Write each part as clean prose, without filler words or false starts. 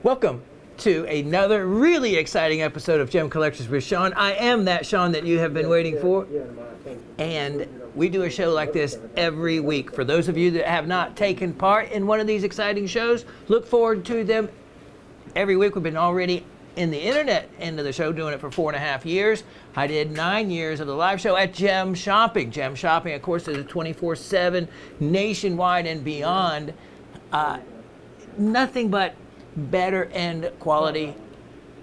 Welcome to another really exciting episode of Gem Collectors with Shawn. I am that Shawn that you have been waiting for. And we do a show like this every week. For those of you that have not taken part in one of these exciting shows, look forward to them every week. We've been already in the internet end of the show, doing it for 4.5 years. I did 9 years of the live show at Gem Shopping. Gem Shopping, of course, is a 24/7 nationwide and beyond. Nothing but better end quality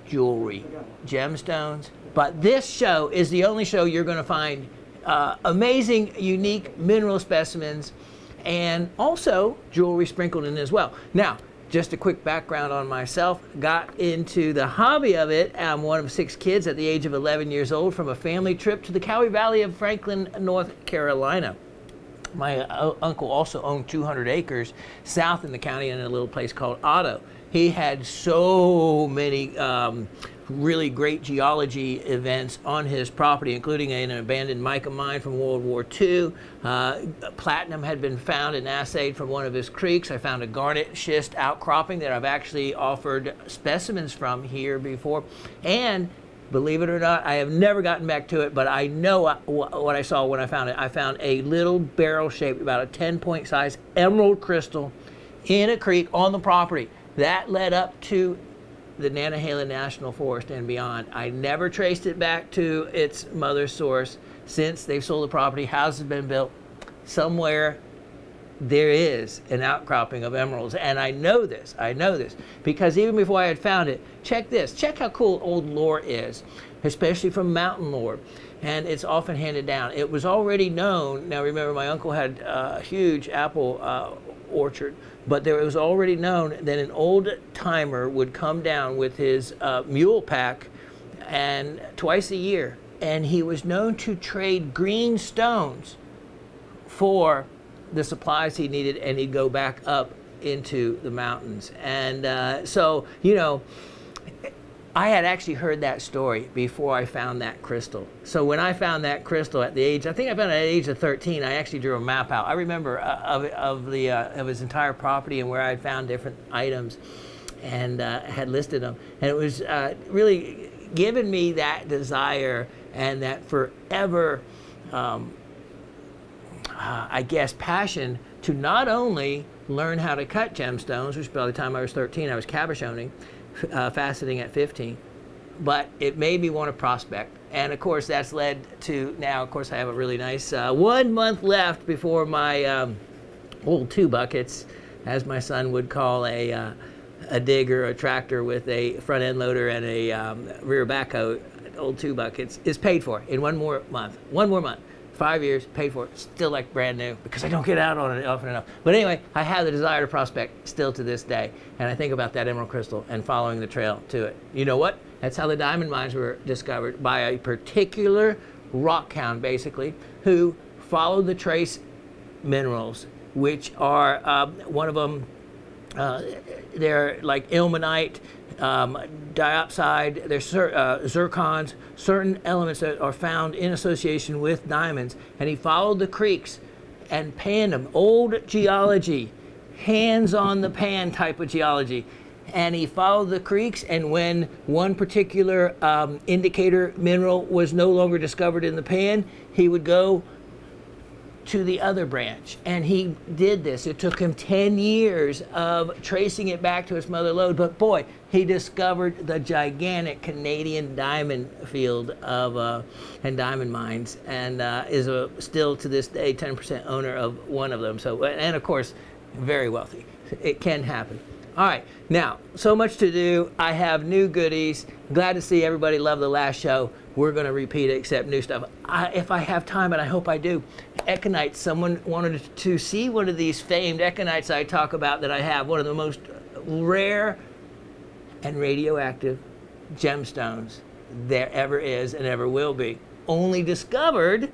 jewelry, gemstones. But this show is the only show you're going to find amazing, unique mineral specimens and also jewelry sprinkled in as well. Now, just a quick background on myself. Got into the hobby of it. I'm one of 6 kids at the age of 11 years old from a family trip to the Cowie Valley of Franklin, North Carolina. My uncle also owned 200 acres south in the county in a little place called Otto. He had so many really great geology events on his property, including an abandoned mica mine from World War II. Platinum had been found and assayed from one of his creeks. I found a garnet schist outcropping that I've actually offered specimens from here before. And believe it or not, I have never gotten back to it, but I know what I saw when I found it. I found a little barrel-shaped, about a 10-point size emerald crystal in a creek on the property. That led up to the Nantahala National Forest and beyond. I never traced it back to its mother source. Since they've sold the property, houses have been built, somewhere there is an outcropping of emeralds. And I know this because even before I had found it, check this. Check how cool old lore is, especially from mountain lore. And it's often handed down. It was already known. Now remember, my uncle had a huge apple orchard, but there was already known that an old timer would come down with his mule pack and twice a year, and he was known to trade green stones for the supplies he needed, and he'd go back up into the mountains. And so, you know, I had actually heard that story before I found that crystal. So when I found that crystal at the age, I think I found it at the age of 13, I actually drew a map out. I remember of his entire property and where I found different items, and had listed them. And it was really given me that desire and that forever, I guess, passion to not only learn how to cut gemstones, which by the time I was 13, I was cabochoning, faceting at 15, but it made me want to prospect. And of course that's led to now, of course, I have a really nice 1 month left before my old 2 buckets, as my son would call a digger, a tractor with a front end loader and a rear backhoe, old 2 buckets, is paid for in 1 more month. 5 years, paid for it, still like brand new, because I don't get out on it often enough. But anyway, I have the desire to prospect still to this day. And I think about that emerald crystal and following the trail to it. You know what? That's how the diamond mines were discovered, by a particular rock hound, basically, who followed the trace minerals, which are, one of them, they're like ilmenite, diopside, there's zircons, certain elements that are found in association with diamonds. And he followed the creeks and panned them. Old geology, hands on the pan type of geology. And he followed the creeks, and when one particular indicator mineral was no longer discovered in the pan, he would go to the other branch. And he did this. It took him 10 years of tracing it back to its mother lode, but boy, he discovered the gigantic Canadian diamond field of and diamond mines, and is still to this day 10% owner of one of them. So, and of course, very wealthy. It can happen. All right, now, so much to do. I have new goodies. Glad to see everybody loved the last show. We're going to repeat it, except new stuff. If I have time, and I hope I do, Econites. Someone wanted to see one of these famed Econites I talk about that I have, one of the most rare and radioactive gemstones there ever is and ever will be. Only discovered,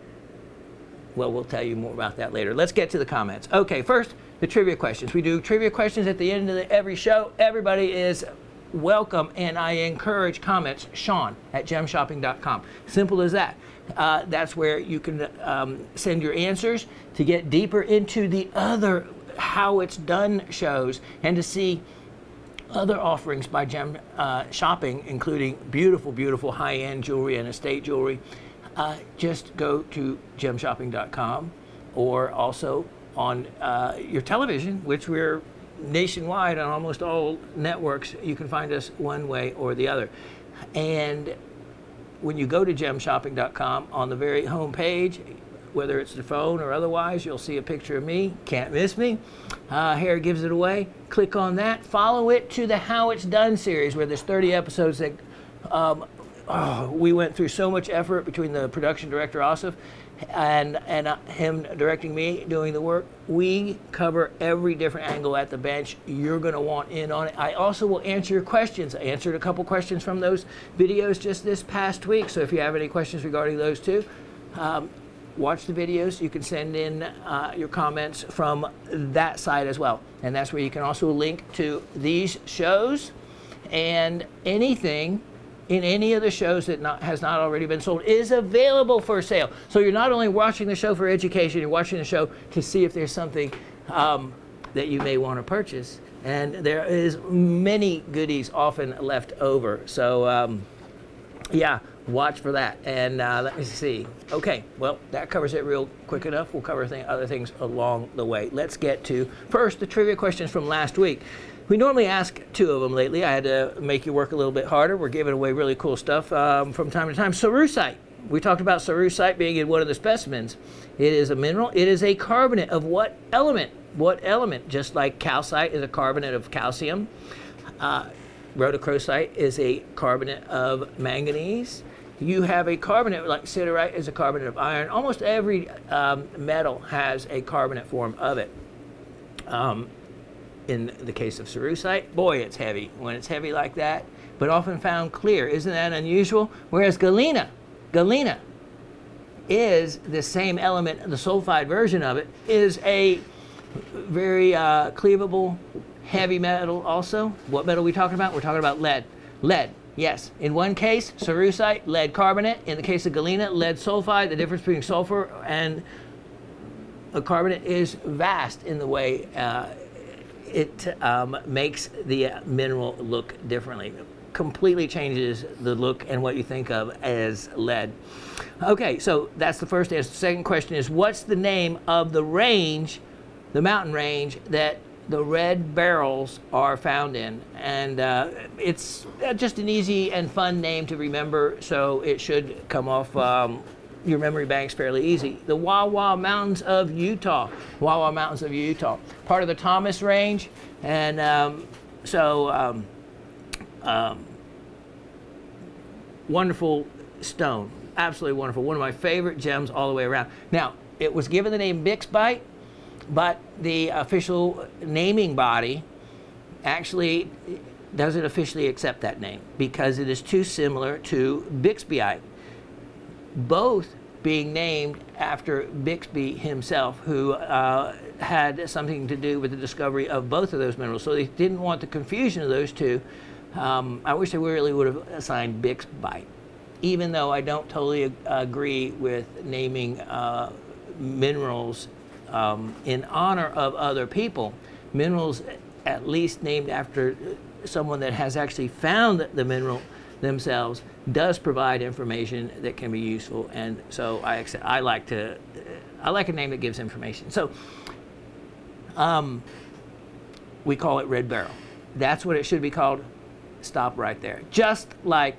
well, we'll tell you more about that later. Let's get to the comments. Okay, first, the trivia questions. We do trivia questions at the end of every show. Everybody is welcome, and I encourage comments. Shawn at gemshopping.com. Simple as that. That's where you can send your answers to get deeper into the other how it's done shows, and to see other offerings by Gem Shopping, including beautiful, beautiful high-end jewelry and estate jewelry, just go to gemshopping.com, or also on your television, which we're nationwide on almost all networks. You can find us one way or the other. And when you go to gemshopping.com, on the very home page, whether it's the phone or otherwise, you'll see a picture of me. Can't miss me. Hair gives it away. Click on that. Follow it to the How It's Done series, where there's 30 episodes that we went through so much effort between the production director, Asif, and him directing me, doing the work. We cover every different angle at the bench. You're going to want in on it. I also will answer your questions. I answered a couple questions from those videos just this past week. So if you have any questions regarding those too, watch the videos. You can send in your comments from that side as well. And that's where you can also link to these shows, and anything in any of the shows that has not already been sold is available for sale. So you're not only watching the show for education, you're watching the show to see if there's something that you may want to purchase. And there is many goodies often left over. So yeah, watch for that. And let me see. Okay, well, that covers it real quick enough. We'll cover other things along the way. Let's get to, first, the trivia questions from last week. We normally ask 2 of them lately. I had to make you work a little bit harder. We're giving away really cool stuff from time to time. Cerussite. We talked about cerussite being in one of the specimens. It is a mineral. It is a carbonate of what element? What element? Just like calcite is a carbonate of calcium. Rhodochrosite is a carbonate of manganese. You have a carbonate like siderite is a carbonate of iron. Almost every metal has a carbonate form of it. In the case of cerussite, boy, it's heavy. When it's heavy like that, but often found clear. Isn't that unusual? Whereas galena is the same element, the sulfide version of it, is a very cleavable, heavy metal also. What metal are we talking about? We're talking about lead. Lead, yes. In one case, cerussite, lead carbonate. In the case of galena, lead sulfide. The difference between sulfur and a carbonate is vast in the way it makes the mineral look differently. Completely changes the look and what you think of as lead. Okay, so that's the first answer. The second question is, what's the name of the range, the mountain range, that the red barrels are found in? And it's just an easy and fun name to remember, so it should come off your memory banks fairly easy. The Wawa Mountains of Utah. Wawa Mountains of Utah. Part of the Thomas Range. And wonderful stone. Absolutely wonderful. One of my favorite gems all the way around. Now, it was given the name Bixbyte, but the official naming body actually doesn't officially accept that name because it is too similar to Bixbyite. Both being named after Bixby himself, who had something to do with the discovery of both of those minerals. So they didn't want the confusion of those two. I wish they really would have assigned Bixbyte, even though I don't totally agree with naming minerals in honor of other people. Minerals at least named after someone that has actually found the mineral themselves does provide information that can be useful, and so I like a name that gives information. So we call it red barrel. That's what it should be called. Stop right there. Just like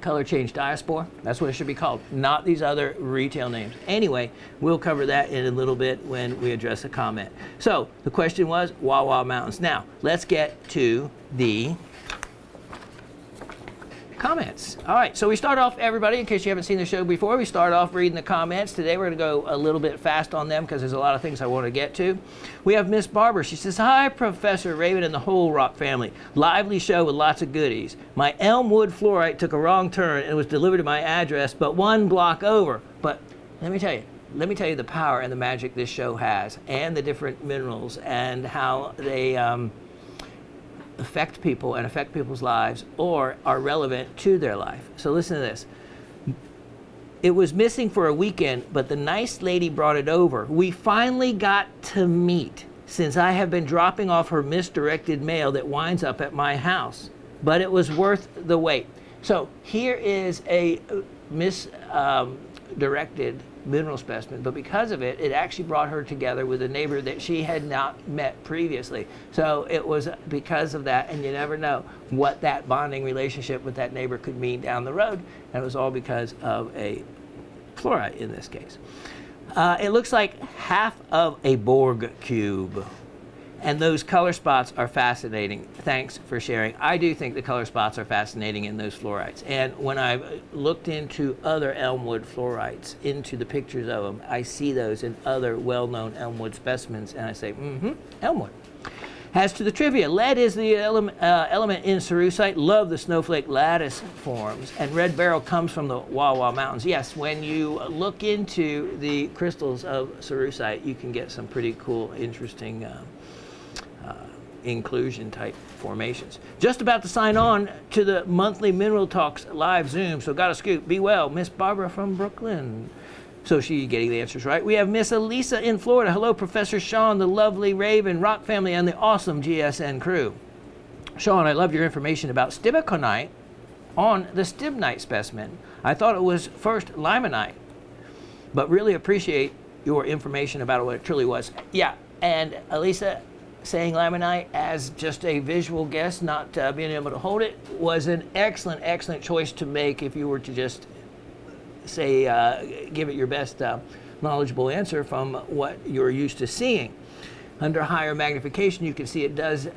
color change diaspora, that's what it should be called, not these other retail names. Anyway, we'll cover that in a little bit when we address a comment. So the question was Wawa Mountains. Now let's get to the comments. All right, so we start off, everybody, in case you haven't seen the show before, we start off reading the comments. Today we're going to go a little bit fast on them because there's a lot of things I want to get to. We have Miss Barber. She says, hi, Professor Raven and the whole Rock family. Lively show with lots of goodies. My Elmwood fluorite took a wrong turn and was delivered to my address, but 1 block over. But let me tell you the power and the magic this show has, and the different minerals and how they affect people and affect people's lives or are relevant to their life. So listen to this. It was missing for a weekend, but the nice lady brought it over. We finally got to meet. since I have been dropping off her misdirected mail that winds up at my house, but it was worth the wait. So here is a misdirected mineral specimen, but because of it, it actually brought her together with a neighbor that she had not met previously. So it was because of that, and you never know what that bonding relationship with that neighbor could mean down the road, and it was all because of a fluorite in this case. It looks like half of a Borg cube. And those color spots are fascinating. Thanks for sharing. I do think the color spots are fascinating in those fluorites. And when I've looked into other Elmwood fluorites, into the pictures of them, I see those in other well-known Elmwood specimens, and I say, Elmwood. As to the trivia, lead is the element in cerussite. Love the snowflake lattice forms. And red beryl comes from the Wawa Mountains. Yes, when you look into the crystals of cerussite, you can get some pretty cool, interesting inclusion type formations. Just about to sign on to the monthly Mineral Talks live Zoom, so got a scoop. Be well, Miss Barbara from Brooklyn. So she's getting the answers right. We have Miss Elisa in Florida. Hello, Professor Shawn, the lovely Raven, Rock family, and the awesome GSN crew. Shawn, I love your information about stibiconite on the stibnite specimen. I thought it was first limonite, but really appreciate your information about what it truly was. Yeah, and Elisa, saying limonite as just a visual guess, not being able to hold it, was an excellent choice to make if you were to just say, give it your best knowledgeable answer from what you're used to seeing. Under higher magnification, you can see it does,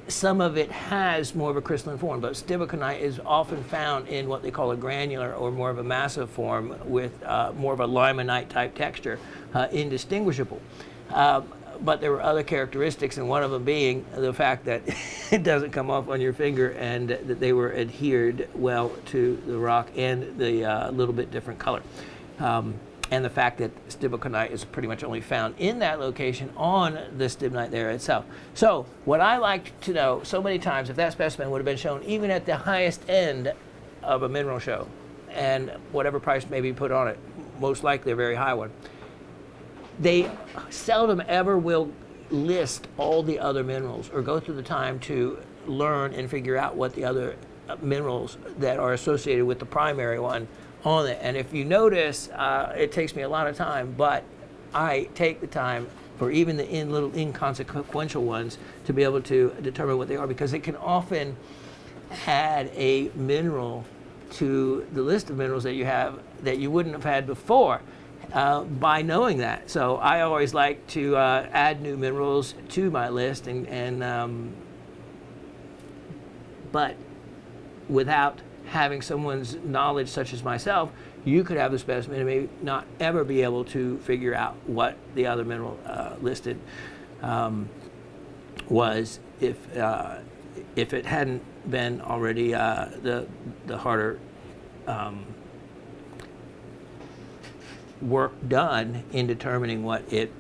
some of it has more of a crystalline form, but stibiconite is often found in what they call a granular or more of a massive form with more of a limonite type texture, indistinguishable. But there were other characteristics, and one of them being the fact that it doesn't come off on your finger, and that they were adhered well to the rock, and the little bit different color. And the fact that stibiconite is pretty much only found in that location on the stibnite there itself. So what I like to know so many times, if that specimen would have been shown even at the highest end of a mineral show, and whatever price may be put on it, most likely a very high one, they seldom ever will list all the other minerals or go through the time to learn and figure out what the other minerals that are associated with the primary one on it. And if you notice, it takes me a lot of time, but I take the time for even the little inconsequential ones to be able to determine what they are, because it can often add a mineral to the list of minerals that you have that you wouldn't have had before. By knowing that. So I always like to add new minerals to my list, but without having someone's knowledge such as myself, you could have the specimen and maybe not ever be able to figure out what the other mineral listed was if it hadn't been already the harder work done in determining what it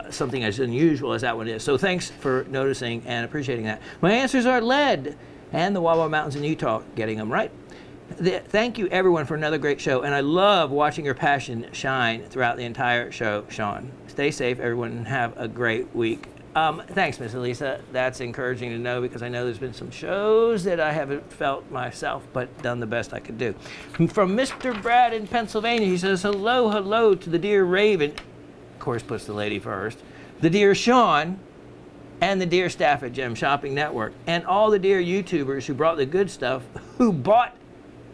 something as unusual as that one is. So thanks for noticing and appreciating that. My answers are lead and the Wawa Mountains in Utah, getting them right. Thank you everyone for another great show, and I love watching your passion shine throughout the entire show, Shawn. Stay safe everyone and have a great week. Thanks, Miss Elisa. That's encouraging to know, because I know there's been some shows that I haven't felt myself, but done the best I could do. From Mr. Brad in Pennsylvania, he says, hello to the dear Raven, of course puts the lady first, the dear Shawn, and the dear staff at Gem Shopping Network, and all the dear YouTubers who brought the good stuff, who bought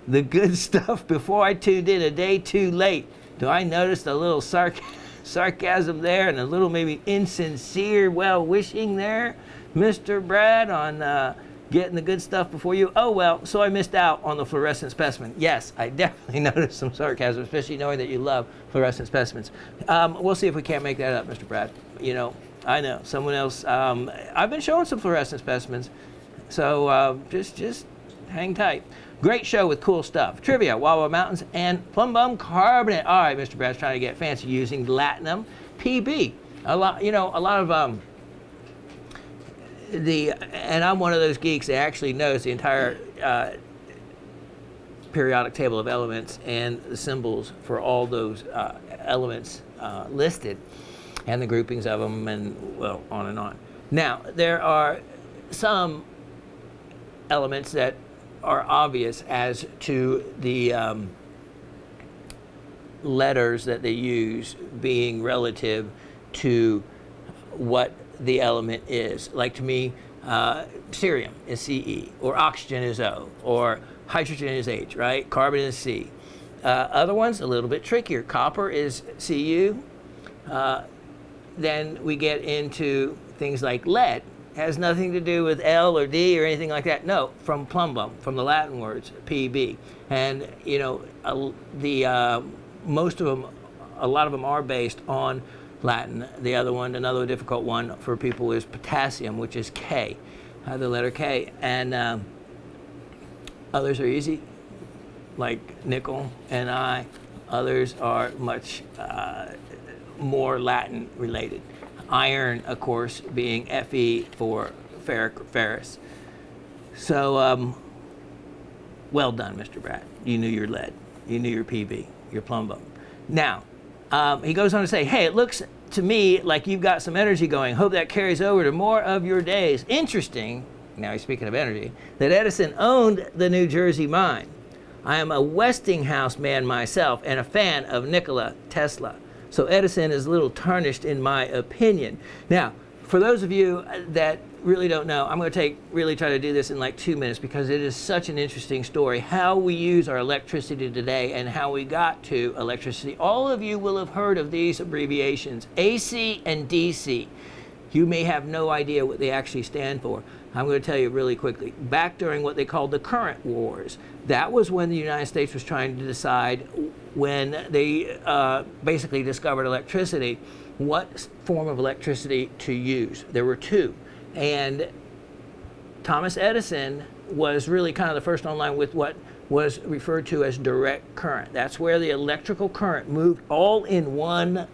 the good stuff before I tuned in a day too late. Do I notice a little sarcasm there and a little maybe insincere well-wishing there, Mr. Brad, on getting the good stuff before you? Oh well, so I missed out on the fluorescent specimen. Yes, I definitely noticed some sarcasm, especially knowing that you love fluorescent specimens. We'll see if we can't make that up, Mr. Brad. You know, I know someone else. I've been showing some fluorescent specimens, so just hang tight. Great show with cool stuff. Trivia, Wawa Mountains, and Plumbum Carbonate. All right, Mr. Brad's trying to get fancy using Latinum PB. A lot of and I'm one of those geeks that actually knows the entire periodic table of elements and the symbols for all those elements listed. and the groupings of them, and well, on and on. Now, there are some elements that are obvious as to the letters that they use being relative to what the element is. Like, to me, cerium is Ce, or oxygen is O, or hydrogen is H, right? Carbon is C. Other ones, a little bit trickier. Copper is Cu. Then we get into things like lead. Has nothing to do with L or D or anything like that. No, from plumbum, from the Latin words, Pb. And, you know, most of them, a lot of them are based on Latin. The other one, another difficult one for people, is potassium, which is K, the letter K. And others are easy, like nickel and I. Others are much more Latin related. Iron, of course, being Fe for ferrous. So, well done, Mr. Bratt. You knew your lead. You knew your Pb, your plumbum. Now, he goes on to say, hey, it looks to me like you've got some energy going. Hope that carries over to more of your days. Interesting, now he's speaking of energy, that Edison owned the New Jersey mine. I am a Westinghouse man myself and a fan of Nikola Tesla. So Edison is a little tarnished in my opinion. Now, for those of you that really don't know, I'm going to really try to do this in like 2 minutes, because it is such an interesting story, how we use our electricity today and how we got to electricity. All of you will have heard of these abbreviations, AC and DC. You may have no idea what they actually stand for. I'm going to tell you really quickly. Back during what they called the current wars, that was when the United States was trying to decide, when they basically discovered electricity, what form of electricity to use. There were two. And Thomas Edison was really kind of the first online with what was referred to as direct current. That's where the electrical current moved all in one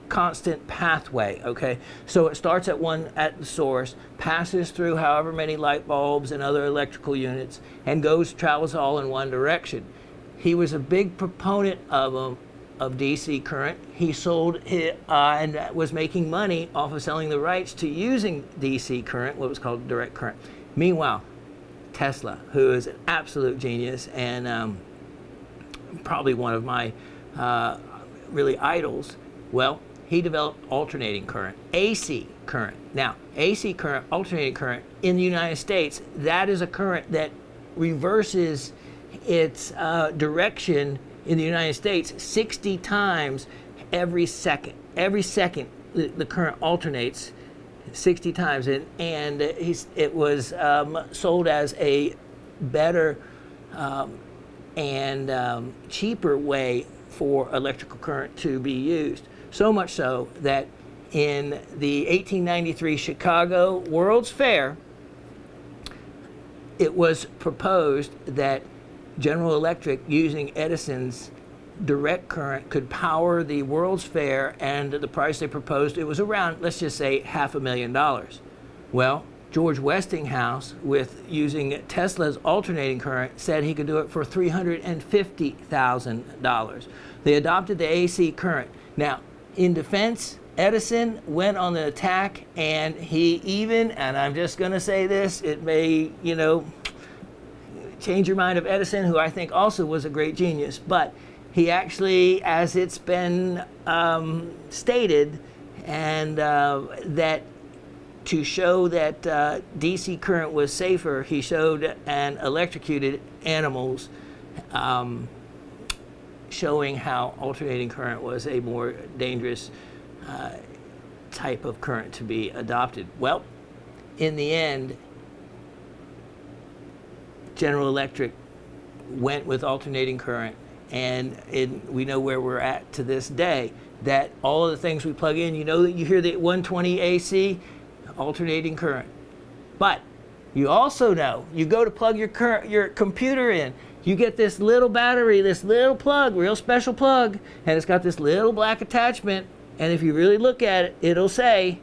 constant pathway, okay? So it starts at the source, passes through however many light bulbs and other electrical units, and travels all in one direction. He was a big proponent of DC current. He sold and was making money off of selling the rights to using DC current, what was called direct current. Meanwhile, Tesla, who is an absolute genius and probably one of my really idols, well, he developed alternating current, AC current. Now, AC current, alternating current, in the United States, that is a current that reverses its direction in the United States 60 times every second. Every second, the current alternates 60 times, and it was sold as a better and cheaper way for electrical current to be used. So much so that in the 1893 Chicago World's Fair, it was proposed that General Electric, using Edison's direct current, could power the World's Fair, and the price they proposed, it was around, let's just say, $500,000. Well, George Westinghouse, with using Tesla's alternating current, said he could do it for $350,000. They adopted the AC current. Now, in defense, Edison went on the attack, and he even, and I'm just going to say this, it may, change your mind of Edison, who I think also was a great genius, but he actually, as it's been stated, and that to show that DC current was safer, he showed and electrocuted animals, showing how alternating current was a more dangerous type of current to be adopted. Well, in the end, General Electric went with alternating current, and we know where we're at to this day, that all of the things we plug in, that you hear the 120 AC, alternating current. But you also know, you go to plug your computer in, you get this little battery, this little plug, real special plug, and it's got this little black attachment, and if you really look at it, it'll say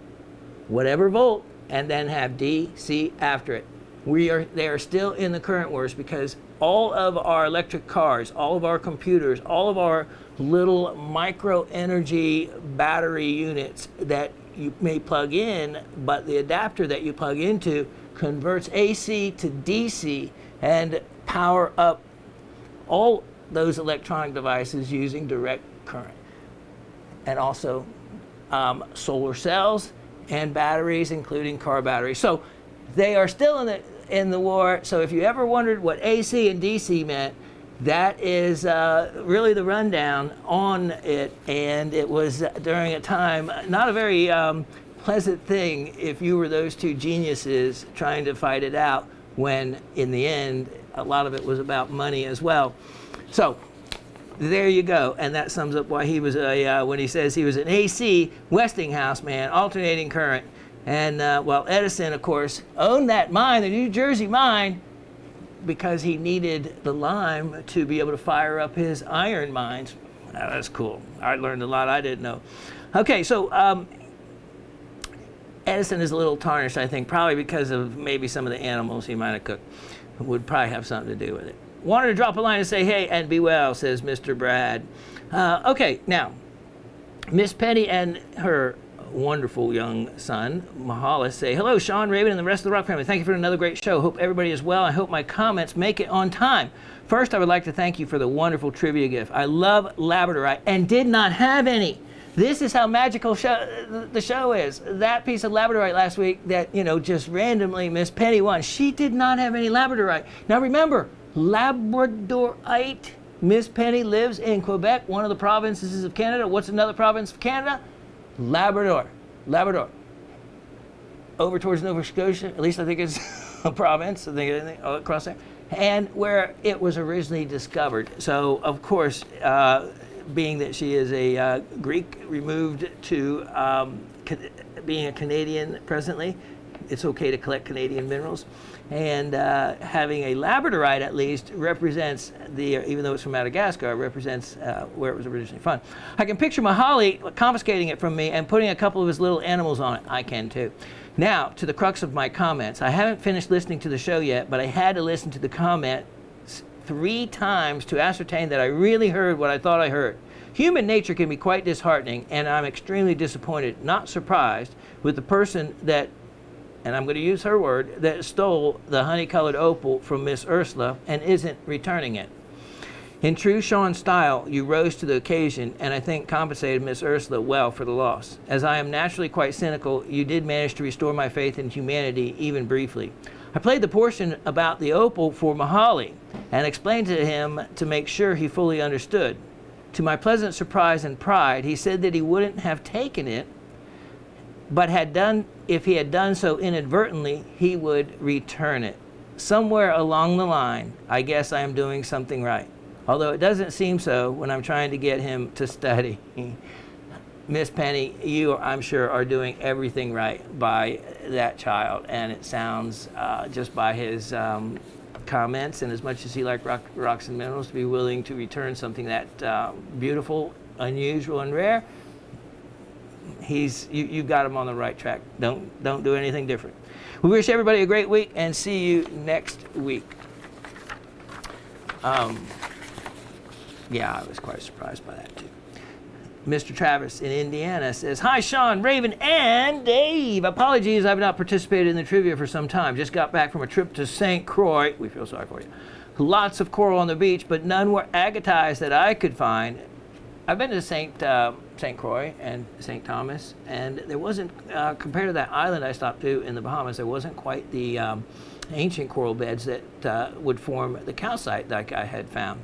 whatever volt, and then have DC after it. They are still in the current wars because all of our electric cars, all of our computers, all of our little micro energy battery units that you may plug in, but the adapter that you plug into converts AC to DC and power up all those electronic devices using direct current. And also solar cells and batteries, including car batteries. So they are still in the war. So if you ever wondered what AC and DC meant, that is really the rundown on it. And it was during a time, not a very pleasant thing if you were those two geniuses trying to fight it out, when in the end, a lot of it was about money as well. So there you go. And that sums up why he was when he says he was an AC Westinghouse man, alternating current. And well, Edison, of course, owned that mine, the New Jersey mine, because he needed the lime to be able to fire up his iron mines. That's cool. I learned a lot I didn't know. Okay, so Edison is a little tarnished, I think, probably because of maybe some of the animals he might have cooked. Would probably have something to do with it. Wanted to drop a line and say, hey, and be well, says Mr. Brad. Okay, now, Miss Penny and her wonderful young son, Mahalis, say, hello, Shawn, Raven, and the rest of the Rock family. Thank you for another great show. Hope everybody is well. I hope my comments make it on time. First, I would like to thank you for the wonderful trivia gift. I love labradorite and did not have any. This is how magical the show is. That piece of labradorite last week that, just randomly Miss Penny won. She did not have any labradorite. Now remember, labradorite, Miss Penny lives in Quebec, one of the provinces of Canada. What's another province of Canada? Labrador. Over towards Nova Scotia, at least I think it's a province, I think across there, and where it was originally discovered. So, of course, being that she is a Greek removed to being a Canadian presently, it's okay to collect Canadian minerals. And having a labradorite at least represents even though it's from Madagascar, represents where it was originally found. I can picture Mahali confiscating it from me and putting a couple of his little animals on it. I can too. Now, to the crux of my comments. I haven't finished listening to the show yet, but I had to listen to the comments 3 times to ascertain that I really heard what I thought I heard. Human nature can be quite disheartening, and I'm extremely disappointed, not surprised, with the person that, and I'm going to use her word, that stole the honey-colored opal from Miss Ursula and isn't returning it. In true Shawn style, you rose to the occasion and I think compensated Miss Ursula well for the loss. As I am naturally quite cynical, you did manage to restore my faith in humanity, even briefly. I played the portion about the opal for Mahali and explained to him to make sure he fully understood. To my pleasant surprise and pride, he said that he wouldn't have taken it, but if he had done so inadvertently, he would return it. Somewhere along the line, I guess I am doing something right. Although it doesn't seem so when I'm trying to get him to study. Miss Penny, you, I'm sure, are doing everything right by that child. And it sounds, just by his comments, and as much as he liked rocks and minerals, to be willing to return something that beautiful, unusual, and rare, you've got him on the right track. Don't do anything different. We wish everybody a great week and see you next week. Yeah, I was quite surprised by that too. Mr. Travis in Indiana says, hi, Shawn, Raven, and Dave. Apologies, I've not participated in the trivia for some time. Just got back from a trip to St. Croix. We feel sorry for you. Lots of coral on the beach, but none were agatized that I could find. I've been to St. Croix and St. Thomas, and there wasn't, compared to that island I stopped to in the Bahamas, there wasn't quite the ancient coral beds that would form the calcite like I had found.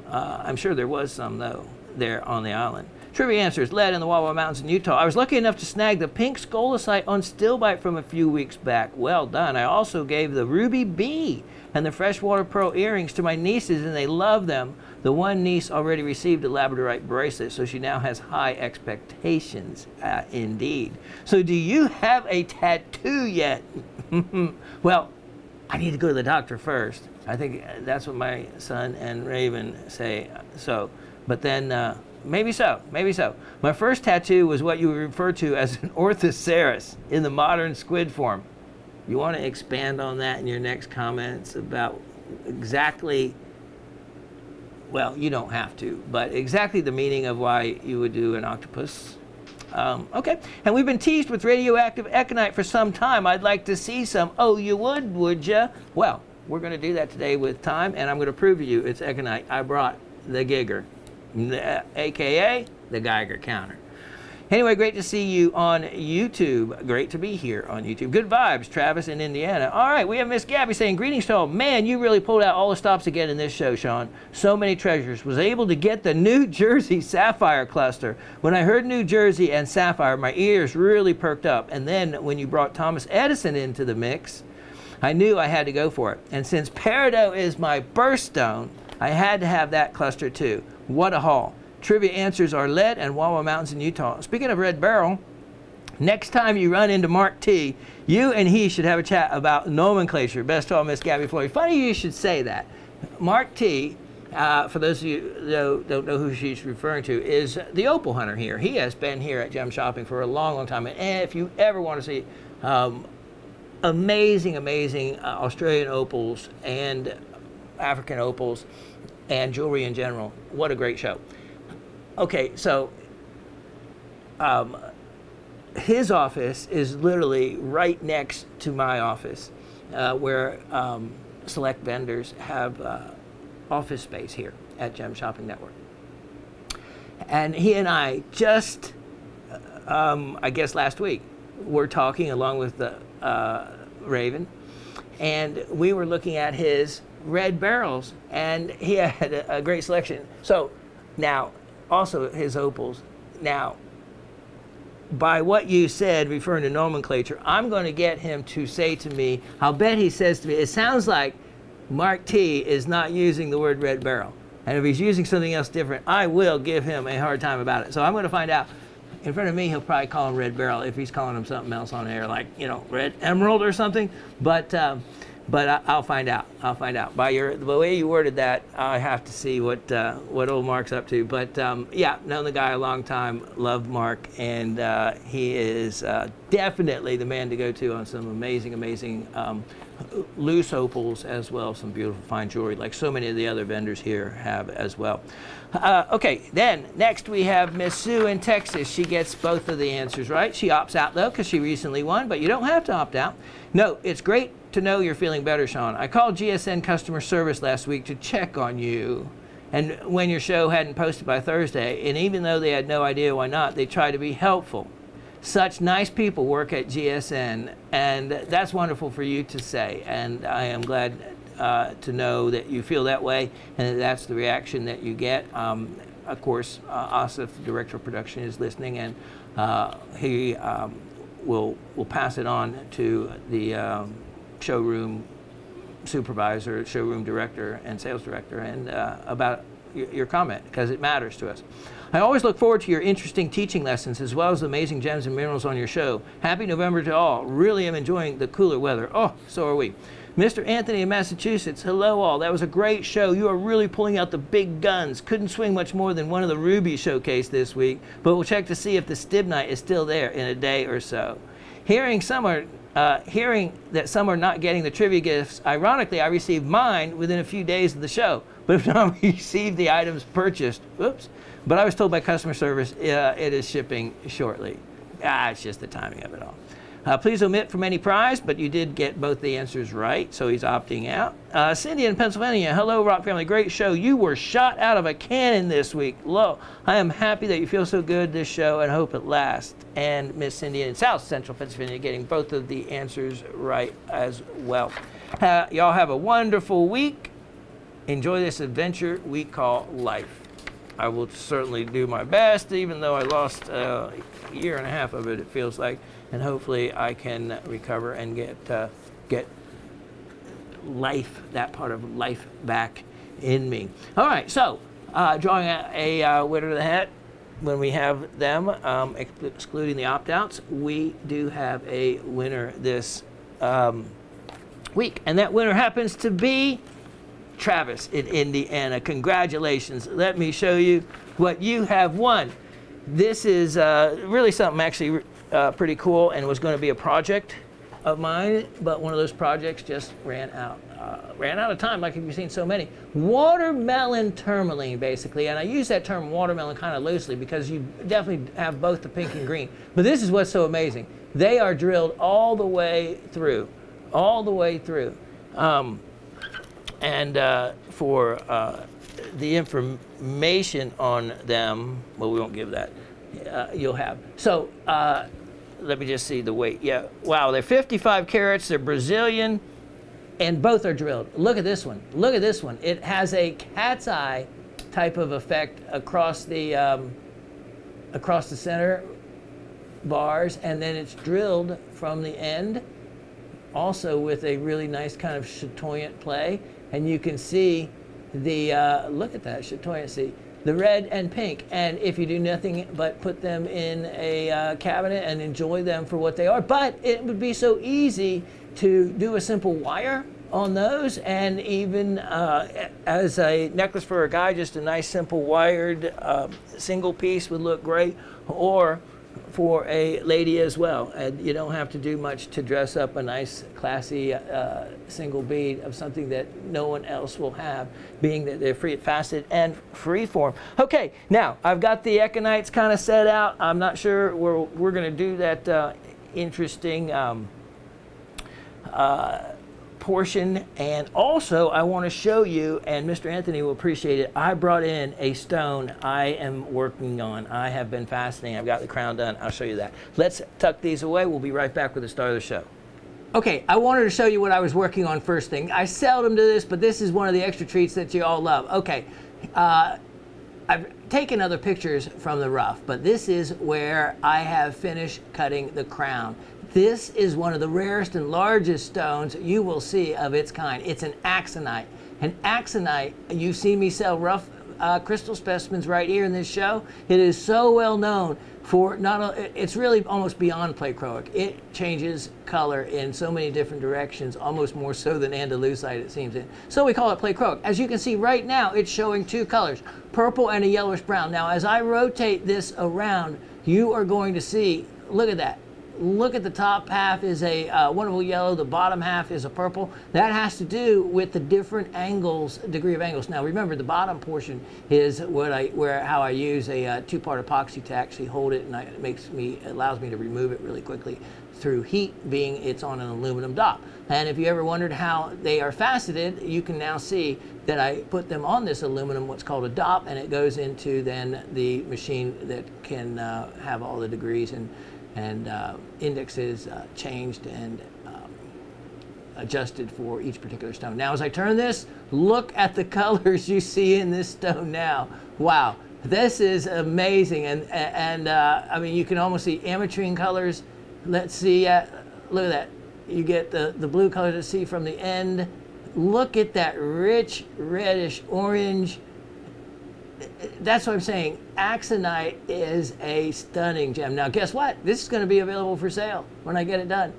I'm sure there was some, though, there on the island. Trivia answers: lead in the Wawa Mountains in Utah. I was lucky enough to snag the pink scolecite on stillbite from a few weeks back. Well done. I also gave the ruby bee and the freshwater pearl earrings to my nieces, and they love them. The one niece already received a labradorite bracelet, so she now has high expectations, indeed. So do you have a tattoo yet? Well, I need to go to the doctor first. I think that's what my son and Raven say. So, but then maybe so. My first tattoo was what you would refer to as an orthoceras in the modern squid form. You want to expand on that in your next comments about exactly, well, you don't have to, but exactly the meaning of why you would do an octopus. Okay, and we've been teased with radioactive econite for some time. I'd like to see some. Oh, you would ya? Well, we're going to do that today with time, and I'm going to prove to you it's econite. I brought the Geiger, aka the Geiger counter. Anyway, great to see you on YouTube. Great to be here on YouTube. Good vibes, Travis in Indiana. All right, we have Miss Gabby saying, greetings to all. Man, you really pulled out all the stops again in this show, Shawn. So many treasures. Was able to get the New Jersey sapphire cluster. When I heard New Jersey and sapphire, my ears really perked up. And then when you brought Thomas Edison into the mix, I knew I had to go for it. And since peridot is my birthstone, I had to have that cluster too. What a haul. Trivia answers are lead and Wawa Mountains in Utah. Speaking of red beryl, next time you run into Mark T, you and he should have a chat about nomenclature. Best of all, Miss Gabby Floyd. Funny you should say that. Mark T, for those of you who don't know who she's referring to, is the opal hunter here. He has been here at Gem Shopping for a long, long time. And if you ever want to see amazing Australian opals and African opals and jewelry in general, what a great show. Okay, so his office is literally right next to my office, where select vendors have office space here at Gem Shopping Network. And he and I just, I guess last week, were talking along with the Raven, and we were looking at his red barrels, and he had a great selection. So now, also his opals. Now, by what you said, referring to nomenclature, I'm going to get him to say to me, I'll bet he says to me, it sounds like Mark T is not using the word red beryl. And if he's using something else different, I will give him a hard time about it. So I'm going to find out. In front of me, he'll probably call him red beryl if he's calling him something else on air, like, you know, red emerald or something. But I'll find out. I'll find out. By the way you worded that, I have to see what old Mark's up to. But yeah, known the guy a long time, loved Mark, and he is definitely the man to go to on some amazing loose opals, as well as some beautiful fine jewelry, like so many of the other vendors here have as well. Okay, then next we have Miss Sue in Texas. She gets both of the answers right. She opts out though because she recently won, but you don't have to opt out. No, it's great to know you're feeling better, Shawn. I called GSN customer service last week to check on you, and when your show hadn't posted by Thursday, and even though they had no idea why not, they tried to be helpful. Such nice people work at GSN, and that's wonderful for you to say, and I am glad to know that you feel that way, and that that's the reaction that you get. Of course, Asif, the director of production, is listening, and he will pass it on to the showroom supervisor, showroom director, and sales director, and about your comment, because it matters to us. I always look forward to your interesting teaching lessons, as well as the amazing gems and minerals on your show. Happy November to all. Really am enjoying the cooler weather. Oh, so are we. Mr. Anthony in Massachusetts, hello all. That was a great show. You are really pulling out the big guns. Couldn't swing much more than one of the rubies showcased this week, but we'll check to see if the stibnite is still there in a day or so. Hearing that some are not getting the trivia gifts, ironically, I received mine within a few days of the show, but have not received the items purchased. Oops. But I was told by customer service it is shipping shortly. It's just the timing of it all. Please omit from any prize, but you did get both the answers right, so he's opting out. Cindy in Pennsylvania, hello, Rock Family, great show. You were shot out of a cannon this week. Lo, I am happy that you feel so good this show and hope it lasts. And Miss Cindy in South Central Pennsylvania getting both of the answers right as well. Y'all have a wonderful week. Enjoy this adventure we call life. I will certainly do my best, even though I lost a year and a half of it, it feels like, and hopefully I can recover and get life, that part of life, back in me. All right, so drawing a winner of the hat when we have them, excluding the opt-outs, we do have a winner this week, and that winner happens to be Travis in Indiana. Congratulations. Let me show you what you have won. This is really something actually pretty cool, and was going to be a project of mine, but one of those projects just ran out of time, like you've seen so many. Watermelon tourmaline, basically, and I use that term watermelon kind of loosely because you definitely have both the pink and green. But this is what's so amazing. They are drilled all the way through, And for the information on them, well, we won't give that. You'll have. So let me just see the weight. Yeah, wow, they're 55 carats. They're Brazilian, and both are drilled. Look at this one. Look at this one. It has a cat's eye type of effect across the center bars, and then it's drilled from the end, also with a really nice kind of chatoyant play. And you can see the, look at that chatoyancy, the red and pink. And if you do nothing but put them in a cabinet and enjoy them for what they are, but it would be so easy to do a simple wire on those, and even as a necklace for a guy, just a nice simple wired single piece would look great, or for a lady as well. And you don't have to do much to dress up a nice classy single bead of something that no one else will have, being that they're free facet and free form. Okay, now I've got the econites kind of set out. I'm not sure we're going to do that interesting portion, and also I want to show you, and Mr. Anthony will appreciate it, I brought in a stone I am working on. I have been fascinating. I've got the crown done. I'll show you that. Let's tuck these away. We'll be right back with the start of the show. Okay, I wanted to show you what I was working on first thing. I seldom do this, but this is one of the extra treats that you all love. Okay, I've taken other pictures from the rough, but this is where I have finished cutting the crown. This is one of the rarest and largest stones you will see of its kind. It's an axonite. An axonite, you've seen me sell rough crystal specimens right here in this show. It is so well known for it's really almost beyond playchroic. It changes color in so many different directions, almost more so than andalusite it seems in. So we call it playchroic. As you can see right now, it's showing two colors, purple and a yellowish brown. Now as I rotate this around, you are going to see, look at that. Look at the top half is a wonderful yellow, the bottom half is a purple. That has to do with the different angles, degree of angles. Now remember, the bottom portion is how I use a two-part epoxy to actually hold it, and it allows me to remove it really quickly through heat, being it's on an aluminum dop. And if you ever wondered how they are faceted, you can now see that I put them on this aluminum, what's called a dop, and it goes into then the machine that can have all the degrees and indexes changed and adjusted for each particular stone. Now, as I turn this, look at the colors you see in this stone now. Wow, this is amazing. And I mean, you can almost see ametrine colors. Let's see, look at that. You get the blue color to see from the end. Look at that rich reddish orange. That's what I'm saying. Axonite is a stunning gem. Now, guess what? This is going to be available for sale when I get it done.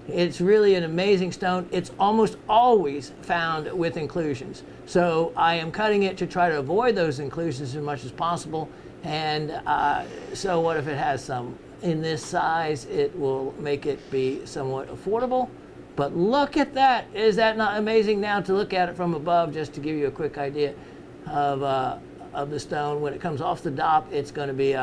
It's really an amazing stone. It's almost always found with inclusions. So I am cutting it to try to avoid those inclusions as much as possible. And so what if it has some? In this size, it will make it be somewhat affordable. But look at that. Is that not amazing? Now to look at it from above, just to give you a quick idea of the stone. When it comes off the dop, it's going to be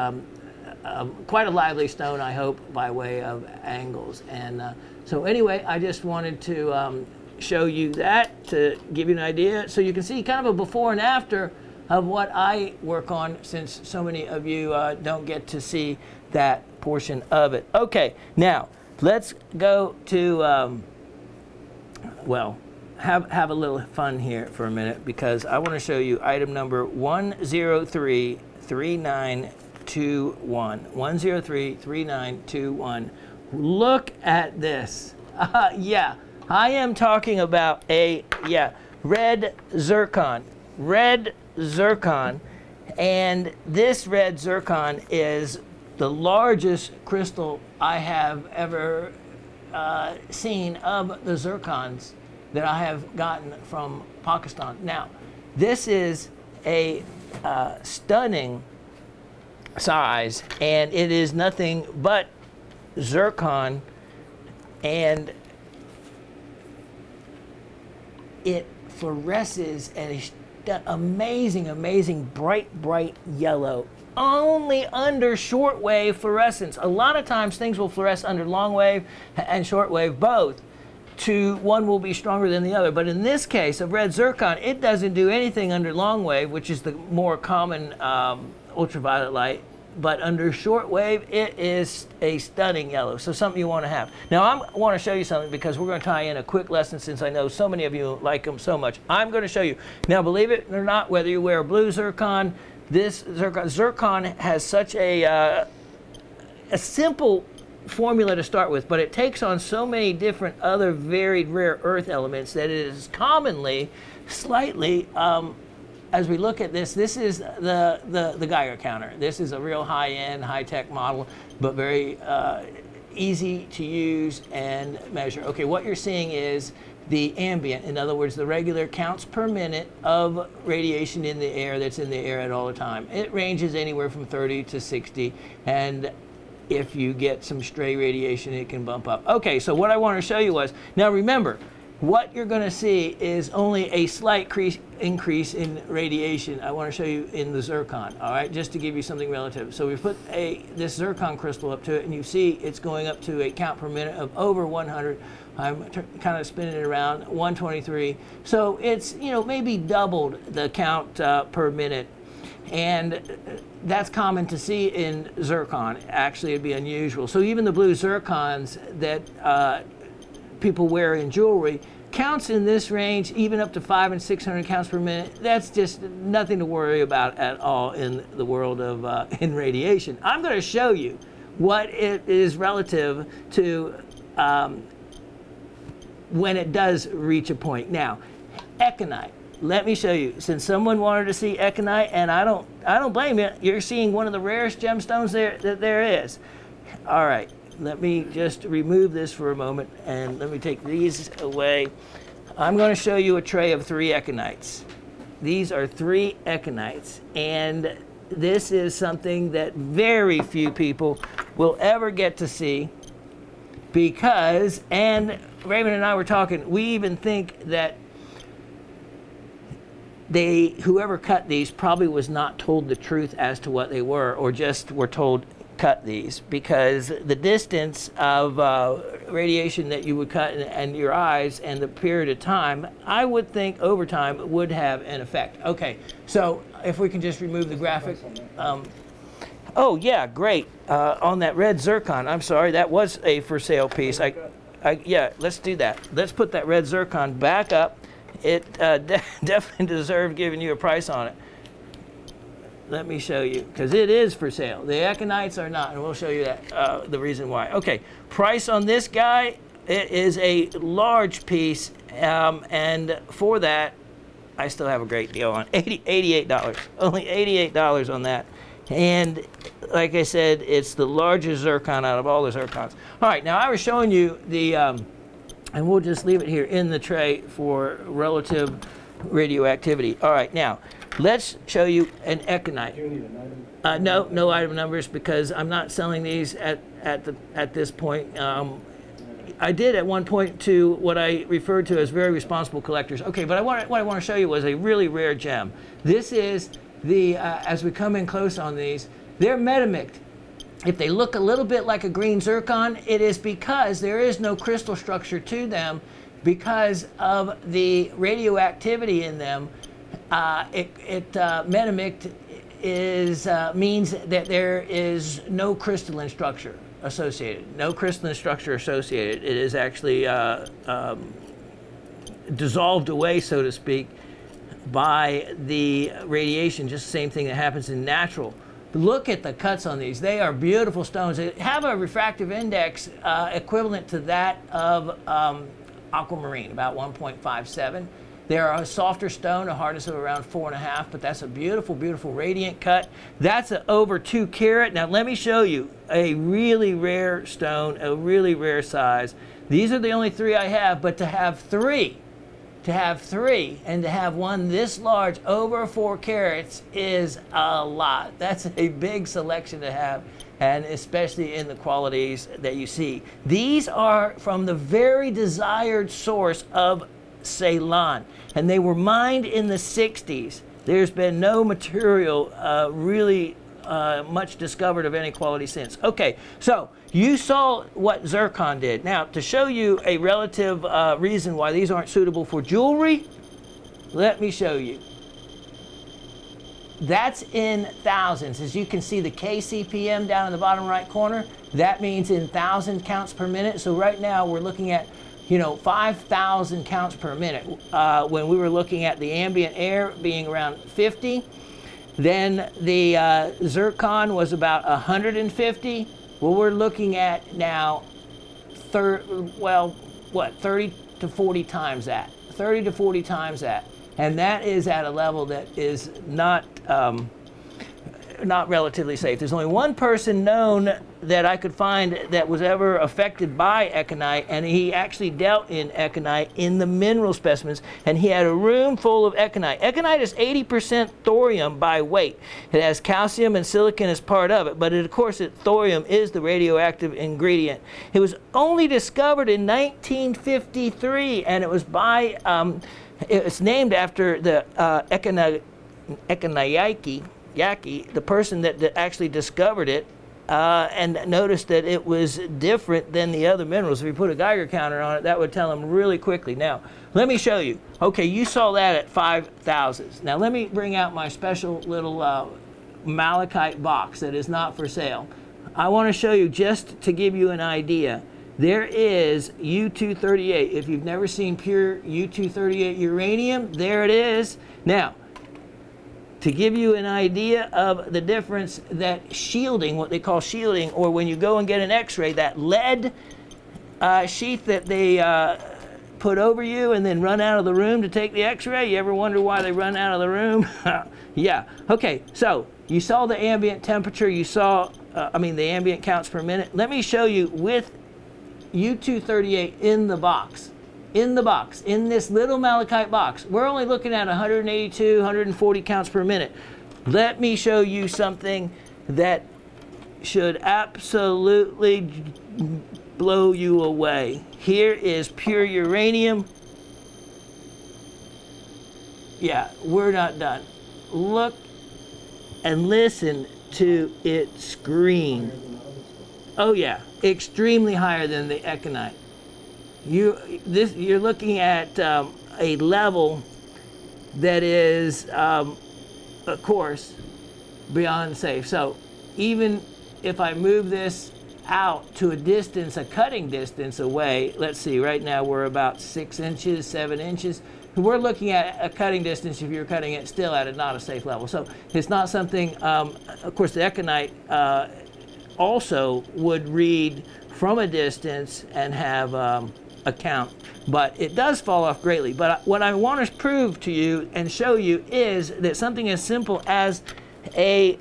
quite a lively stone, I hope, by way of angles. And so anyway, I just wanted to show you that to give you an idea, so you can see kind of a before and after of what I work on, since so many of you don't get to see that portion of it. Okay, now let's go to well, have a little fun here for a minute, because I want to show you item number 1033921. 1033921. Look at this. Yeah, I am talking about red zircon. Red zircon. And this red zircon is the largest crystal I have ever seen of the zircons that I have gotten from Pakistan. Now, this is a stunning size, and it is nothing but zircon, and it fluoresces at amazing, bright yellow. Only under shortwave fluorescence. A lot of times things will fluoresce under long wave and shortwave both. One will be stronger than the other. But in this case of red zircon, it doesn't do anything under long wave, which is the more common ultraviolet light. But under shortwave, it is a stunning yellow. So something you want to have. Now I want to show you something because we're going to tie in a quick lesson since I know so many of you like them so much. I'm going to show you. Now believe it or not, whether you wear blue zircon, this zircon has such a simple formula to start with, but it takes on so many different other very rare earth elements that it is commonly slightly, as we look at this is the Geiger counter. This is a real high-end, high-tech model, but very easy to use and measure. Okay, what you're seeing is the ambient, in other words, the regular counts per minute of radiation in the air that's in the air at all the time. It ranges anywhere from 30 to 60, and if you get some stray radiation, it can bump up. Okay, so what I want to show you was, now remember, what you're going to see is only a slight increase in radiation. I want to show you in the zircon, all right, just to give you something relative. So we put this zircon crystal up to it, and you see it's going up to a count per minute of over 100. I'm kind of spinning it around, 123. So it's, maybe doubled the count per minute. And that's common to see in zircon. Actually, it'd be unusual. So even the blue zircons that people wear in jewelry, counts in this range, even up to 500 and 600 counts per minute. That's just nothing to worry about at all in the world of in radiation. I'm going to show you what it is relative to when it does reach a point. Now, econite. Let me show you. Since someone wanted to see econite, and I don't blame you. You're seeing one of the rarest gemstones that there is. All right, let me just remove this for a moment, and let me take these away. I'm going to show you a tray of 3 econites. These are 3 econites, and this is something that very few people will ever get to see because, and Raymond and I were talking, we even think that whoever cut these probably was not told the truth as to what they were, or just were told cut these, because the distance of radiation that you would cut and your eyes and the period of time, I would think over time would have an effect. Okay, so if we can just remove the graphic. Oh yeah, great. On that red zircon, I'm sorry, that was a for sale piece. Yeah, let's do that. Let's put that red zircon back up. It definitely deserved giving you a price on it. Let me show you, because it is for sale. The econites are not, and we'll show you that, the reason why. Okay, price on this guy, it is a large piece, and for that, I still have a great deal on $88. Only $88 on that. And like I said, it's the largest zircon out of all the zircons. All right, now I was showing you the, and we'll just leave it here in the tray for relative radioactivity. All right, now let's show you an econite. Do you need an item? No item numbers, because I'm not selling these at this point. I did at one point to what I referred to as very responsible collectors. Okay, but what I want to show you was a really rare gem. This is the, as we come in close on these, they're metamict. If they look a little bit like a green zircon, it is because there is no crystal structure to them because of the radioactivity in them. Metamict means that there is no crystalline structure associated. No crystalline structure associated. It is actually dissolved away, so to speak, by the radiation, just the same thing that happens in natural. Look at the cuts on these. They are beautiful stones. They have a refractive index equivalent to that of aquamarine, about 1.57. They're a softer stone, a hardness of around 4.5, but that's a beautiful, beautiful radiant cut. That's over 2 carat. Now let me show you a really rare stone, a really rare size. These are the only 3 I have, but to have 3 and to have one this large over 4 carats is a lot. That's a big selection to have, and especially in the qualities that you see. These are from the very desired source of Ceylon. And they were mined in the 60s. There's been no material really much discovered of any quality since. Okay, so you saw what zircon did. Now, to show you a relative reason why these aren't suitable for jewelry, let me show you. That's in thousands. As you can see, the KCPM down in the bottom right corner, that means in 1,000 counts per minute. So right now we're looking at, 5,000 counts per minute. When we were looking at the ambient air being around 50, then the zircon was about 150. Well, we're looking at now, 30 to 40 times that. 30 to 40 times that. And that is at a level that is not relatively safe. There's only one person known that I could find that was ever affected by econite, and he actually dealt in econite in the mineral specimens, and he had a room full of econite. Econite is 80% thorium by weight. It has calcium and silicon as part of it, but of course thorium is the radioactive ingredient. It was only discovered in 1953, and it was by it's named after the Yaki, the person that actually discovered it, and noticed that it was different than the other minerals. If you put a Geiger counter on it, that would tell them really quickly. Now, let me show you. Okay, you saw that at 5,000. Now, let me bring out my special little malachite box that is not for sale. I want to show you, just to give you an idea. There is U-238. If you've never seen pure U-238 uranium, there it is. Now, to give you an idea of the difference that shielding, what they call shielding, or when you go and get an x-ray, that lead sheath that they put over you and then run out of the room to take the x-ray, you ever wonder why they run out of the room? Yeah. Okay, so you saw the ambient temperature, you saw, the ambient counts per minute. Let me show you with U-238 in the box. In this little malachite box. We're only looking at 182, 140 counts per minute. Let me show you something that should absolutely blow you away. Here is pure uranium. Yeah, we're not done. Look and listen to it scream. Oh yeah, extremely higher than the econite. You're looking at a level that is, of course, beyond safe. So even if I move this out to a distance, a cutting distance away, let's see, right now we're about 6 inches, 7 inches. We're looking at a cutting distance, if you're cutting it, still at not a safe level. So it's not something, of course, the econite also would read from a distance and have a count, but it does fall off greatly. But what I want to prove to you and show you is that something as simple as a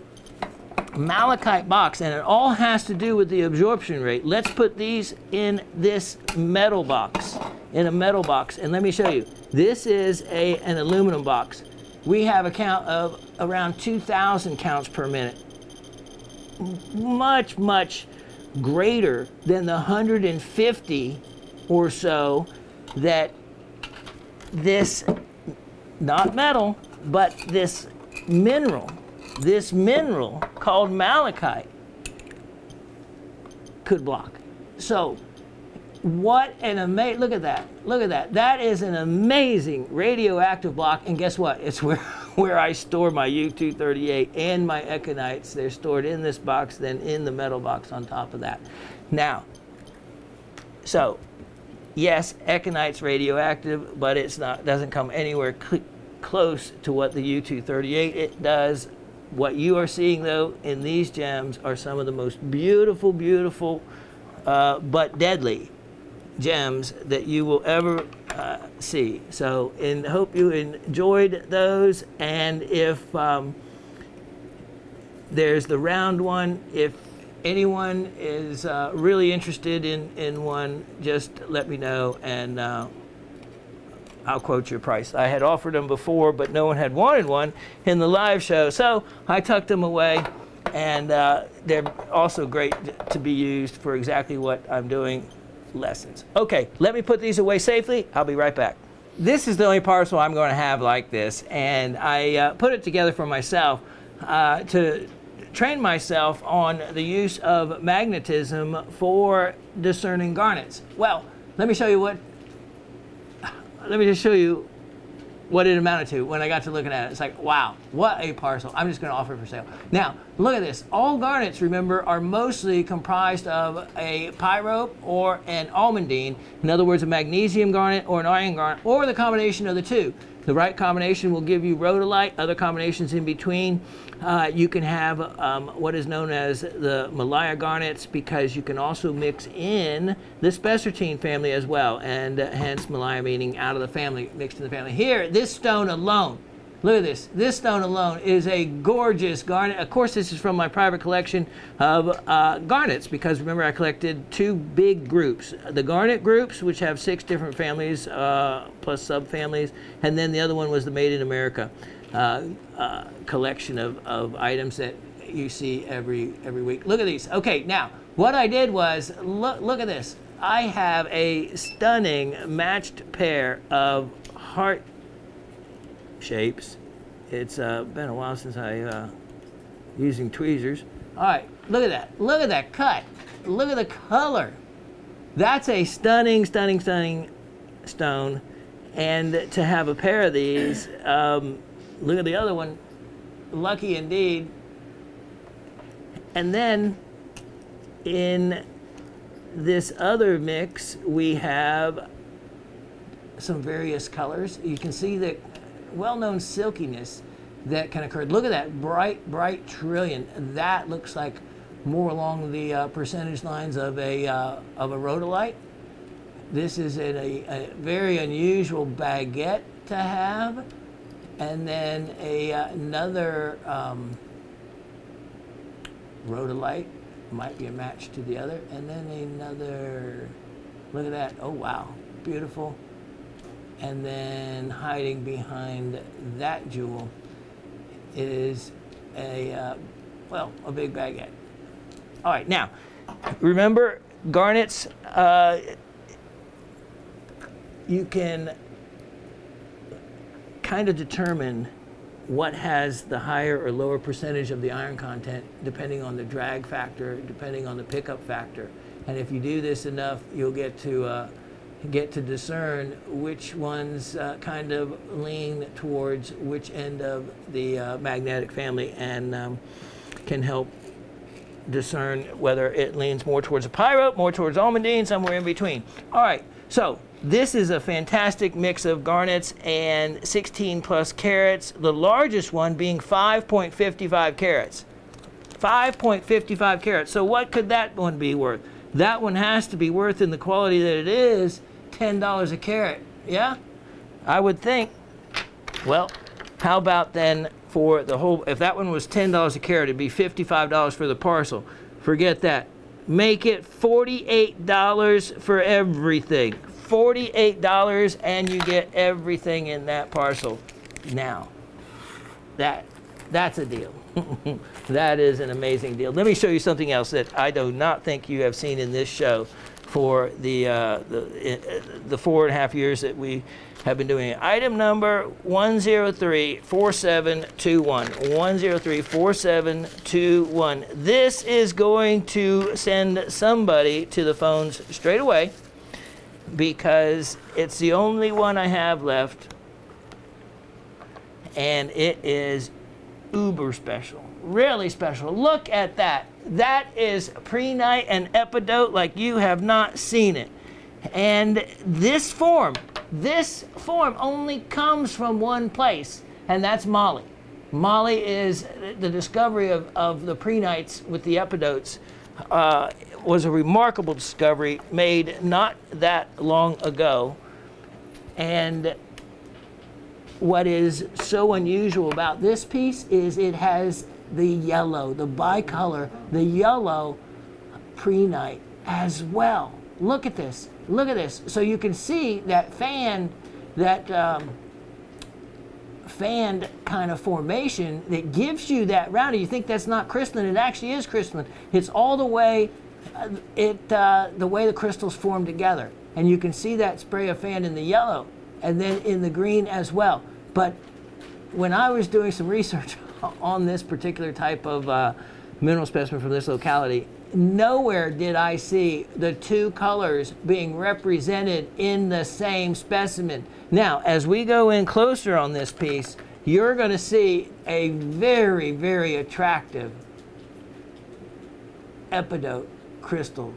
malachite box, and it all has to do with the absorption rate. Let's put these in this metal box, and let me show you. This is an aluminum box. We have a count of around 2,000 counts per minute. Much, much greater than the 150 or so that this, not metal, but this mineral called malachite could block. So what an amazing, look at that. That is an amazing radioactive block, and guess what? It's where I store my U-238 and my econites. They're stored in this box, then in the metal box on top of that. Now, so yes, econite's radioactive, but doesn't come anywhere close to what the U-238 it does. What you are seeing, though, in these gems are some of the most beautiful, but deadly gems that you will ever see. So, hope you enjoyed those. And if there's the round one, if anyone is really interested in one, just let me know, and I'll quote your price. I had offered them before, but no one had wanted one in the live show, so I tucked them away, and they're also great to be used for exactly what I'm doing, lessons. Okay, let me put these away safely. I'll be right back. this is the only parcel I'm going to have like this, and I put it together for myself to train myself on the use of magnetism for discerning garnets. Well, let me just show you what it amounted to when I got to looking at it. It's like, wow, what a parcel. I'm just going to offer it for sale. Now, look at this. All garnets, remember, are mostly comprised of a pyrope or an almandine. In other words, a magnesium garnet or an iron garnet, or the combination of the two. The right combination will give you rhodolite. Other combinations in between, you can have what is known as the Malaya garnets, because you can also mix in the spessartine family as well, and hence Malaya meaning out of the family, mixed in the family. Here, this stone alone, look at this. This stone alone is a gorgeous garnet. Of course, this is from my private collection of garnets, because remember, I collected two big groups. The garnet groups, which have 6 different families plus subfamilies, and then the other one was the Made in America collection of items that you see every week. Look at these. Okay, now, what I did was, look at this. I have a stunning matched pair of heart shapes. It's been a while since I using tweezers. All right, look at that. Look at that cut. Look at the color. That's a stunning, stunning, stunning stone. And to have a pair of these, look at the other one. Lucky indeed. And then in this other mix, we have some various colors. You can see the well-known silkiness that can occur. Look at that bright, bright trillion. That looks like more along the percentage lines of a rhodolite. This is a very unusual baguette to have, and then another rhodolite might be a match to the other, and then another. Look at that! Oh wow, beautiful. And then hiding behind that jewel is a big baguette. All right, now remember, garnets. You can kind of determine what has the higher or lower percentage of the iron content depending on the drag factor, depending on the pickup factor. And if you do this enough, you'll get to discern which ones kind of lean towards which end of the magnetic family, and can help discern whether it leans more towards a pyrope, more towards almandine, somewhere in between. All right, so this is a fantastic mix of garnets and 16 plus carats, the largest one being 5.55 carats. 5.55 carats. So what could that one be worth? That one has to be worth, in the quality that it is, $10 a carat. Yeah? I would think. Well, how about then for the whole, if that one was $10 a carat, it'd be $55 for the parcel. Forget that. Make it $48 for everything. $48, and you get everything in that parcel. Now, that's a deal. That is an amazing deal. Let me show you something else that I do not think you have seen in this show for the 4.5 years that we have been doing it. Item number 1034721. 1034721. This is going to send somebody to the phones straight away, because it's the only one I have left, and it is uber special, really special. Look at that. That is prehnite and epidote like you have not seen it. And this form only comes from one place, and that's Mali. Mali is the discovery of the prehnites with the epidotes. Was a remarkable discovery made not that long ago. And what is so unusual about this piece is it has the yellow, the bicolor, the yellow prehnite as well. Look at this. Look at this. So you can see that fanned kind of formation that gives you that rounding. You think that's not crystalline. It actually is crystalline. It's all the way the way the crystals form together. And you can see that spray of fan in the yellow. and then in the green as well. But when I was doing some research on this particular type of mineral specimen from this locality, nowhere did I see the two colors being represented in the same specimen. Now, as we go in closer on this piece, you're going to see a very, very attractive epidote crystal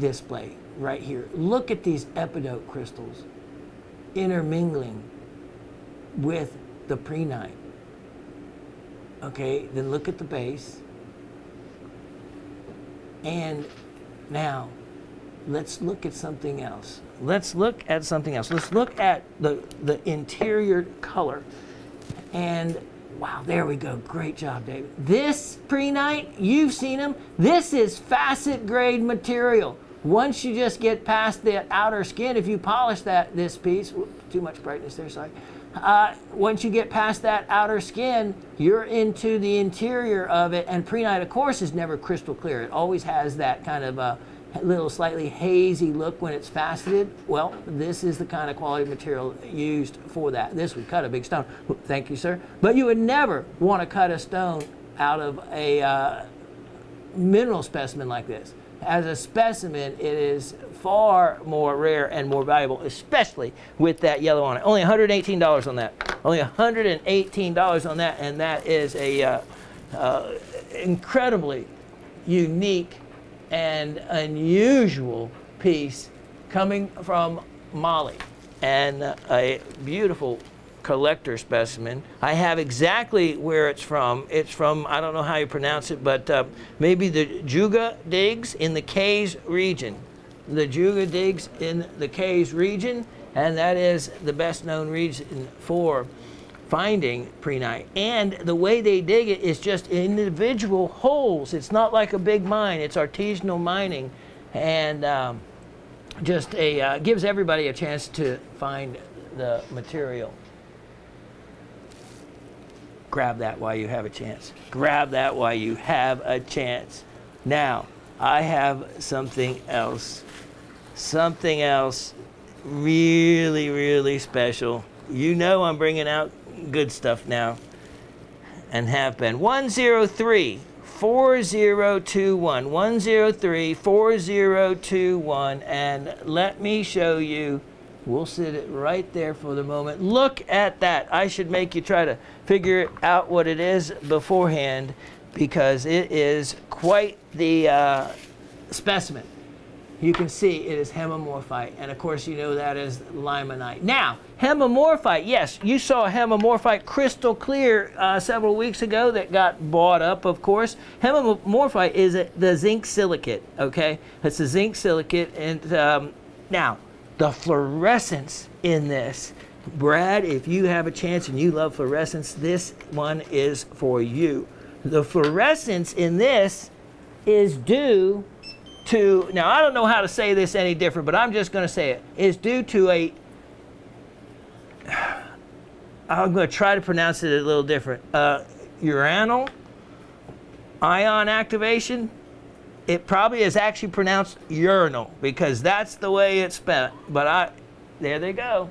display right here. Look at these epidote crystals intermingling with the prehnite. Okay, then look at the base. And now, let's look at something else. Let's look at the interior color. And wow, there we go. Great job, David. This prehnite, you've seen them. This is facet grade material. Once you just get past the outer skin, if you polish this piece, too much brightness there, sorry. Once you get past that outer skin, you're into the interior of it. And prehnite, of course, is never crystal clear. It always has that kind of a little slightly hazy look when it's faceted. Well, this is the kind of quality material used for that. This would cut a big stone. Thank you, sir. But you would never want to cut a stone out of a mineral specimen like this. As a specimen, it is far more rare and more valuable, especially with that yellow on it. Only $118 on that. Only $118 on that, and that is a incredibly unique and unusual piece coming from Mali, and a beautiful collector specimen. I have exactly where it's from. It's from, I don't know how you pronounce it, but maybe the Juga digs in the Kays region. The Juga digs in the Kays region, and that is the best known region for finding prehnite. And the way they dig it is just individual holes. It's not like a big mine. It's artisanal mining, and just gives everybody a chance to find the material. Grab that while you have a chance. Grab that while you have a chance. Now, I have something else. Something else really, really special. You know I'm bringing out good stuff now, and have been. 103-4021. 103-4021. And let me show you. We'll sit it right there for the moment. Look at that. I should make you try to figure out what it is beforehand, because it is quite the specimen. You can see it is hemimorphite, and of course you know that is limonite. Now, hemimorphite, yes, you saw hemimorphite crystal clear several weeks ago that got bought up, of course. Hemimorphite is the zinc silicate, okay? It's a zinc silicate, and now, the fluorescence in this, Brad, if you have a chance and you love fluorescence, this one is for you. The fluorescence in this is due to, now I don't know how to say this any different, but I'm just going to say it, is due to I'm going to try to pronounce it a little different, uranyl ion activation. It probably is actually pronounced urinal, because that's the way it's spelled. But there they go.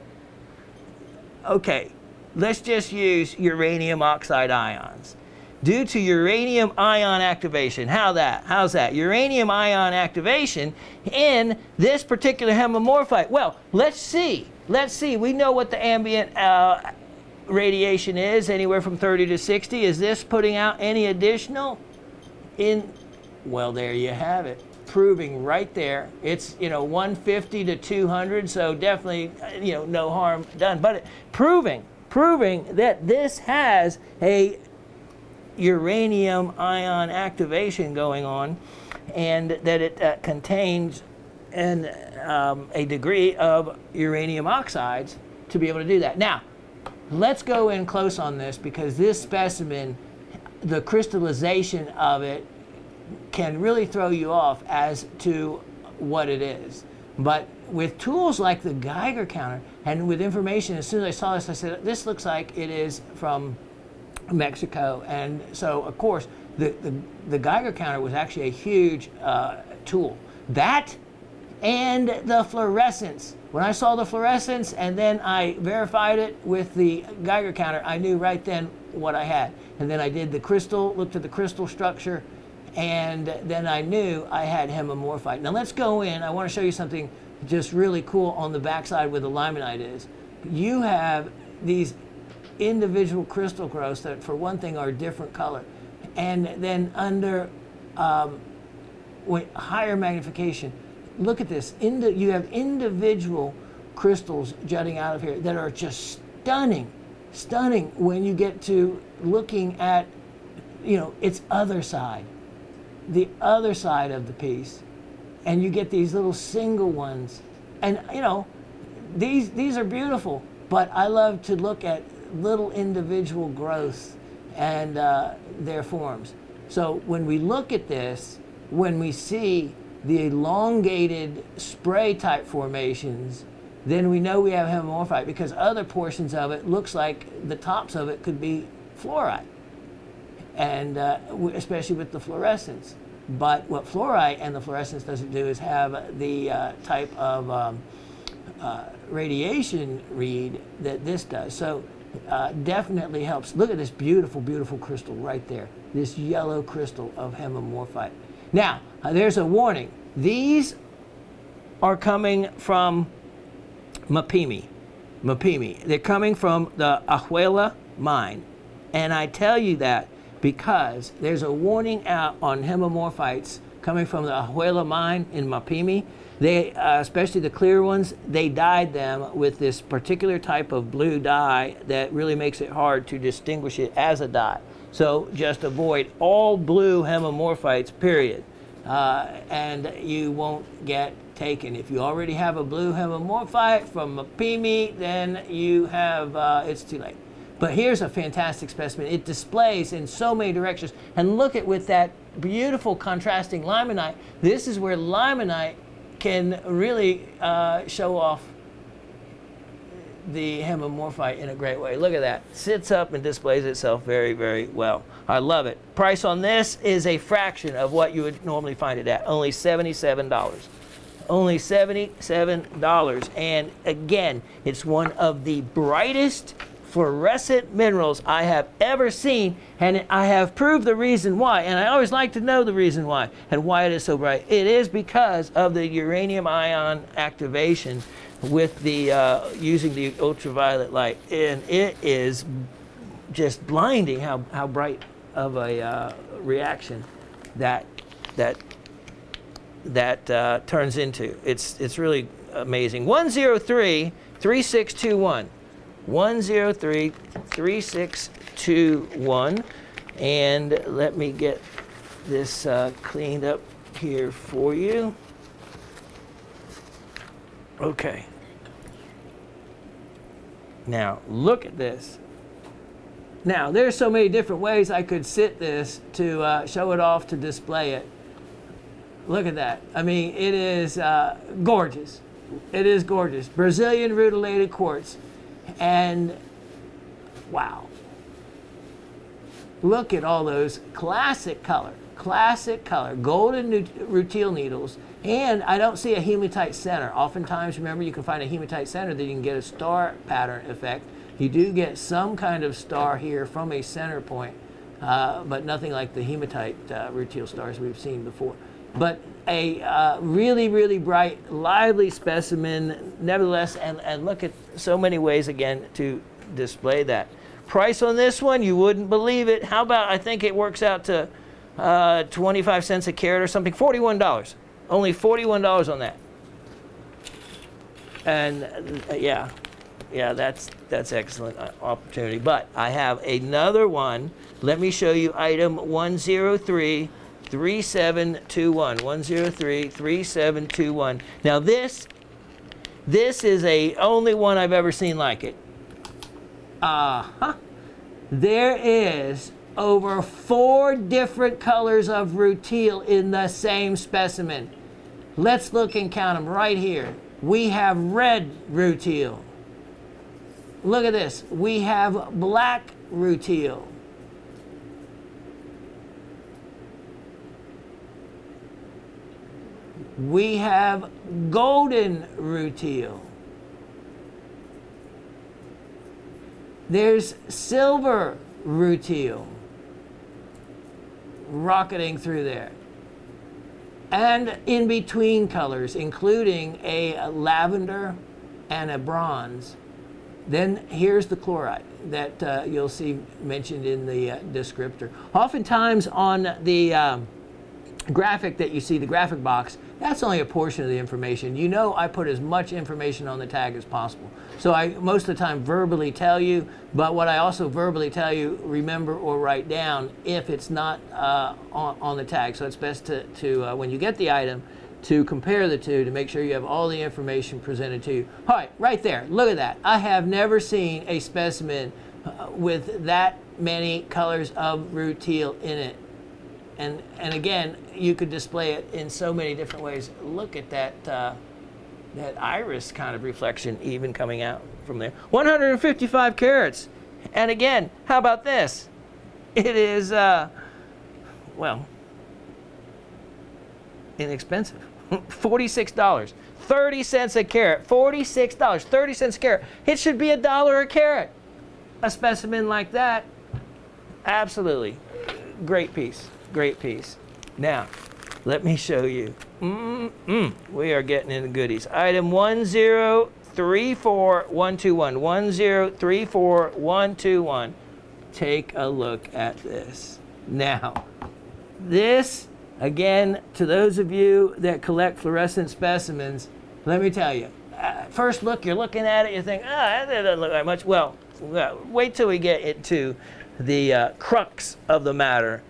Okay, let's just use uranium oxide ions. Due to uranium ion activation, how's that? Uranium ion activation in this particular hemimorphite. Well, let's see. We know what the ambient radiation is, anywhere from 30 to 60. Is this putting out any additional in? Well, there you have it, proving right there. It's 150 to 200, so definitely no harm done. But proving that this has a uranium ion activation going on, and that it contains a degree of uranium oxides to be able to do that. Now, let's go in close on this, because this specimen, the crystallization of it can really throw you off as to what it is. But with tools like the Geiger counter, and with information, as soon as I saw this, I said, this looks like it is from Mexico. And so, of course, the Geiger counter was actually a huge tool. That and the fluorescence when I saw the fluorescence and then I verified it with the Geiger counter, I knew right then what I had. And then I did the crystal, looked at the crystal structure, and then I knew I had hemimorphite. Now let's go in. I want to show you something just really cool on the backside where the limonite is. You have these individual crystal growths that, for one thing, are different color. And then under higher magnification, look at this. You have individual crystals jutting out of here that are just stunning, stunning when you get to looking at, its other side, the other side of the piece. And you get these little single ones. And, these are beautiful, but I love to look at little individual growths and their forms. So when we look at this, when we see the elongated spray type formations, then we know we have hemimorphite, because other portions of it looks like the tops of it could be fluorite, and especially with the fluorescence. But what fluorite and the fluorescence doesn't do is have the type of radiation read that this does. So definitely helps. Look at this beautiful, beautiful crystal right there. This yellow crystal of hemimorphite. Now, there's a warning. These are coming from Mapimi. They're coming from the Ahuela mine. And I tell you that because there's a warning out on hemimorphites coming from the Ahuela mine in Mapimi. They, especially the clear ones, they dyed them with this particular type of blue dye that really makes it hard to distinguish it as a dye. So just avoid all blue hemimorphites, period. And you won't get taken. If you already have a blue hemimorphite from Mapimi, then you have, it's too late. But here's a fantastic specimen. It displays in so many directions. And look at with that beautiful contrasting limonite. This is where limonite can really show off the hemimorphite in a great way. Look at that. Sits up and displays itself very, very well. I love it. Price on this is a fraction of what you would normally find it at. Only $77. Only $77. And again, it's one of the brightest fluorescent minerals I have ever seen, and I have proved the reason why, and I always like to know the reason why and why it is so bright. It is because of the uranium ion activation with the using the ultraviolet light, and it is just blinding how bright of a reaction that turns into. It's really amazing. 103-3621. 103-3621, and let me get this cleaned up here for you. Okay. Now look at this. Now there's so many different ways I could sit this to show it off, to display it. Look at that. I mean, it is gorgeous. It is gorgeous. Brazilian rutilated quartz. And wow, look at all those classic color, golden rutile needles. And I don't see a hematite center. Oftentimes, remember, you can find a hematite center that you can get a star pattern effect. You do get some kind of star here from a center point, but nothing like the hematite rutile stars we've seen before. But a really, really bright, lively specimen, nevertheless, and look at so many ways, again, to display that. Price on this one, you wouldn't believe it. How about, I think it works out to 25 cents a carat or something, $41. Only $41 on that. And yeah, that's excellent opportunity. But I have another one. Let me show you item 103-3721. 103-3721. Now this is a only one I've ever seen like it. There is over 4 different colors of rutile in the same specimen. Let's look and count them right here. We have red rutile. Look at this. We have black rutile. We have golden rutile. There's silver rutile rocketing through there. And in between colors, including a lavender and a bronze. Then here's the chloride that you'll see mentioned in the descriptor. Oftentimes on the graphic that you see, the graphic box, that's only a portion of the information. You know, I put as much information on the tag as possible. So I most of the time verbally tell you, but what I also verbally tell you, remember or write down if it's not on the tag. So it's best to when you get the item, to compare the two to make sure you have all the information presented to you. All right, right there, look at that. I have never seen a specimen with that many colors of rutile in it. And again, you could display it in so many different ways. Look at that that iris kind of reflection even coming out from there. 155 carats. And again, how about this? It is, well, inexpensive. $46. 30 cents a carat. $46. 30 cents a carat. It should be $1 a carat. A specimen like that, absolutely. Great piece. Great piece. Now, let me show you. We are getting in the goodies. Item 1034121. 1034121. Take a look at this. Now, this, again, to those of you that collect fluorescent specimens, let me tell you. First look, you're looking at it, you think, that doesn't look like much. Well, wait till we get into the crux of the matter,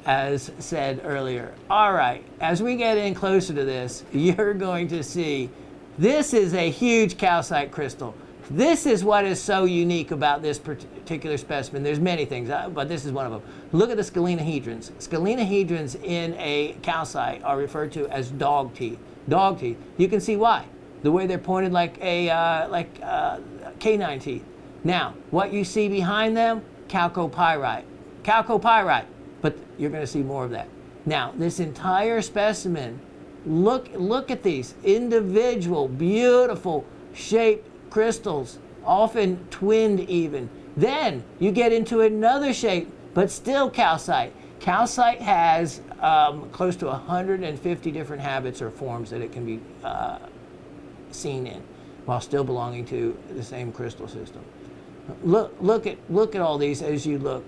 as said earlier. All right, as we get in closer to this, you're going to see this is a huge calcite crystal. This is what is so unique about this particular specimen. There's many things, but this is one of them. Look at the scalenihedrons. Scalenihedrons in a calcite are referred to as dog teeth. Dog teeth. You can see why. The way they're pointed like canine teeth. Now, what you see behind them, chalcopyrite. Chalcopyrite. But you're going to see more of that. Now, this entire specimen, look at these individual, beautiful shaped crystals, often twinned even. Then you get into another shape, but still calcite. Calcite has close to 150 different habits or forms that it can be seen in, while still belonging to the same crystal system. Look at all these as you look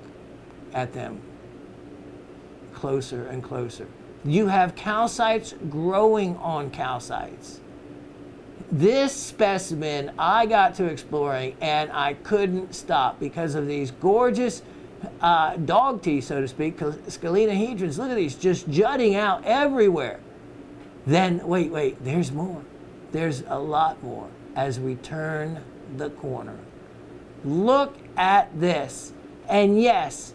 at them closer and closer. You have calcites growing on calcites. This specimen I got to exploring and I couldn't stop because of these gorgeous dog teeth, so to speak, scalenihedrons. Look at these just jutting out everywhere. Then, wait, there's more. There's a lot more as we turn the corner. Look at this. And yes,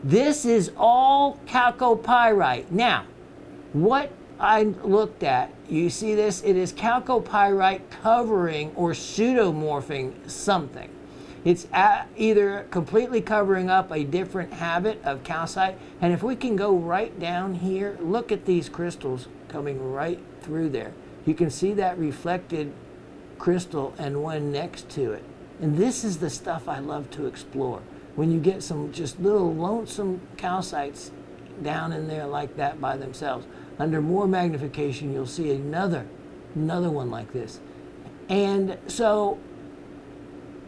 this is all chalcopyrite. Now, what I looked at, you see this? It is chalcopyrite covering or pseudomorphing something. It's either completely covering up a different habit of calcite, and if we can go right down here, look at these crystals coming right through there. You can see that reflected crystal and one next to it. And this is the stuff I love to explore. When you get some just little lonesome calcites down in there like that by themselves. Under more magnification, you'll see another one like this. And so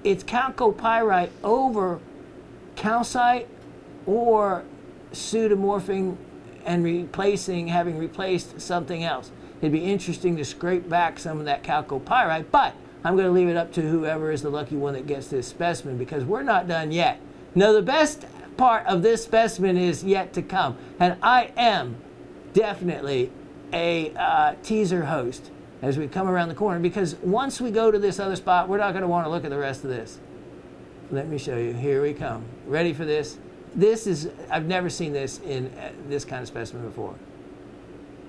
it's chalcopyrite over calcite or pseudomorphing and having replaced something else. It'd be interesting to scrape back some of that chalcopyrite, but I'm going to leave it up to whoever is the lucky one that gets this specimen, because we're not done yet. Now, the best part of this specimen is yet to come, and I am definitely a teaser host as we come around the corner, because once we go to this other spot, we're not going to want to look at the rest of this. Let me show you. Here we come. Ready for this? This is, I've never seen this in this kind of specimen before.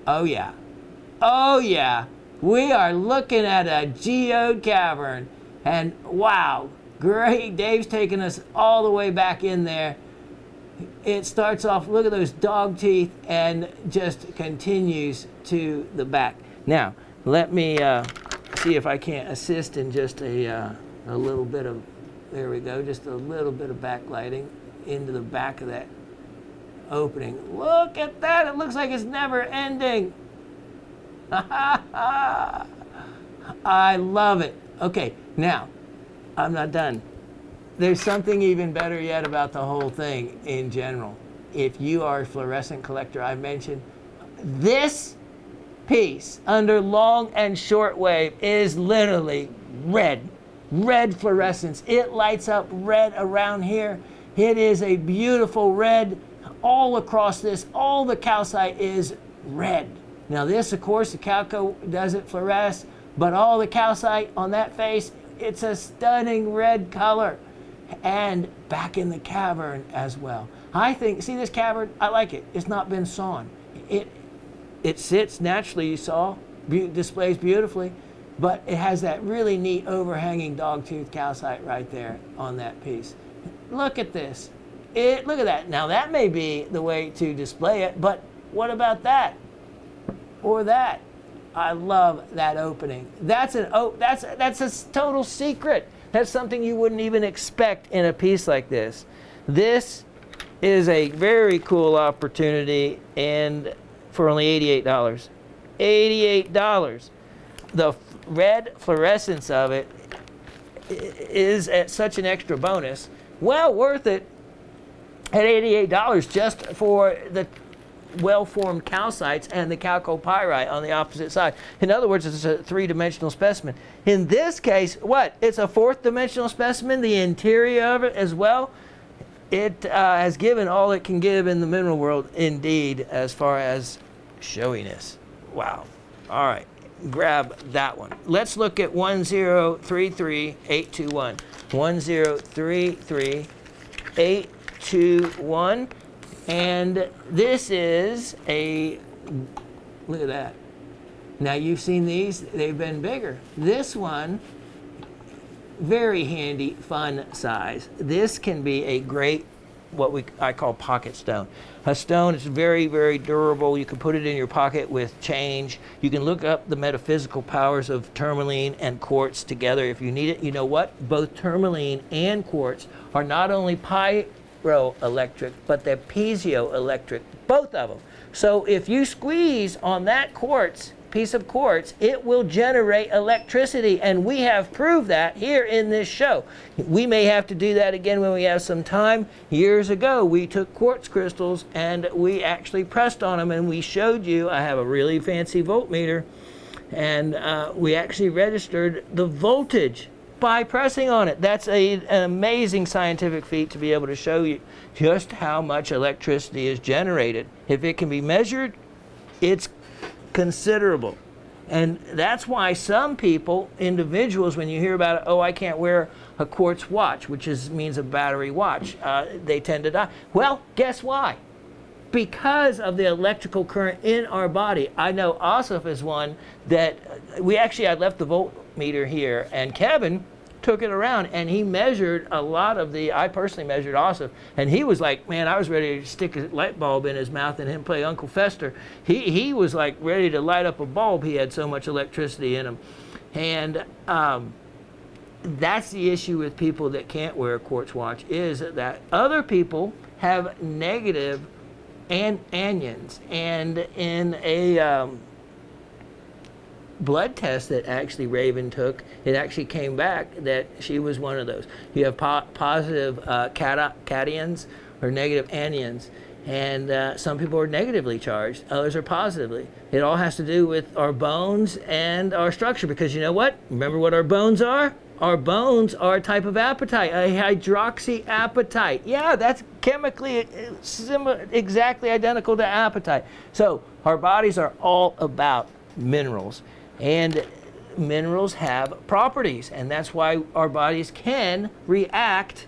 Oh yeah. Oh yeah. We are looking at a geode cavern, and wow, great. Dave's taking us all the way back in there. It starts off, look at those dog teeth, and just continues to the back. Now, let me see if I can't assist in just a little bit of There we go, just a little bit of backlighting into the back of that opening. Look at that, it looks like it's never ending. I love it. Okay, now, I'm not done. There's something even better yet about the whole thing in general. If you are a fluorescent collector, I mentioned this piece under long and short wave is literally red fluorescence. It lights up red around here. It is a beautiful red all across this. All the calcite is red. Now this, of course, the calco doesn't fluoresce, but all the calcite on that face, it's a stunning red color. And back in the cavern as well. I think, see this cavern? I like it. It's not been sawn. It sits naturally, you saw, displays beautifully, but it has that really neat overhanging dogtooth calcite right there on that piece. Look at this. Look at that. Now that may be the way to display it, but what about that? Or that? I love that opening. That's a total secret. That's something you wouldn't even expect in a piece like this. This is a very cool opportunity, and for only $88. $88. The red fluorescence of it is at such an extra bonus. Well worth it at $88 just for the well-formed calcites and the chalcopyrite on the opposite side. In other words, it's a three-dimensional specimen. In this case, what? It's a fourth-dimensional specimen, the interior of it as well. It has given all it can give in the mineral world, indeed, as far as showiness. Wow. All right, grab that one. Let's look at 1033821. 1033821. And this is a, look at that. Now you've seen these, they've been bigger. This one, very handy, fun size. This can be a great, I call pocket stone. A stone is very, very durable. You can put it in your pocket with change. You can look up the metaphysical powers of tourmaline and quartz together if you need it. You know what? Both tourmaline and quartz are not only pyroelectric, but they're piezoelectric, both of them. So if you squeeze on that piece of quartz, it will generate electricity, and we have proved that here in this show. We may have to do that again when we have some time. Years ago, we took quartz crystals and we actually pressed on them, and we showed you. I have a really fancy voltmeter, and we actually registered the voltage by pressing on it. That's an amazing scientific feat to be able to show you just how much electricity is generated. If it can be measured, it's considerable. And that's why some people, individuals, when you hear about it, oh, I can't wear a quartz watch, which means a battery watch, they tend to die. Well, guess why? Because of the electrical current in our body. I know Asif is one that I left the voltmeter here, and Kevin took it around and he measured a lot of I personally measured Asif, and he was like, man, I was ready to stick a light bulb in his mouth and him play Uncle Fester. He was like ready to light up a bulb. He had so much electricity in him. And that's the issue with people that can't wear a quartz watch, is that other people have negative anions. And in a blood test that actually Raven took, it actually came back that she was one of those. You have positive cations or negative anions, and some people are negatively charged, others are positively. It all has to do with our bones and our structure, because you know what? Remember what our bones are? Our bones are a type of apatite, a hydroxyapatite. Yeah, that's chemically exactly identical to apatite. So our bodies are all about minerals. And minerals have properties, and that's why our bodies can react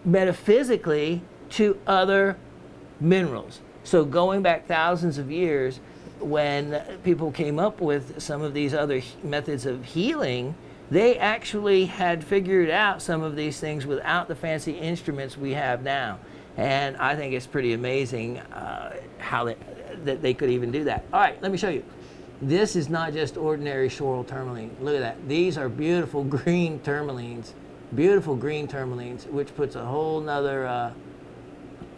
metaphysically to other minerals. So going back thousands of years, when people came up with some of these other methods of healing, they actually had figured out some of these things without the fancy instruments we have now. And I think it's pretty amazing how that they could even do that. All right, let me show you. This is not just ordinary shoral tourmaline. Look at that. These are beautiful green tourmalines. Beautiful green tourmalines, which puts a whole nother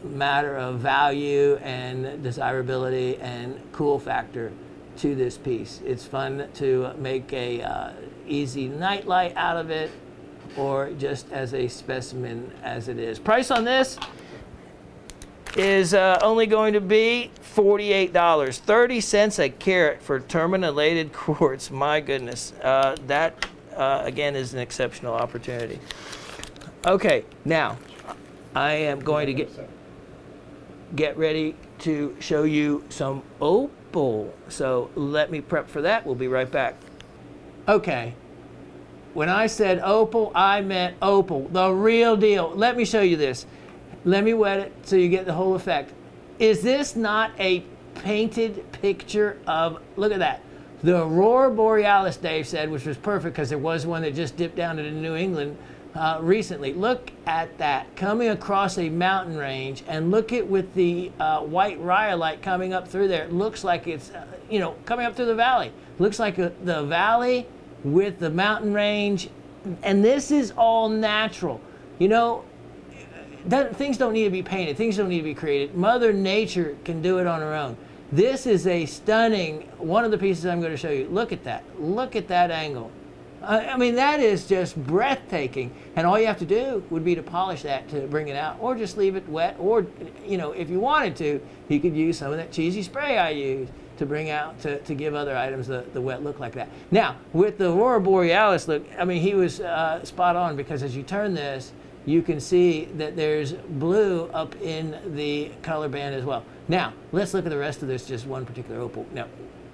matter of value and desirability and cool factor to this piece. It's fun to make a easy nightlight out of it, or just as a specimen as it is. Price on this is only going to be $48, 30 cents a carat for terminated quartz. My goodness, that again is an exceptional opportunity. Okay, now I am going to get ready to show you some opal. So let me prep for that. We'll be right back. Okay. When I said opal, I meant opal, the real deal. Let me show you this. Let me wet it so you get the whole effect. Is this not a painted picture of, look at that, the Aurora Borealis, Dave said, which was perfect because there was one that just dipped down into New England recently. Look at that, coming across a mountain range, and look at with the white rhyolite coming up through there. It looks like it's, coming up through the valley. Looks like the valley with the mountain range, and this is all natural. Things don't need to be painted. Things don't need to be created. Mother Nature can do it on her own. This is a stunning, one of the pieces I'm going to show you. Look at that. Look at that angle. I mean, that is just breathtaking. And all you have to do would be to polish that to bring it out, or just leave it wet, or, if you wanted to, you could use some of that cheesy spray I use to bring out, to give other items the wet look like that. Now, with the Aurora Borealis look, I mean, he was spot on, because as you turn this, you can see that there's blue up in the color band as well. Now, let's look at the rest of this, just one particular opal. Now,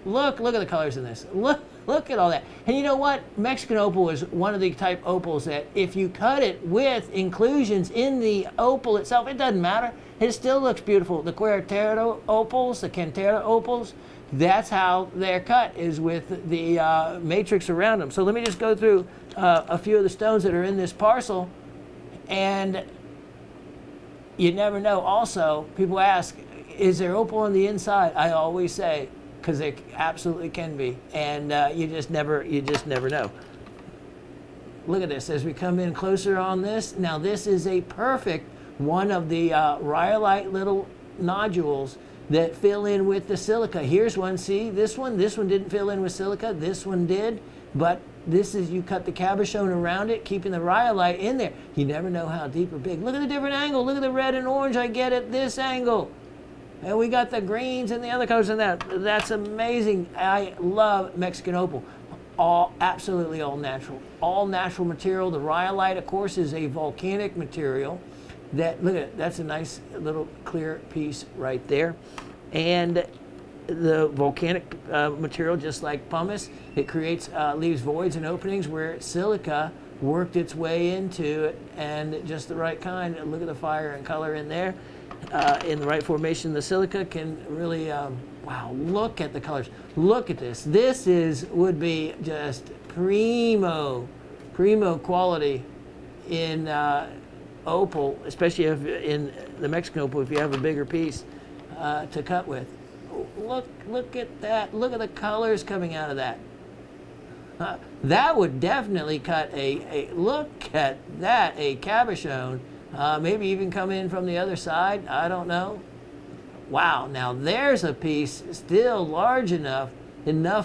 look at the colors in this. Look at all that. And you know what? Mexican opal is one of the type opals that if you cut it with inclusions in the opal itself, it doesn't matter. It still looks beautiful. The Cuartero opals, the Cantera opals, that's how they're cut, is with the matrix around them. So let me just go through a few of the stones that are in this parcel. And you never know. Also, people ask, is there opal on the inside? I always say, because there absolutely can be, and you just never know. Look at this as we come in closer on this. Now this is a perfect one of the rhyolite little nodules that fill in with the silica. Here's one. See this one? This one didn't fill in with silica. This one did, but this is, you cut the cabochon around it, keeping the rhyolite in there. You never know how deep or big. Look at the different angle. Look at the red and orange I get at this angle. And we got the greens and the other colors in that. That's amazing. I love Mexican opal. Absolutely all natural. All natural material. The rhyolite, of course, is a volcanic material. Look at it. That's a nice little clear piece right there. And the volcanic material, just like pumice, it leaves voids and openings where silica worked its way into it, and just the right kind. Look at the fire and color in there. In the right formation, the silica can really, wow, look at the colors. Look at this. This would be just primo quality in opal, especially in the Mexican opal, if you have a bigger piece to cut with. Look at that. Look at the colors coming out of that. That would definitely cut look at that, a cabochon. Maybe even come in from the other side. I don't know. Wow, now there's a piece still large enough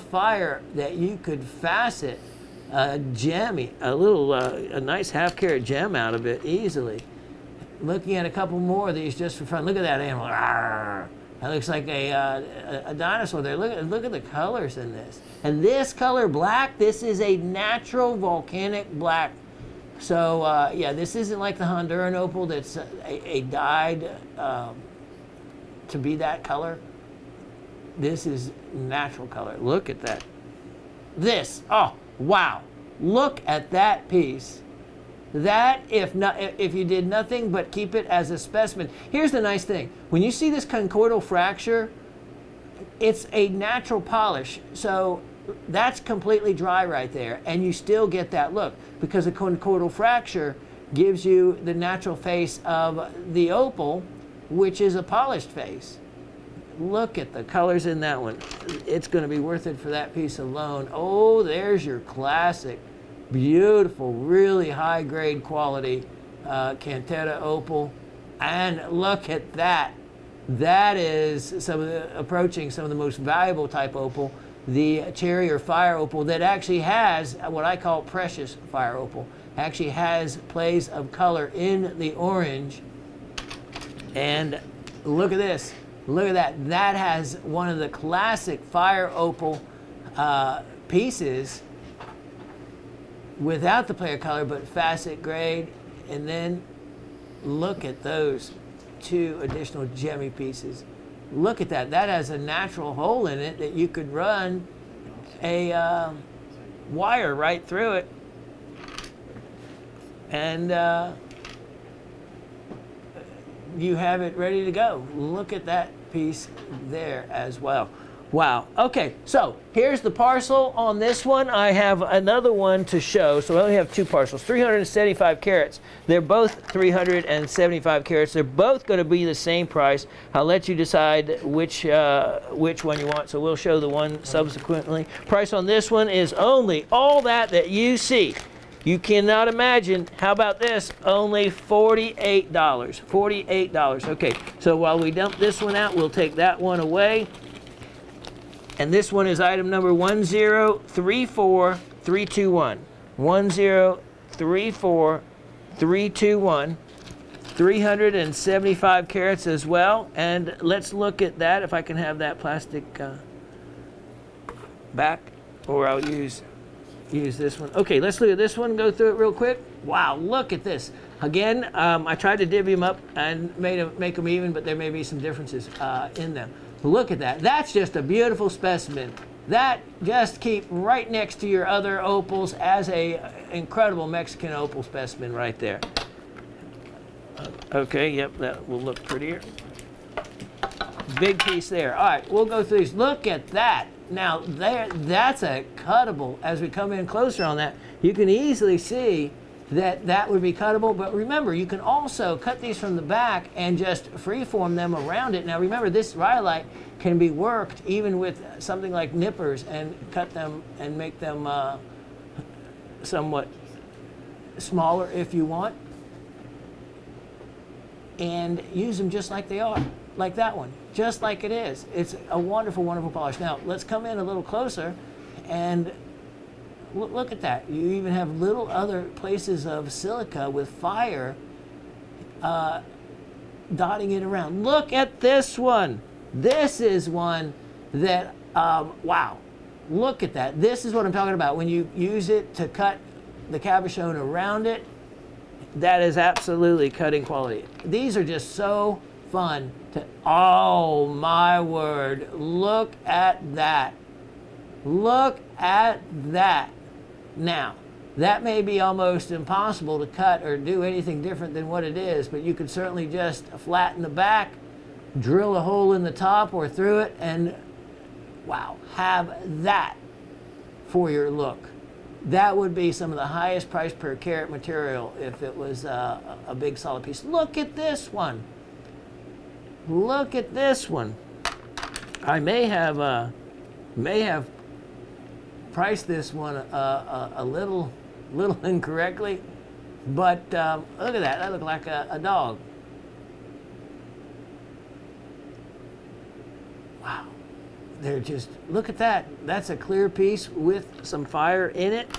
fire that you could facet a nice half-carat gem out of it easily. Looking at a couple more of these just for fun. Look at that animal. Arrgh. That looks like a dinosaur there. Look at the colors in this. And this color black, this is a natural volcanic black. So yeah, this isn't like the Honduran opal that's a dyed to be that color. This is natural color. Look at that. Oh, wow. Look at that piece. That, if you did nothing but keep it as a specimen. Here's the nice thing. When you see this conchoidal fracture, it's a natural polish. So that's completely dry right there. And you still get that look, because a conchoidal fracture gives you the natural face of the opal, which is a polished face. Look at the colors in that one. It's going to be worth it for that piece alone. Oh, there's your classic Beautiful, really high grade quality Cantata opal. And look at that. That is approaching some of the most valuable type opal, the cherry or fire opal, that actually has what I call precious fire opal. Actually has plays of color in the orange. And look at this. Look at that. That has one of the classic fire opal pieces without the play of color, but facet grade. And then look at those 2 additional gemmy pieces. Look at that. That has a natural hole in it that you could run a wire right through it. And you have it ready to go. Look at that piece there as well. Wow. Okay, so here's the parcel on this one. I have another one to show. So I only have 2 parcels, 375 carats. They're both 375 carats. They're both going to be the same price. I'll let you decide which one you want. So we'll show the one subsequently. Price on this one is only all that you see. You cannot imagine. How about this? Only $48. $48. Okay, so while we dump this one out, we'll take that one away. And this one is item number 1034321. 1034321. 375 carats as well. And let's look at that. If I can have that plastic back, or I'll use this one. Okay, let's look at this one, go through it real quick. Wow, look at this. Again, I tried to divvy them up and make them even, but there may be some differences in them. Look at that. That's just a beautiful specimen. That just keep right next to your other opals as a incredible Mexican opal specimen right there. Okay, yep, that will look prettier. Big piece there. All right, we'll go through these. Look at that. Now, that's a cuttable. As we come in closer on that, you can easily see that would be cuttable. But remember, you can also cut these from the back and just freeform them around it. Now, remember, this rhyolite can be worked even with something like nippers and cut them and make them somewhat smaller if you want. And use them just like they are, like that one, just like it is. It's a wonderful, wonderful polish. Now, let's come in a little closer and look at that. You even have little other places of silica with fire dotting it around. Look at this one. This is one that, wow, look at that. This is what I'm talking about. When you use it to cut the cabochon around it, that is absolutely cutting quality. These are just so fun to, oh my word, look at that. Look at that. Now, that may be almost impossible to cut or do anything different than what it is, but you could certainly just flatten the back, drill a hole in the top or through it, and wow, have that for your look. That would be some of the highest price per carat material if it was a big solid piece. Look at this one. Look at this one. I may have priced this one a little incorrectly, but look at that. That looked like a dog. Wow. They're just, look at that. That's a clear piece with some fire in it.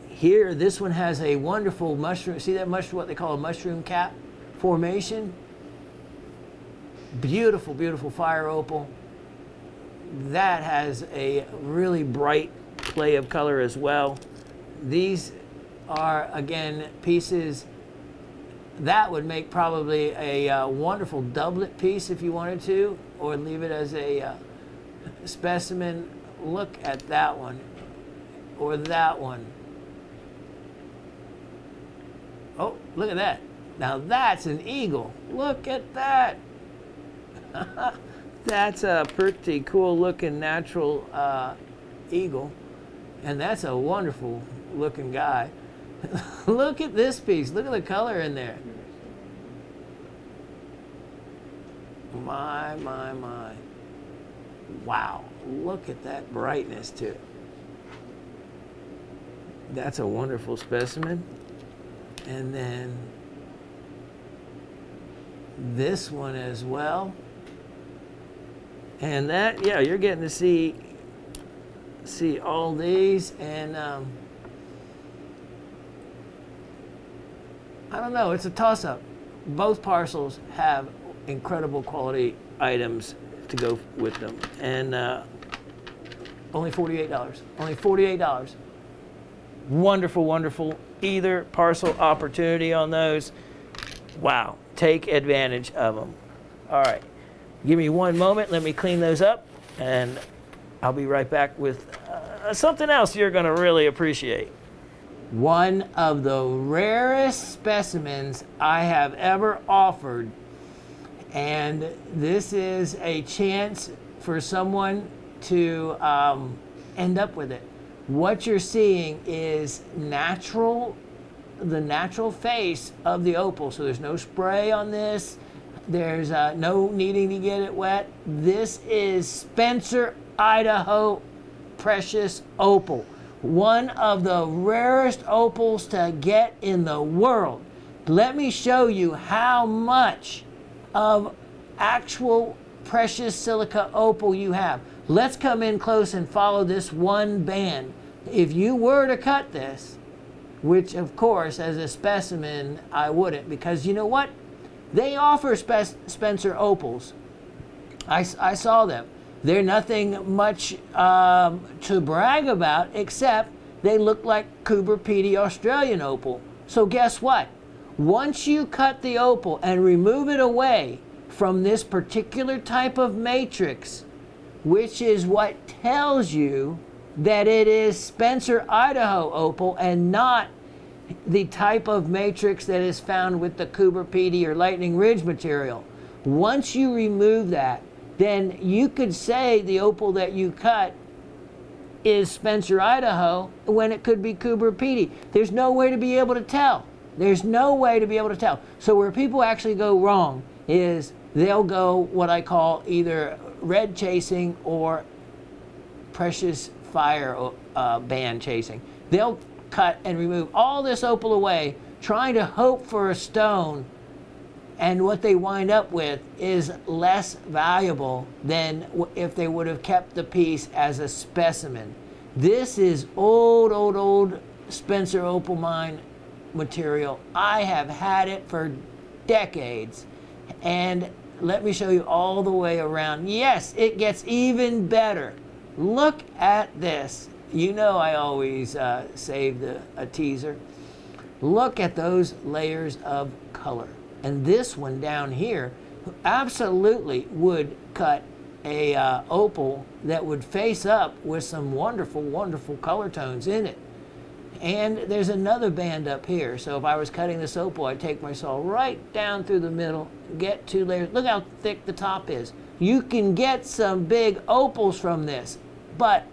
Here, this one has a wonderful mushroom. See that mushroom, what they call a mushroom cap formation? Beautiful, beautiful fire opal. That has a really bright play of color as well. These are, again, pieces that would make probably a wonderful doublet piece if you wanted to, or leave it as a specimen. Look at that one, or that one. Oh, look at that. Now that's an eagle. Look at that. That's a pretty cool looking natural eagle. And that's a wonderful looking guy. Look at this piece. Look at the color in there. My. Wow. Look at that brightness to it. That's a wonderful specimen. And then this one as well. And that, yeah, you're getting to see all these. And I don't know, it's a toss-up. Both parcels have incredible quality items to go with them. And only $48. Only $48. Wonderful, wonderful. Either parcel opportunity on those. Wow. Take advantage of them. All right. Give me one moment. Let me clean those up. And I'll be right back with something else you're going to really appreciate. One of the rarest specimens I have ever offered. And this is a chance for someone to end up with it. What you're seeing is the natural face of the opal. So there's no spray on this. There's no needing to get it wet. This is Spencer, Idaho precious opal. One of the rarest opals to get in the world. Let me show you how much of actual precious silica opal you have. Let's come in close and follow this one band. If you were to cut this, which of course as a specimen I wouldn't, because you know what? They offer Spencer opals. I saw them. They're nothing much to brag about, except they look like Cooper Pedy Australian opal. So guess what? Once you cut the opal and remove it away from this particular type of matrix, which is what tells you that it is Spencer, Idaho opal and not the type of matrix that is found with the Cooper Pedy or Lightning Ridge material. Once you remove that, then you could say the opal that you cut is Spencer, Idaho, when it could be Cooper Pedy. There's no way to be able to tell. There's no way to be able to tell. So where people actually go wrong is they'll go what I call either red chasing or precious fire band chasing. They'll cut and remove all this opal away, trying to hope for a stone, and what they wind up with is less valuable than if they would have kept the piece as a specimen. This is old Spencer opal mine material. I have had it for decades, and let me show you all the way around. Yes, it gets even better. Look at this. You know I always save a teaser. Look at those layers of color. And this one down here absolutely would cut a opal that would face up with some wonderful, wonderful color tones in it. And there's another band up here. So if I was cutting this opal, I'd take my saw right down through the middle, get 2 layers. Look how thick the top is. You can get some big opals from this. But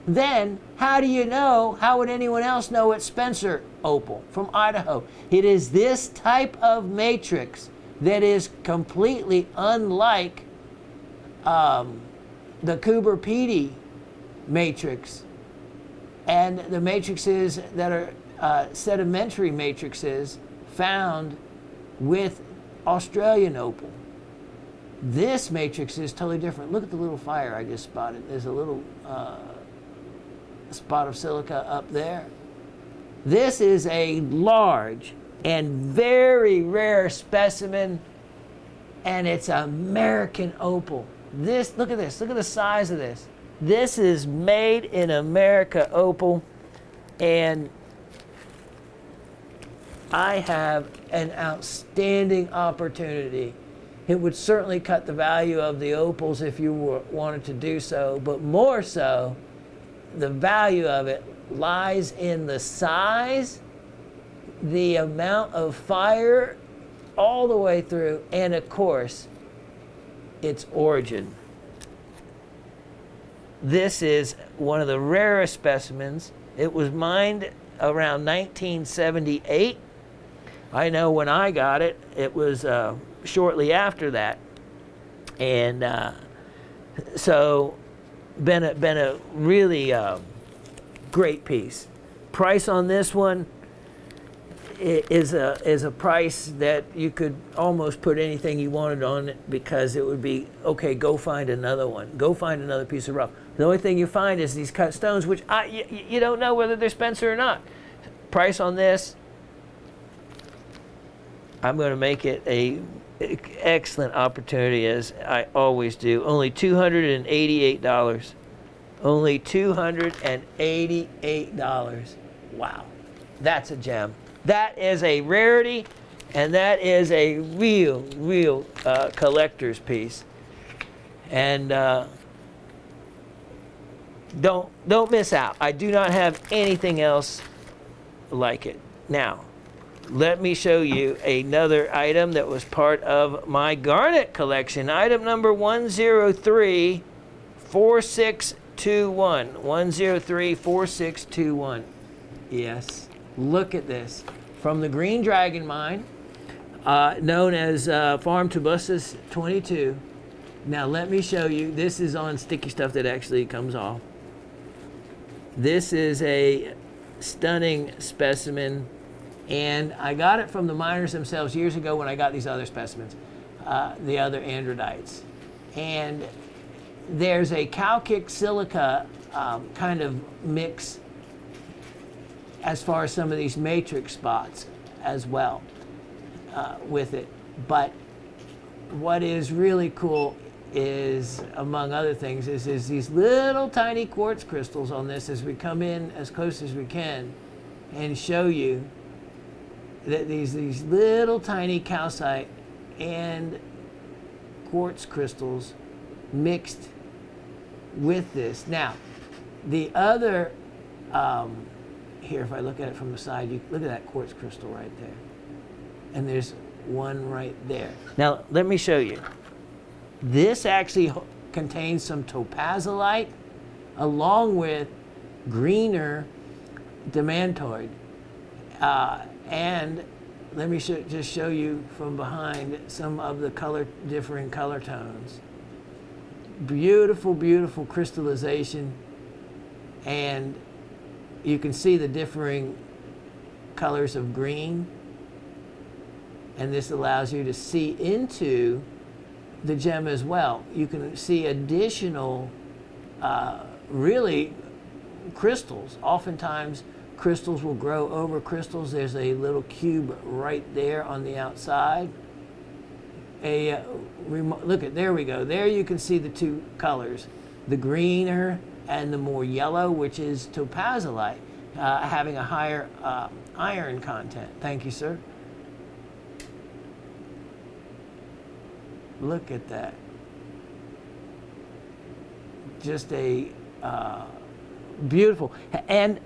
then, how do you know, how would anyone else know it's Spencer opal from Idaho? It is this type of matrix that is completely unlike the Cooper Pedy matrix and the matrices that are sedimentary matrices found with Australian opal. This matrix is totally different. Look at the little fire I just spotted. There's a little spot of silica up there. This is a large and very rare specimen, and it's American opal. This, look at this, look at the size of this. This is made in America opal, and I have an outstanding opportunity. It would certainly cut the value of the opals if you wanted to do so, but more so, the value of it lies in the size, the amount of fire all the way through, and of course, its origin. This is one of the rarest specimens. It was mined around 1978. I know when I got it, it was shortly after that. And so been a really great piece. price on this one is a price that you could almost put anything you wanted on it, because it would be, okay, go find another one. Go find another piece of rough. The only thing you find is these cut stones, which you don't know whether they're Spencer or not. Price on this, I'm going to make it a excellent opportunity, as I always do. Only $288. Only $288. Wow, that's a gem. That is a rarity, and that is a real collector's piece. And don't miss out. I do not have anything else like it. Now, let me show you another item that was part of my garnet collection. Item number 1034621. 1034621. Yes, look at this. From the Green Dragon mine, known as Farm Tubusas 22. Now let me show you. This is on sticky stuff that actually comes off. This is a stunning specimen, and I got it from the miners themselves years ago when I got these other specimens, the other androdites. And there's a calcic silica kind of mix as far as some of these matrix spots as well with it. But what is really cool is, among other things, is these little tiny quartz crystals on this, as we come in as close as we can and show you that these little tiny calcite and quartz crystals mixed with this. Now, the other, here, if I look at it from the side, you look at that quartz crystal right there. And there's one right there. Now, let me show you. This actually contains some topazolite along with greener demantoid. And let me just show you from behind some of the differing color tones. Beautiful, beautiful crystallization. And you can see the differing colors of green. And this allows you to see into the gem as well. You can see additional, really, crystals. Oftentimes, crystals will grow over crystals. There's a little cube right there on the outside. Look at, there we go. There you can see the two colors, the greener and the more yellow, which is topazolite, having a higher iron content. Thank you, sir. Look at that. Just a beautiful. And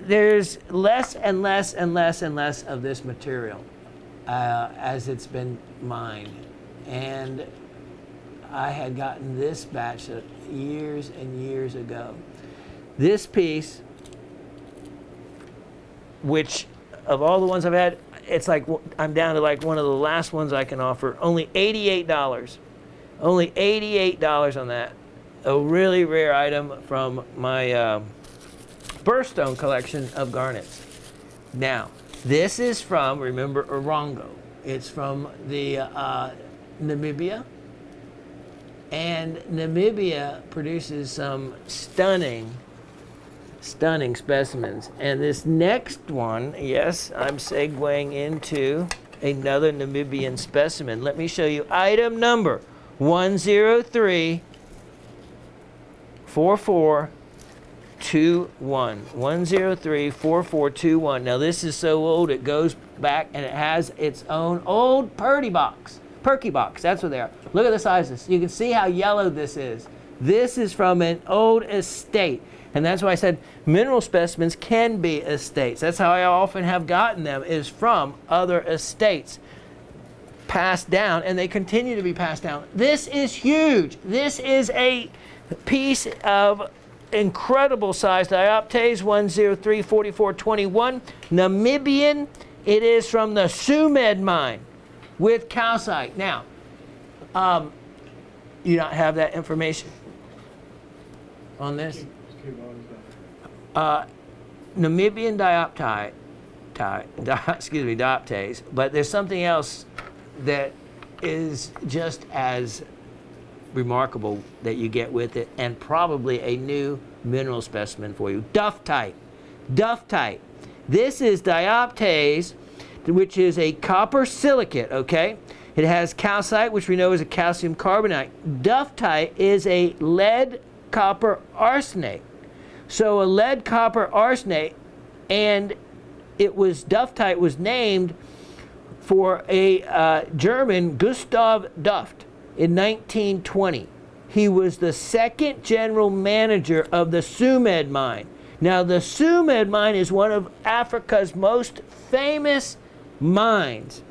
there's less and less and less and less of this material as it's been mined. And I had gotten this batch years and years ago. This piece, which of all the ones I've had, it's like I'm down to like one of the last ones I can offer. Only $88. Only $88 on that. A really rare item from my birthstone collection of garnets. Now, this is from, remember, Orongo. It's from the Namibia. And Namibia produces some stunning specimens. And this next one, yes, I'm segueing into another Namibian specimen. Let me show you item number 1034421. 1034421. Now this is so old it goes back and it has its own old Perky box. That's what they are. Look at the sizes. You can see how yellow this is. This is from an old estate. And that's why I said mineral specimens can be estates. That's how I often have gotten them, is from other estates. Passed down, and they continue to be passed down. This is huge. This is a piece of incredible size. Dioptase 1034421. Namibian. It is from the Sumed mine with calcite. Now, you don't have that information on this? Namibian dioptase, but there's something else that is just as remarkable that you get with it, and probably a new mineral specimen for you. Duftite. Duftite. This is dioptase, which is a copper silicate, okay? It has calcite, which we know is a calcium carbonate. Duftite is a lead copper arsenate. So a lead copper arsenate, and duftite was named for a German, Gustav Duft, in 1920. He was the second general manager of the Sumed mine. Now, the Sumed mine is one of Africa's most famous mines.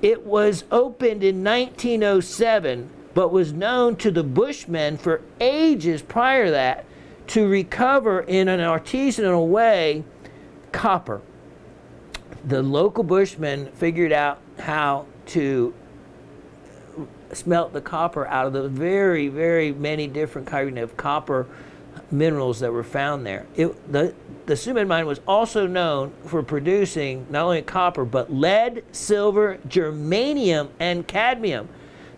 It was opened in 1907, but was known to the Bushmen for ages prior to that to recover in an artisanal way copper. The local Bushmen figured out how to smelt the copper out of the very, very many different kind of copper minerals that were found there. The Sumed mine was also known for producing not only copper, but lead, silver, germanium, and cadmium.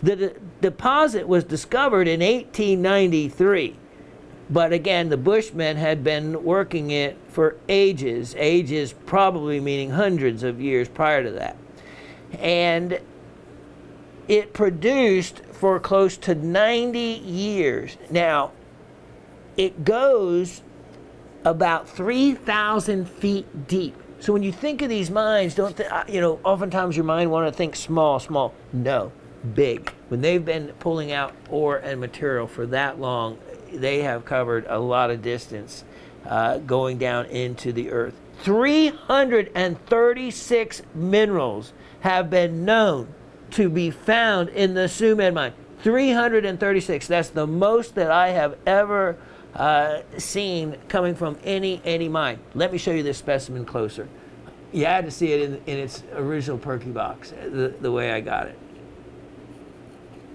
The deposit was discovered in 1893. But again, the Bushmen had been working it for ages probably meaning hundreds of years prior to that. And it produced for close to 90 years. Now, it goes about 3,000 feet deep. So when you think of these mines, oftentimes your mind want to think small. No, big. When they've been pulling out ore and material for that long, they have covered a lot of distance going down into the earth. 336 minerals have been known to be found in the Sumed mine. 336. That's the most that I have ever seen coming from any mine. Let me show you this specimen closer. You had to see it in its original perky box, the way I got it.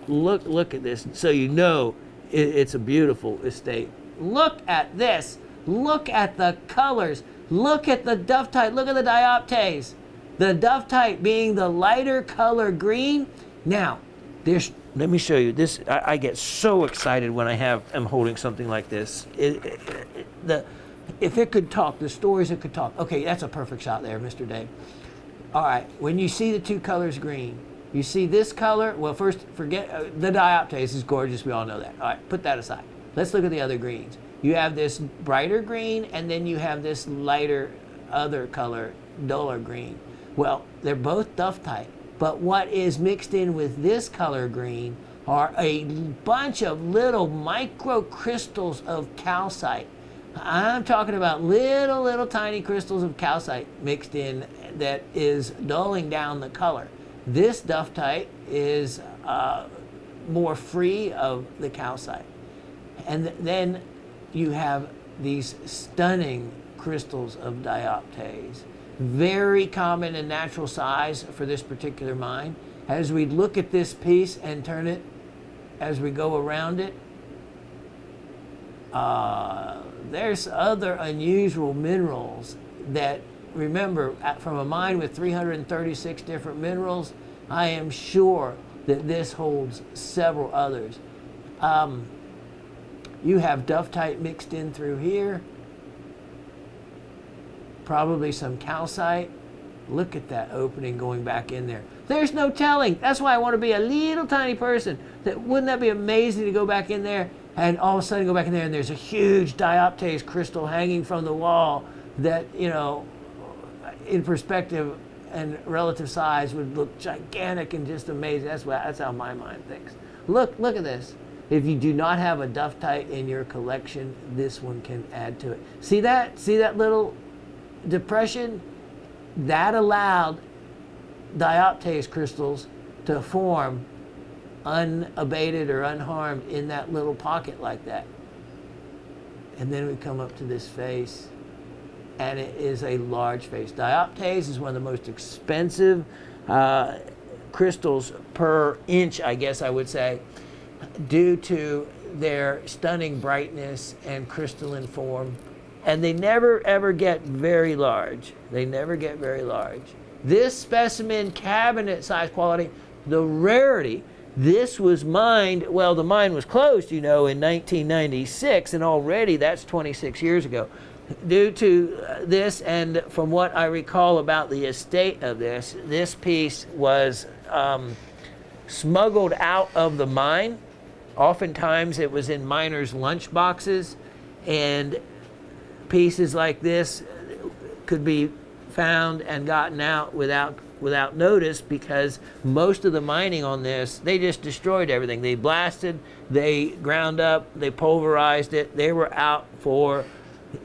Look at this, so you know it's a beautiful estate. Look at this. Look at the colors. Look at the duftite. Look at the dioptase. The duftite being the lighter color green. Now, let me show you this. I get so excited when I'm holding something like this. If it could talk, the stories it could talk. Okay, that's a perfect shot there, Mr. Dave. All right, when you see the two colors green, you see this color. Well, first, forget the dioptase is gorgeous. We all know that. All right, put that aside. Let's look at the other greens. You have this brighter green, and then you have this lighter other color, duller green. Well, they're both duftite, but what is mixed in with this color green are a bunch of little microcrystals of calcite. I'm talking about little tiny crystals of calcite mixed in that is dulling down the color. This duftite is more free of the calcite. And then you have these stunning crystals of dioptase. Very common and natural size for this particular mine. As we look at this piece and turn it, as we go around it, there's other unusual minerals that, remember, from a mine with 336 different minerals, I am sure that this holds several others. You have duftite mixed in through here, probably some calcite. Look at that opening going back in there. There's no telling. That's why I want to be a little tiny person. Wouldn't that be amazing to go back in there and all of a sudden go back in there and there's a huge dioptase crystal hanging from the wall that, in perspective and relative size would look gigantic and just amazing. That's how my mind thinks. Look at this. If you do not have a duftite in your collection, this one can add to it. See that little depression? That allowed dioptase crystals to form unabated or unharmed in that little pocket like that. And then we come up to this face, and it is a large face. Dioptase is one of the most expensive crystals per inch, I guess I would say, due to their stunning brightness and crystalline form. and they never ever get very large. They never get very large. This specimen, cabinet size quality, the rarity, this was mined, well, the mine was closed, you know, in 1996, and already that's 26 years ago. Due to this, and from what I recall about the estate of this piece was smuggled out of the mine. Oftentimes it was in miners' lunch boxes, and pieces like this could be found and gotten out without notice, because most of the mining on this, they just destroyed everything. They blasted, they ground up, they pulverized it. They were out for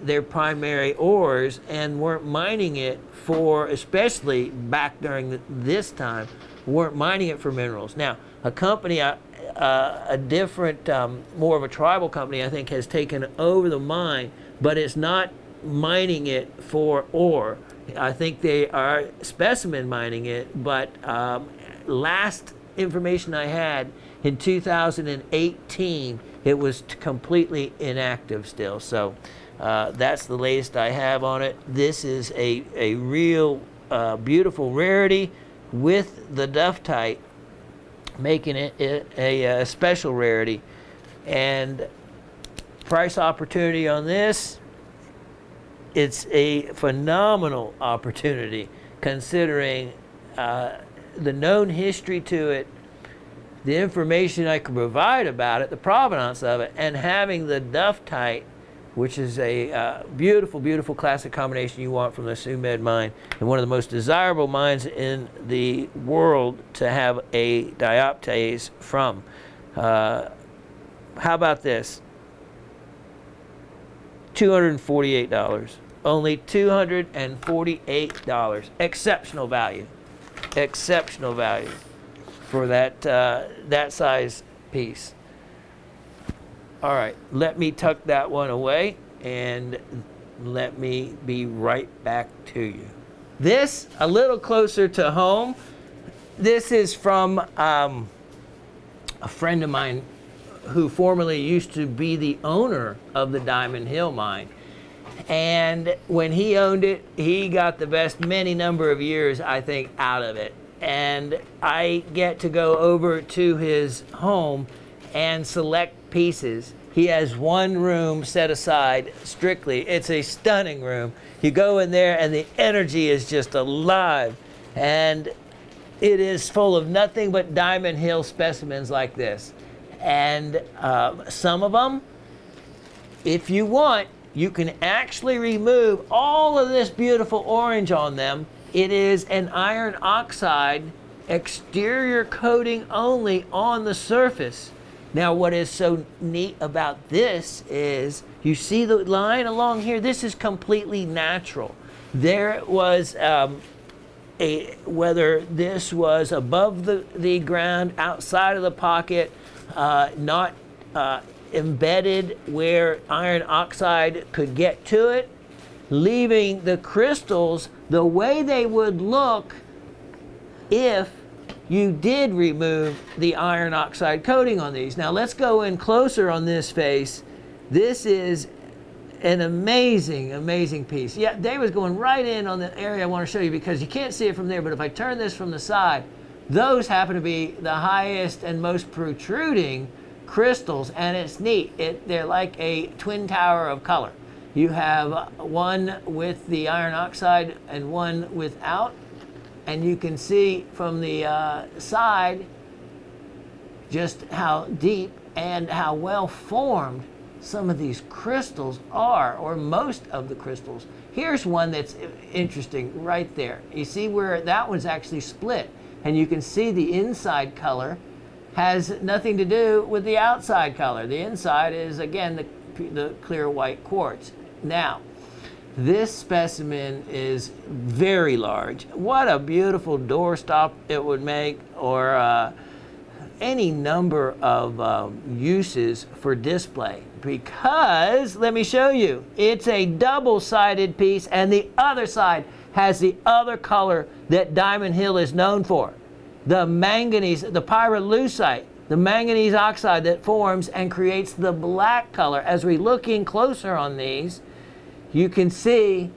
their primary ores and weren't mining it for, especially back during this time, weren't mining it for minerals. Now, a company, a different, more of a tribal company, I think, has taken over the mine, but it's not mining it for ore. I think they are specimen mining it, but last information I had in 2018, it was completely inactive still. So that's the latest I have on it. This is a real beautiful rarity with the duftite, making it a special rarity. And price opportunity on this, it's a phenomenal opportunity considering the known history to it, the information I can provide about it, the provenance of it, and having the duftite, which is a beautiful, beautiful classic combination you want from the Sumed mine, and one of the most desirable mines in the world to have a dioptase from. How about this? $248. Only $248. Exceptional value. Exceptional value for that size piece. All right, let me tuck that one away and let me be right back to you. This, a little closer to home, this is from a friend of mine who formerly used to be the owner of the Diamond Hill mine. And when he owned it, he got the best many number of years, I think, out of it. And I get to go over to his home and select pieces. He has one room set aside strictly. It's a stunning room. You go in there and the energy is just alive. And it is full of nothing but Diamond Hill specimens like this. And some of them, if you want, you can actually remove all of this beautiful orange on them. It is an iron oxide exterior coating only on the surface. Now, what is so neat about this is, you see the line along here? This is completely natural. There was whether this was above the ground, outside of the pocket, not embedded where iron oxide could get to it, leaving the crystals the way they would look if you did remove the iron oxide coating on these. Now let's go in closer on this face. This is an amazing, amazing piece. Yeah, David's going right in on the area I want to show you because you can't see it from there, but if I turn this from the side, those happen to be the highest and most protruding crystals, and it's neat. They're like a twin tower of color. You have one with the iron oxide and one without, and you can see from the side just how deep and how well formed some of these crystals are, or most of the crystals. Here's one that's interesting right there. You see where that one's actually split, and you can see the inside color has nothing to do with the outside color. The inside is, again, the clear white quartz. Now, this specimen is very large. What a beautiful doorstop it would make, or any number of uses for display. Because, let me show you, it's a double-sided piece, and the other side has the other color that Diamond Hill is known for. The manganese, the pyrolusite, the manganese oxide that forms and creates the black color. As we look in closer on these, you can see,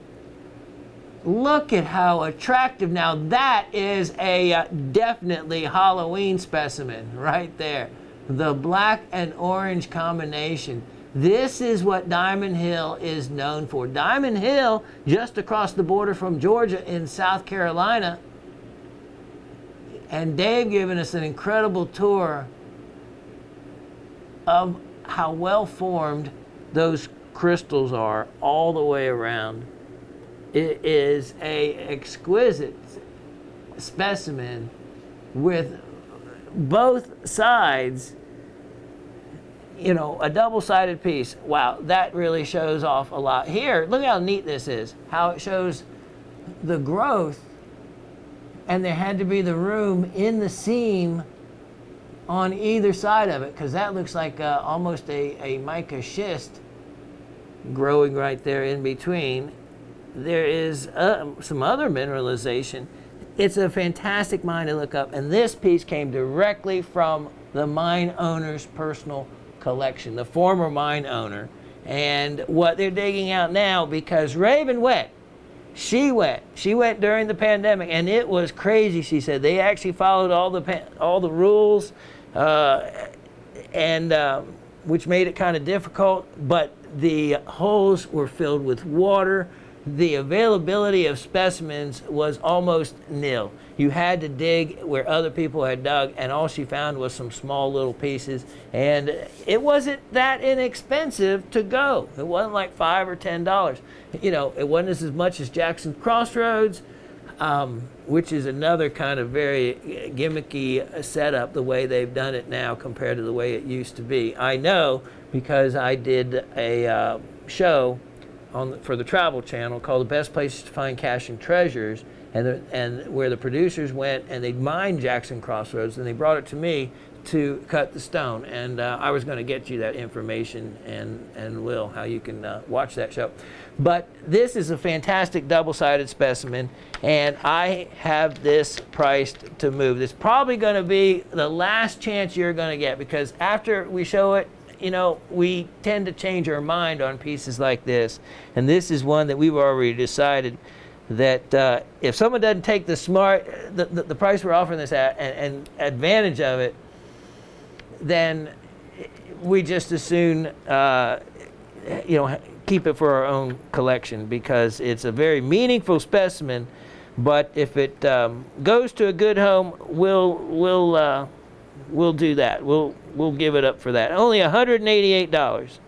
look at how attractive. Now that is a definitely Halloween specimen right there. The black and orange combination. This is what Diamond Hill is known for. Diamond Hill, just across the border from Georgia in South Carolina. And Dave giving us an incredible tour of how well formed those crystals are all the way around. It is a exquisite specimen with both sides, you know, a double-sided piece. Wow, that really shows off a lot. Here, look how neat this is, how it shows the growth, and there had to be the room in the seam on either side of it, because that looks like almost a mica schist growing right there in between. There is some other mineralization. It's a fantastic mine to look up, and this piece came directly from the mine owner's personal collection, the former mine owner. And what they're digging out now, because Raven went, she went during the pandemic, and it was crazy. She said they actually followed all the rules, which made it kind of difficult, but the holes were filled with water. The availability of specimens was almost nil. You had to dig where other people had dug, and all she found was some small little pieces, and it wasn't that inexpensive to go. It wasn't like $5 or $10. You know, it wasn't as much as Jackson Crossroads, which is another kind of very gimmicky setup, the way they've done it now compared to the way it used to be. I know because I did a show for the Travel Channel called The Best Places to Find Cash and Treasures, and where the producers went and they mined Jackson Crossroads, and they brought it to me to cut the stone. And I was going to get you that information, and will, how you can watch that show. But this is a fantastic double-sided specimen, and I have this priced to move. It's probably going to be the last chance you're going to get, because after we show it, you know, we tend to change our mind on pieces like this. And this is one that we've already decided that if someone doesn't take the price we're offering this at and advantage of it, then we just as soon, you know, keep it for our own collection, because it's a very meaningful specimen. But if it goes to a good home, we'll do that. We'll give it up for that. Only $188.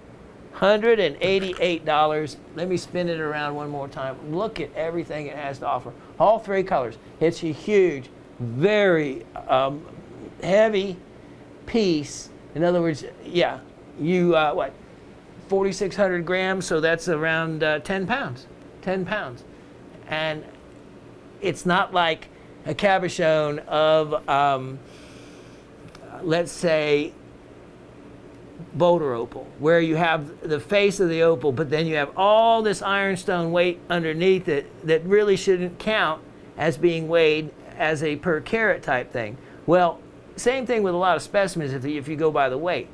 $188. Let me spin it around one more time. Look at everything it has to offer. All three colors. It's a huge, very heavy piece. In other words, yeah, you 4,600 grams, so that's around 10 pounds. 10 pounds. And it's not like a cabochon of let's say Boulder opal, where you have the face of the opal, but then you have all this ironstone weight underneath it that really shouldn't count as being weighed as a per carat type thing. Well, same thing with a lot of specimens if you go by the weight.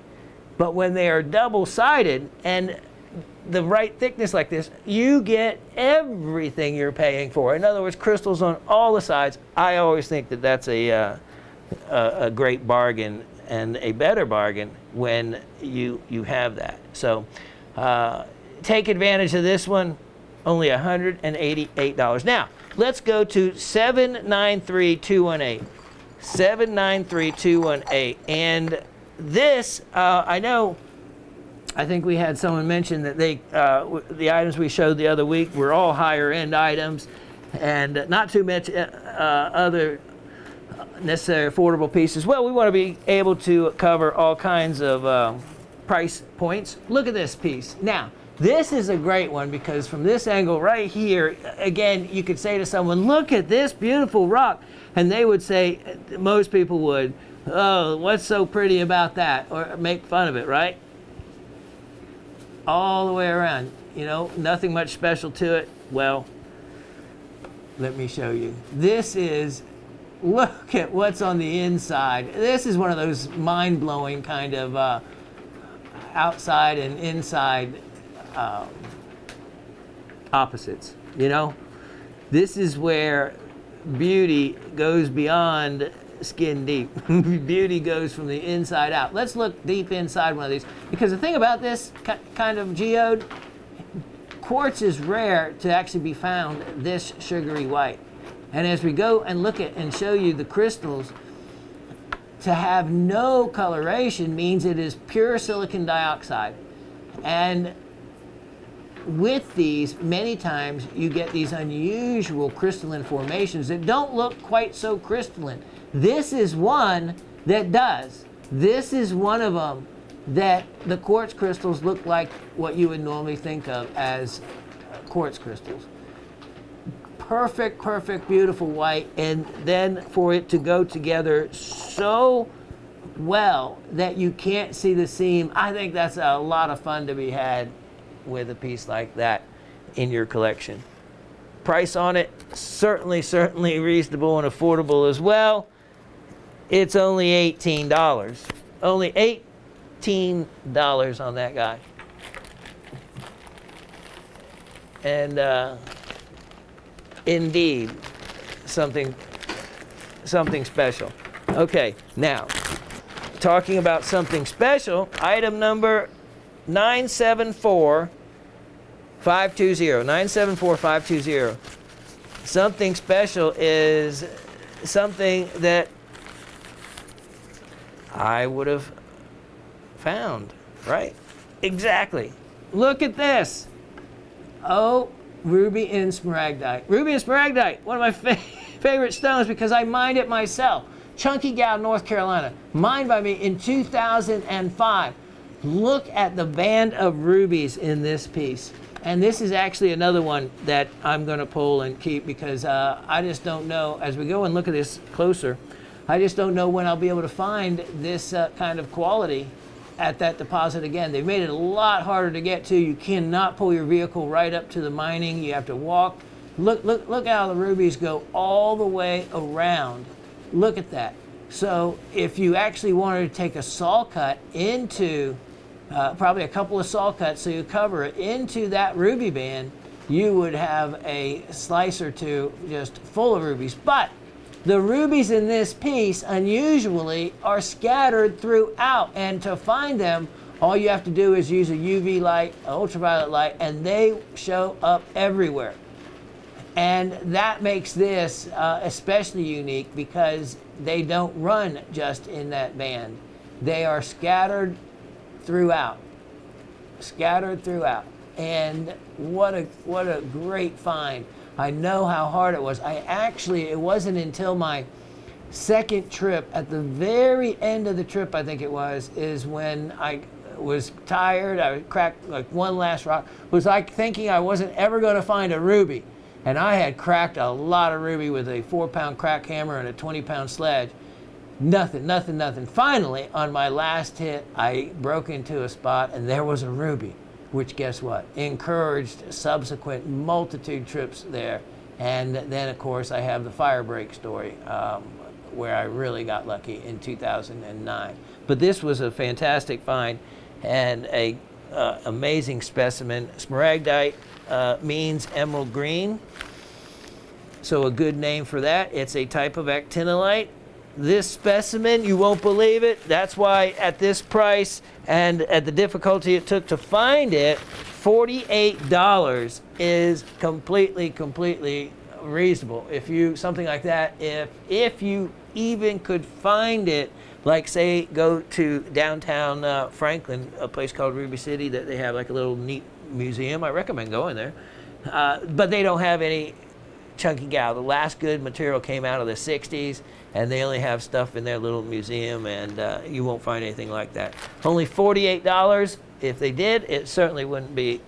But when they are double-sided and the right thickness like this, you get everything you're paying for. In other words, crystals on all the sides. I always think that that's a great bargain, and a better bargain when you have that. So take advantage of this one. Only $188. Now let's go to 793-218. 793-218. And this, I think we had someone mention that the items we showed the other week were all higher end items, and not too much other necessary affordable pieces. Well, we want to be able to cover all kinds of price points. Look at this piece. Now, this is a great one, because from this angle right here, again, you could say to someone, look at this beautiful rock. And they would say, most people would, oh, what's so pretty about that? Or make fun of it, right? All the way around, you know, nothing much special to it. Well, let me show you. This is, look at what's on the inside. This is one of those mind-blowing kind of outside and inside opposites, you know? This is where beauty goes beyond skin deep. Beauty goes from the inside out. Let's look deep inside one of these, because the thing about this kind of geode, quartz is rare to actually be found this sugary white. And as we go and look at and show you the crystals, to have no coloration means it is pure silicon dioxide. And with these, many times you get these unusual crystalline formations that don't look quite so crystalline. This is one that does. This is one of them that the quartz crystals look like what you would normally think of as quartz crystals. Perfect, perfect, beautiful white, and then for it to go together so well that you can't see the seam. I think that's a lot of fun to be had with a piece like that in your collection. Price on it, certainly reasonable and affordable as well. It's only $18. Only $18 on that guy. And indeed, something special. Okay, now, talking about something special, item number 974520. 974520. Something special is something that I would have found, right? Exactly. Look at this. Oh, ruby and smaragdite. Ruby and smaragdite, one of my favorite stones because I mined it myself. Chunky Gal, North Carolina, mined by me in 2005. Look at the band of rubies in this piece. And this is actually another one that I'm going to pull and keep because I just don't know, as we go and look at this closer, I just don't know when I'll be able to find this kind of quality at that deposit again. They've made it a lot harder to get to. You cannot pull your vehicle right up to the mining. You have to walk. Look how the rubies go all the way around. Look at that. So if you actually wanted to take a saw cut into, probably a couple of saw cuts so you cover it into that ruby band, you would have a slice or two just full of rubies. But the rubies in this piece, unusually, are scattered throughout. And to find them, all you have to do is use a UV light, an ultraviolet light, and they show up everywhere. And that makes this especially unique because they don't run just in that band. They are scattered throughout. Scattered throughout. And what a great find. I know how hard it was. It wasn't until my second trip, at the very end of the trip, I think it was, is when I was tired. I cracked like one last rock. It was like thinking I wasn't ever going to find a ruby. And I had cracked a lot of ruby with a 4-pound crack hammer and a 20-pound sledge. Nothing. Finally, on my last hit, I broke into a spot and there was a ruby. Which, guess what, encouraged subsequent multitude trips there. And then, of course, I have the fire break story where I really got lucky in 2009. But this was a fantastic find and a amazing specimen. Smaragdite means emerald green, so a good name for that. It's a type of actinolite. This specimen, you won't believe it. That's why at this price and at the difficulty it took to find it, $48 is completely reasonable. If you, something like that, if you even could find it, like say go to downtown Franklin, a place called Ruby City that they have like a little neat museum. I recommend going there. But they don't have any Chunky Gal. The last good material came out of the 60s. And they only have stuff in their little museum, and you won't find anything like that. Only $48. If they did, it certainly wouldn't be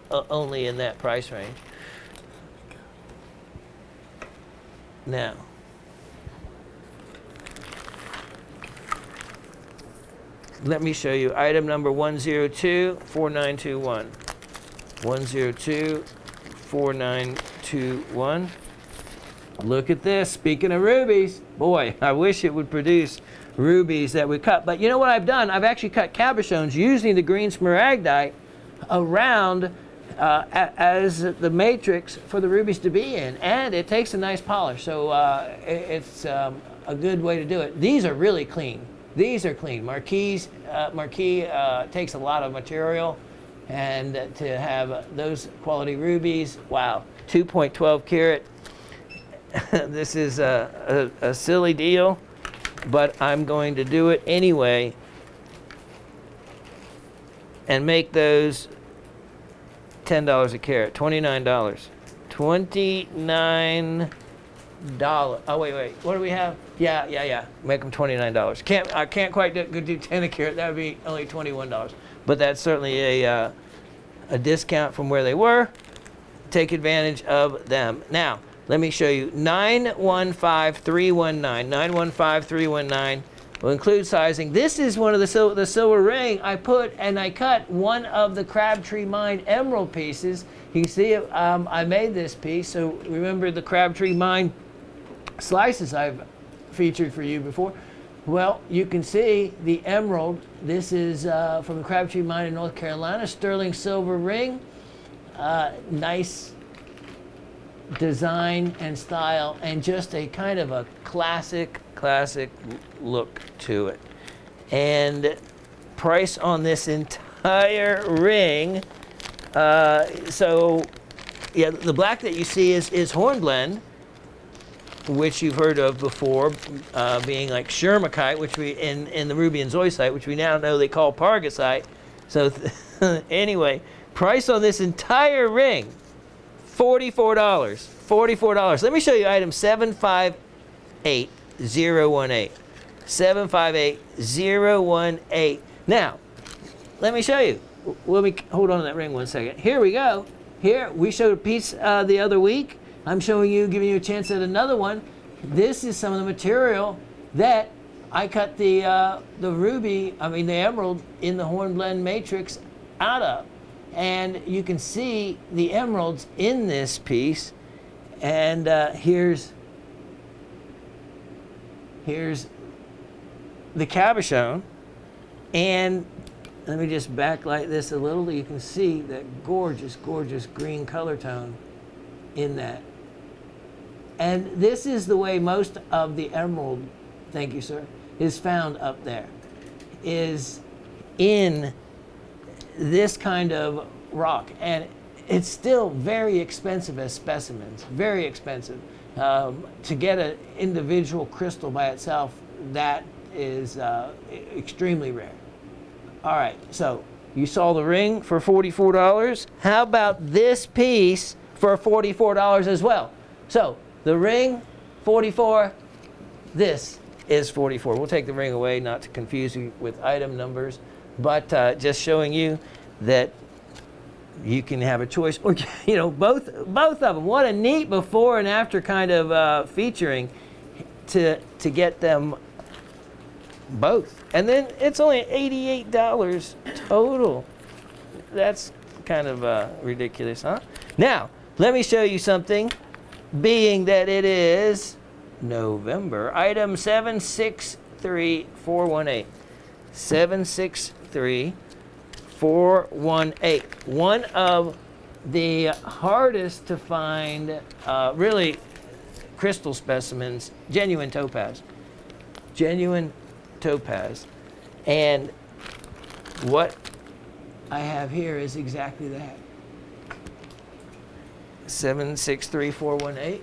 only in that price range. Now, let me show you item number 1024921. 1024921. Look at this. Speaking of rubies, boy, I wish it would produce rubies that we cut. But you know what I've done? I've actually cut cabochones using the green smaragdite around as the matrix for the rubies to be in, and it takes a nice polish. So it's a good way to do it. These are really clean. These are clean. Marquis takes a lot of material, and to have those quality rubies, wow. 2.12 carat. This is a silly deal, but I'm going to do it anyway and make those $10 a carat, $29. $29. Oh, wait. What do we have? Yeah. Make them $29. I can't quite do 10 a carat. That would be only $21. But that's certainly a discount from where they were. Take advantage of them. Now, let me show you 915319. 915319 will include sizing. This is one of the silver ring I cut one of the Crabtree Mine emerald pieces. You can see I made this piece. So remember the Crabtree Mine slices I've featured for you before. Well, you can see the emerald. This is from the Crabtree Mine in North Carolina, sterling silver ring. Nice design and style, and just a kind of a classic look to it. And price on this entire ring, so yeah, the black that you see is hornblende, which you've heard of before, being like Shermacite, which we in the ruby and zoisite, which we now know they call Pargasite. So anyway, price on this entire ring, $44. $44. Let me show you item 758018. 758018. Now, let me show you. Let me hold on to that ring one second. Here we go. Here we showed a piece the other week. I'm showing you, giving you a chance at another one. This is some of the material that I cut the emerald in the hornblende matrix out of. And you can see the emeralds in this piece. And here's the cabochon. And let me just backlight this a little. You can see that gorgeous green color tone in that. And this is the way most of the emerald, thank you, sir, is found up there, is in this kind of rock. And it's still very expensive as specimens, very expensive. To get an individual crystal by itself, that is extremely rare. All right, so you saw the ring for $44. How about this piece for $44 as well? So the ring, $44. This is $44. We'll take the ring away, not to confuse you with item numbers, but just showing you that you can have a choice, or both of them. What a neat before and after kind of featuring to get them both. And then it's only $88 total. That's kind of ridiculous, huh? Now, let me show you something, being that it is November. Item 763418. 763418. One of the hardest to find, really, crystal specimens, genuine topaz. Genuine topaz. And what I have here is exactly that. 763418.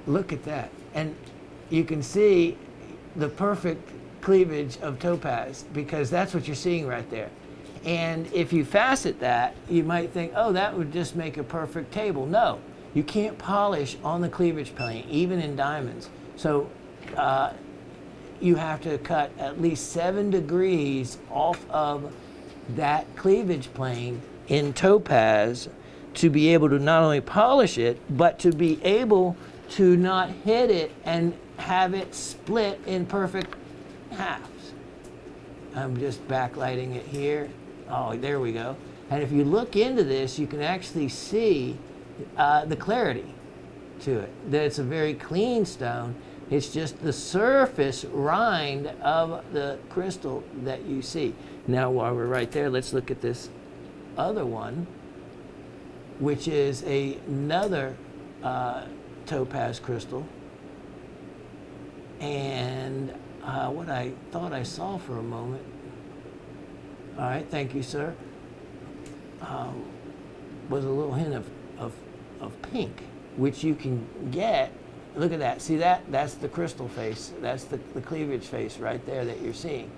Look at that. And you can see the perfect cleavage of topaz, because that's what you're seeing right there. And if you facet that, you might think, oh, that would just make a perfect table. No, you can't polish on the cleavage plane, even in diamonds. So you have to cut at least 7 degrees off of that cleavage plane in topaz to be able to not only polish it, but to be able to not hit it and have it split in perfect halves. I'm just backlighting it here. Oh, there we go. And if you look into this, you can actually see the clarity to it. That it's a very clean stone. It's just the surface rind of the crystal that you see. Now, while we're right there, let's look at this other one, which is another topaz crystal. And what I thought I saw for a moment, all right, thank you, sir, was a little hint of pink, which you can get. Look at that. See that? That's the crystal face. That's the cleavage face right there that you're seeing.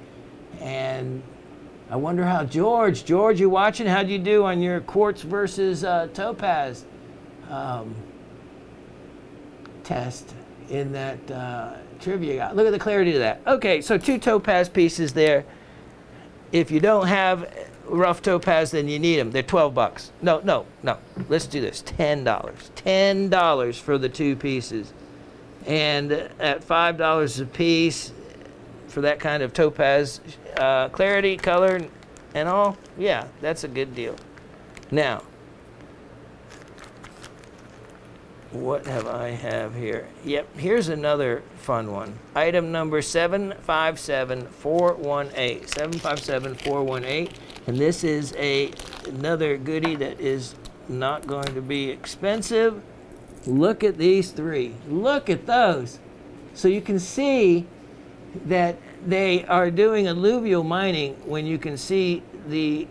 And I wonder how George, you watching? How'd you do on your quartz versus topaz test in that trivia? Look at the clarity to that. Okay, so 2 topaz pieces there. If you don't have rough topaz, then you need them. They're $12. No. Let's do this. $10. $10 for the 2 pieces. And at $5 a piece for that kind of topaz clarity, color, and all, yeah, that's a good deal. Now, what have here? Yep, here's another fun one. Item number 757418. 757418. And this is another goodie that is not going to be expensive. Look at these 3. Look at those. So you can see that they are doing alluvial mining when you can see the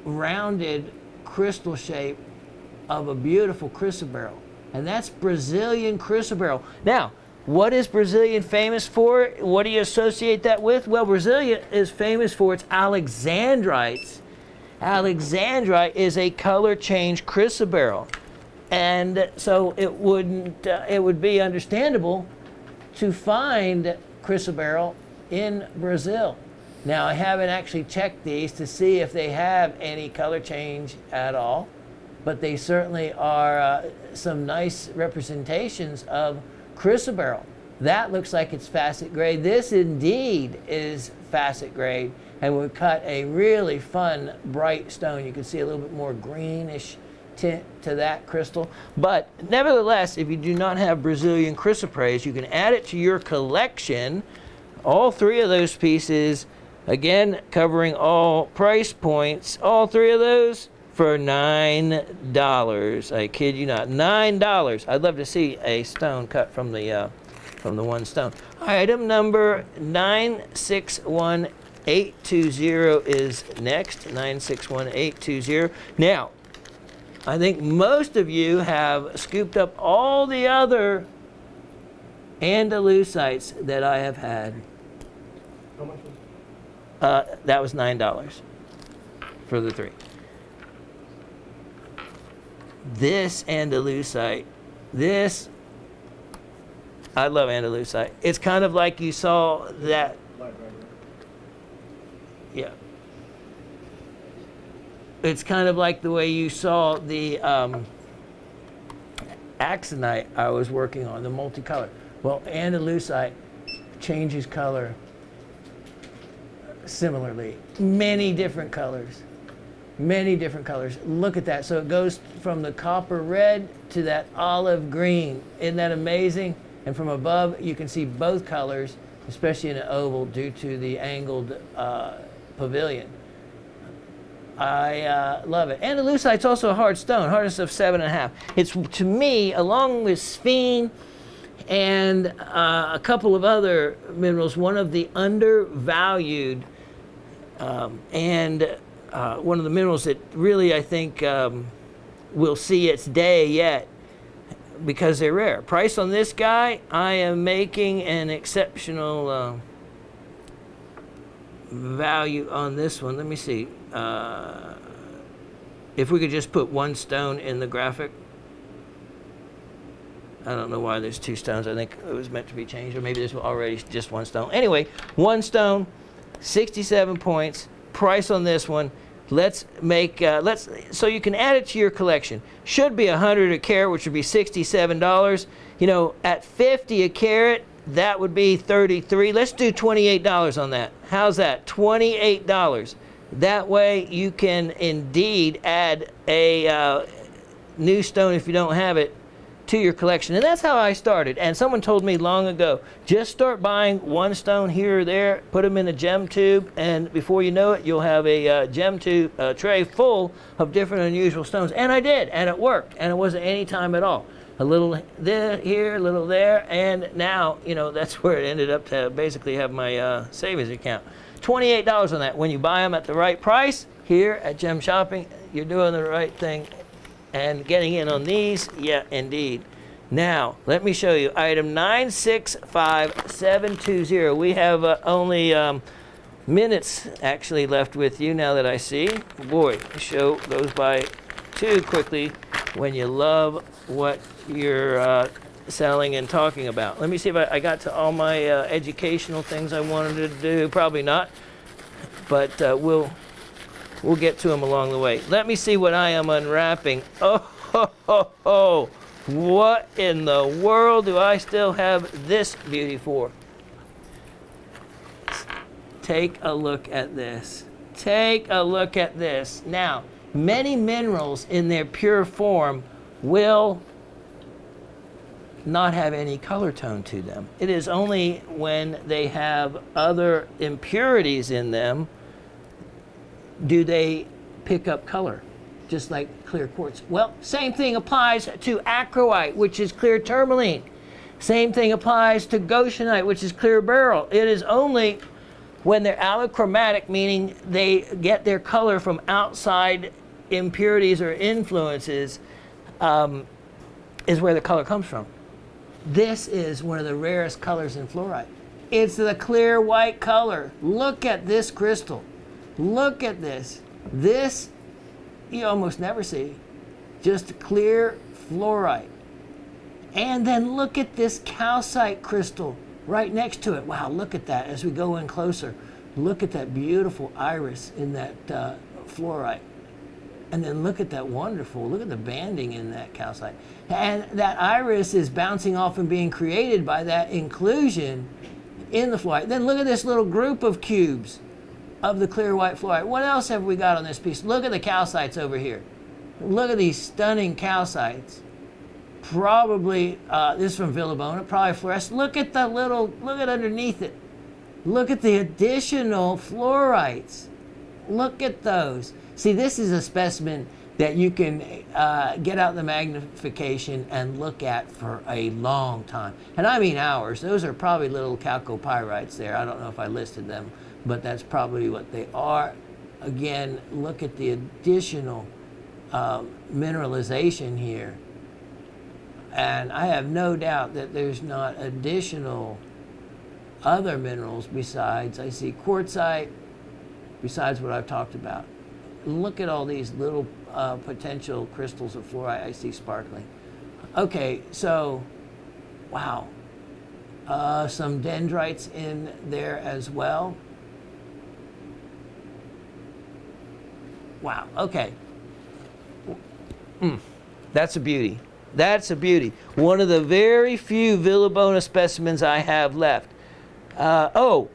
rounded crystal shape of a beautiful chrysoberyl. And that's Brazilian chrysoberyl. Now, what is Brazilian famous for? What do you associate that with? Well, Brazilian is famous for its alexandrites. Alexandrite is a color change chrysoberyl. And so it would be understandable to find chrysoberyl in Brazil. Now, I haven't actually checked these to see if they have any color change at all, but they certainly are some nice representations of chrysoberyl. That looks like it's facet grade. This indeed is facet grade and would cut a really fun, bright stone. You can see a little bit more greenish tint to that crystal. But nevertheless, if you do not have Brazilian chrysoprase, you can add it to your collection. All 3 of those pieces, again, covering all price points, all 3 of those for $9. I kid you not, $9. I'd love to see a stone cut from the one stone. Item number 961820 is next. 961820. Now, I think most of you have scooped up all the other andalusites that I have had. How much was it? That was $9 for the 3. This andalusite, I love andalusite. It's kind of like you saw that. Yeah. It's kind of like the way you saw the axonite I was working on, the multicolor. Well, andalusite changes color similarly. Many different colors. Look at that. So it goes from the copper red to that olive green. Isn't that amazing? And from above, you can see both colors, especially in an oval due to the angled pavilion. I love it. Andalusite's also a hard stone, hardness of 7.5. It's, to me, along with sphene and a couple of other minerals, one of the undervalued and one of the minerals that really, I think, will see its day yet because they're rare. Price on this guy, I am making an exceptional value on this one. Let me see. If we could just put 1 stone in the graphic. I don't know why there's 2 stones. I think it was meant to be changed, or maybe there's already just 1 stone. Anyway, 1 stone, 67 points. Price on this one. Let's make, so you can add it to your collection. Should be 100 a carat, which would be $67. You know, at 50 a carat, that would be $33. Let's do $28 on that. How's that? $28. That way you can indeed add a new stone if you don't have it to your collection. And that's how I started. And someone told me long ago, just start buying one stone here or there, put them in a gem tube, and before you know it, you'll have a gem tube tray full of different unusual stones. And I did, and it worked, and it wasn't any time at all. A little there, here, a little there, and now, you know, that's where it ended up to basically have my savings account. $28 on that. When you buy them at the right price here at Gem Shopping, you're doing the right thing. And getting in on these, yeah, indeed. Now, let me show you item 965720. We have only minutes actually left with you now that I see. Boy, the show goes by too quickly when you love what you're selling and talking about. Let me see if I got to all my educational things I wanted to do. Probably not, but we'll get to them along the way. Let me see what I am unwrapping. Oh, ho, ho, ho. What in the world do I still have this beauty for? Take a look at this. Take a look at this. Now, many minerals in their pure form will not have any color tone to them. It is only when they have other impurities in them do they pick up color, just like clear quartz. Well, same thing applies to acroite, which is clear tourmaline. Same thing applies to goshenite, which is clear beryl. It is only when they're allochromatic, meaning they get their color from outside impurities or influences, is where the color comes from. This is one of the rarest colors in fluorite. It's the clear white color. Look at this crystal. Look at this. This you almost never see. Just clear fluorite. And then look at this calcite crystal right next to it. Wow, look at that as we go in closer. Look at that beautiful iris in that fluorite. And then look at that wonderful, look at the banding in that calcite. And that iris is bouncing off and being created by that inclusion in the fluorite. Then look at this little group of cubes of the clear white fluorite. What else have we got on this piece? Look at the calcites over here. Look at these stunning calcites. Probably, this is from Villabona, probably fluorescent. Look at the little, look at underneath it. Look at the additional fluorites. Look at those. See, this is a specimen that you can get out the magnification and look at for a long time. And I mean hours. Those are probably little chalcopyrites there. I don't know if I listed them, but that's probably what they are. Again, look at the additional mineralization here. And I have no doubt that there's not additional other minerals besides, I see quartzite, besides what I've talked about. Look at all these little potential crystals of fluorite I see sparkling. Okay, so, wow. Some dendrites in there as well. Wow, okay. That's a beauty. That's a beauty. One of the very few Villabona specimens I have left. Oh,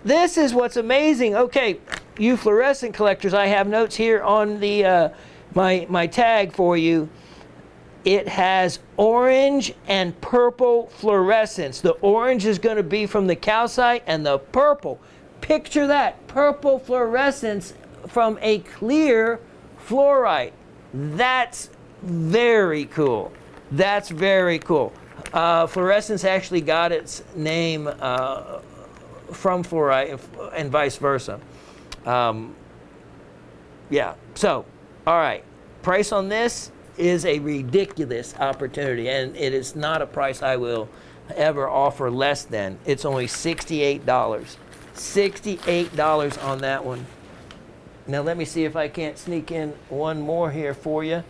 this is what's amazing. Okay, you fluorescent collectors, I have notes here on the my tag for you. It has orange and purple fluorescence. The orange is going to be from the calcite, and the purple, picture that, purple fluorescence from a clear fluorite. That's very cool. That's very cool. Fluorescence actually got its name from fluorite and vice versa. Yeah, so, all right. Price on this is a ridiculous opportunity, and it is not a price I will ever offer less than. It's only $68. $68 on that one. Now let me see if I can't sneak in one more here for you.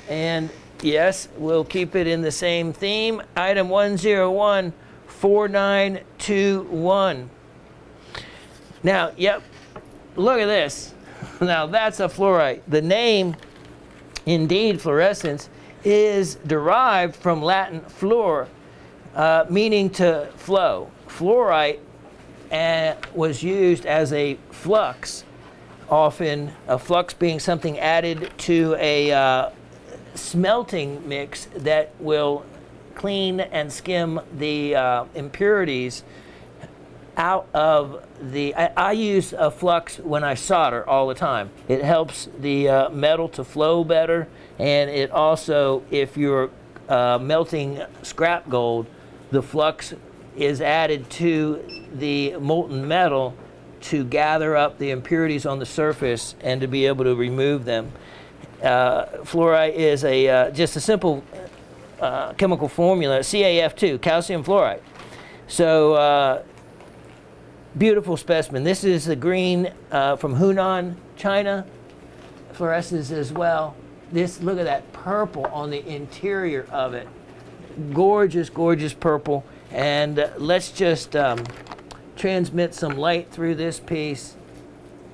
And yes, we'll keep it in the same theme. Item 1014921. Now, yep, look at this. Now that's a fluorite. The name, indeed, fluorescence, is derived from Latin fluor, meaning to flow. Fluorite was used as a flux, often a flux being something added to a smelting mix that will clean and skim the impurities out of the, I use a flux when I solder all the time. It helps the metal to flow better, and it also, if you're melting scrap gold, the flux is added to the molten metal to gather up the impurities on the surface and to be able to remove them. Fluorite is just a simple chemical formula, CaF2, calcium fluoride. So beautiful specimen. This is the green from Hunan, China. Fluoresces as well. Look at that purple on the interior of it. Gorgeous, gorgeous purple. And let's just transmit some light through this piece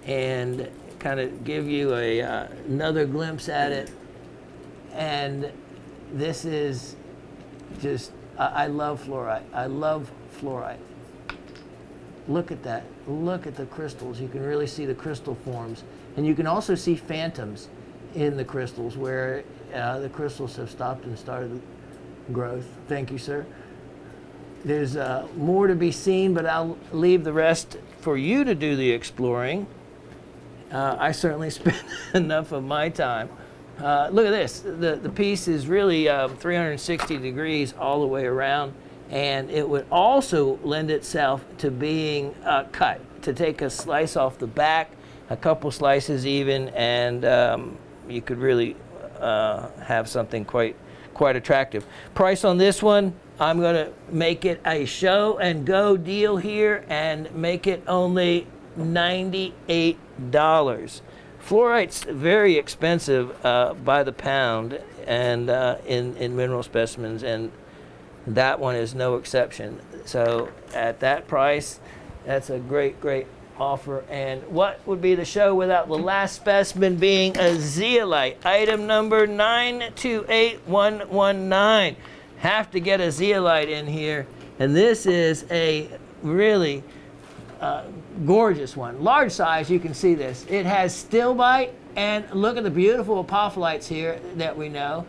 and kind of give you another glimpse at it. And this is just, I love fluorite. I love fluorite. Look at that. Look at the crystals. You can really see the crystal forms. And you can also see phantoms in the crystals where the crystals have stopped and started growth. Thank you, sir. There's more to be seen, but I'll leave the rest for you to do the exploring. I certainly spent enough of my time. Look at this. The piece is really 360 degrees all the way around, and it would also lend itself to being cut, to take a slice off the back, a couple slices even, and you could really have something quite attractive. Price on this one, I'm going to make it a show and go deal here and make it only $98. Fluorite's very expensive by the pound and in mineral specimens, and that one is no exception. So at that price, that's a great, great offer. And what would be the show without the last specimen being a zeolite, item number 928119. Have to get a zeolite in here, and this is a really gorgeous one. Large size, you can see this. It has stilbite, and look at the beautiful apopholites here that we know,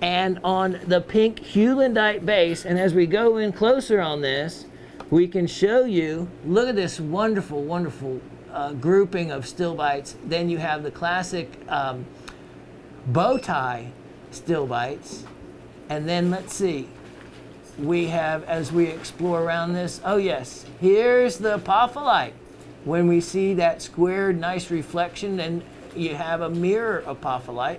and on the pink heulandite base. And as we go in closer on this, we can show you, look at this wonderful, wonderful grouping of stilbites. Then you have the classic bow tie stilbites. And then let's see, we have, as we explore around this, oh yes, here's the apopholite. When we see that squared, nice reflection, and you have a mirror apopholite.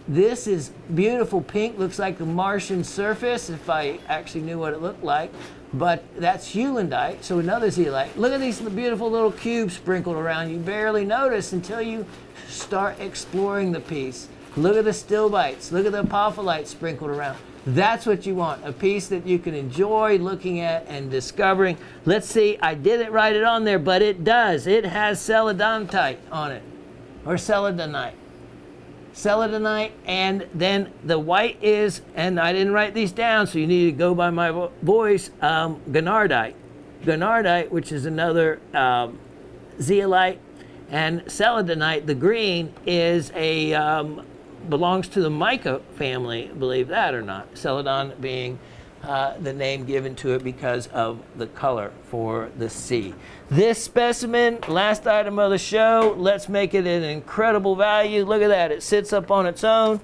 This is beautiful pink, looks like the Martian surface, if I actually knew what it looked like. But that's heulandite, so another zeolite. Look at these beautiful little cubes sprinkled around. You barely notice until you start exploring the piece. Look at the stilbites. Look at the apopholites sprinkled around. That's what you want, a piece that you can enjoy looking at and discovering. Let's see, I didn't write it on there, but it does. It has celadonite on it, or celadonite. Celadonite, and then the white is, and I didn't write these down, so you need to go by my voice, gonnardite. Gonnardite, which is another zeolite, and celadonite, the green, is a belongs to the mica family, believe that or not. Celadon being the name given to it because of the color for the sea. This specimen, last item of the show, let's make it an incredible value. Look at that, it sits up on its own.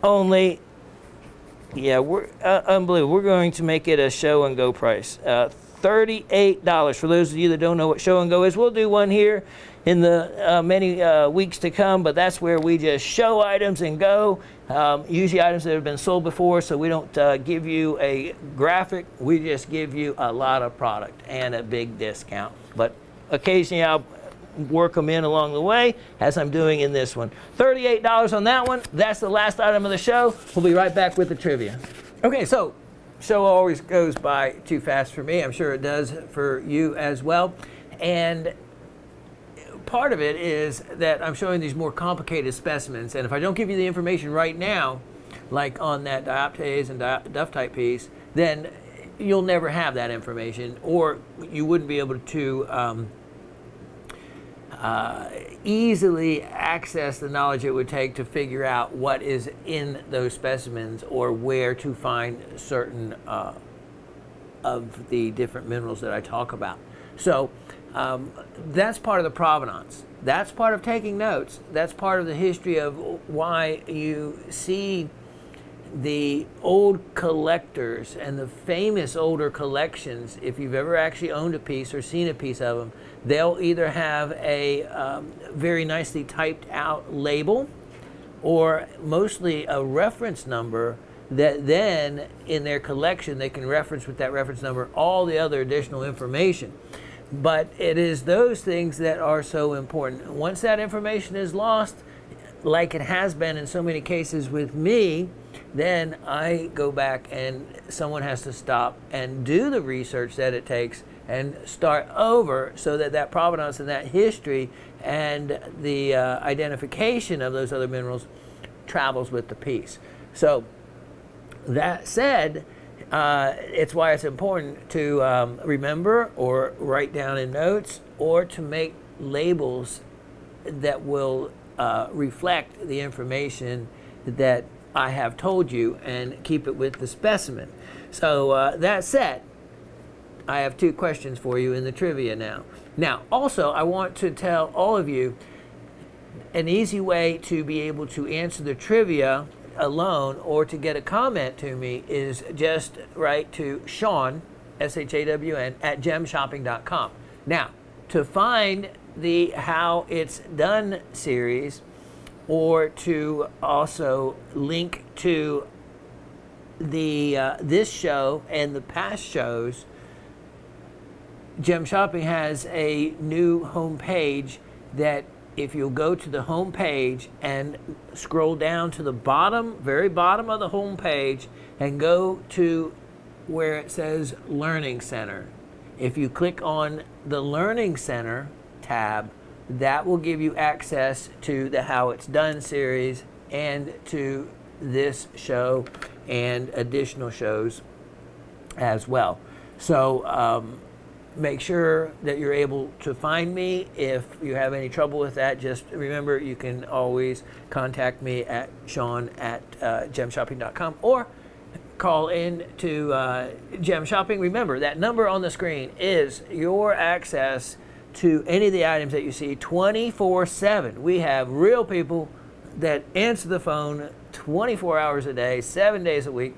Only, yeah, we're unbelievable. We're going to make it a show and go price. $38. For those of you that don't know what show and go is, we'll do one here in the many weeks to come, but that's where we just show items and go. Usually items that have been sold before, so we don't give you a graphic. We just give you a lot of product and a big discount. But occasionally I'll work them in along the way, as I'm doing in this one. $38 on that one. That's the last item of the show. We'll be right back with the trivia. Okay, so show always goes by too fast for me. I'm sure it does for you as well. And part of it is that I'm showing these more complicated specimens, and if I don't give you the information right now, like on that dioptase and duftite piece, then you'll never have that information, or you wouldn't be able to easily access the knowledge it would take to figure out what is in those specimens or where to find certain of the different minerals that I talk about. So that's part of the provenance. That's part of taking notes. That's part of the history of why you see the old collectors and the famous older collections. If you've ever actually owned a piece or seen a piece of them, they'll either have a very nicely typed out label or mostly a reference number that then in their collection they can reference with that reference number all the other additional information. But it is those things that are so important. Once that information is lost, like it has been in so many cases with me, then I go back and someone has to stop and do the research that it takes and start over so that that provenance and that history and the identification of those other minerals travels with the piece. So that said, it's why it's important to remember or write down in notes or to make labels that will reflect the information that I have told you and keep it with the specimen. So that said, I have 2 questions for you in the trivia now. Now, also, I want to tell all of you an easy way to be able to answer the trivia alone or to get a comment to me is just write to Shawn, S-H-A-W-N, at gemshopping.com. Now, to find the How It's Done series or to also link to the this show and the past shows, Gem Shopping has a new homepage that if you'll go to the home page and scroll down to the bottom, very bottom of the home page and go to where it says Learning Center. If you click on the Learning Center tab, that will give you access to the How It's Done series and to this show and additional shows as well. So make sure that you're able to find me. If you have any trouble with that, just remember you can always contact me at Shawn at gemshopping.com or call in to Gem Shopping. Remember, that number on the screen is your access to any of the items that you see 24/7. We have real people that answer the phone 24 hours a day, 7 days a week,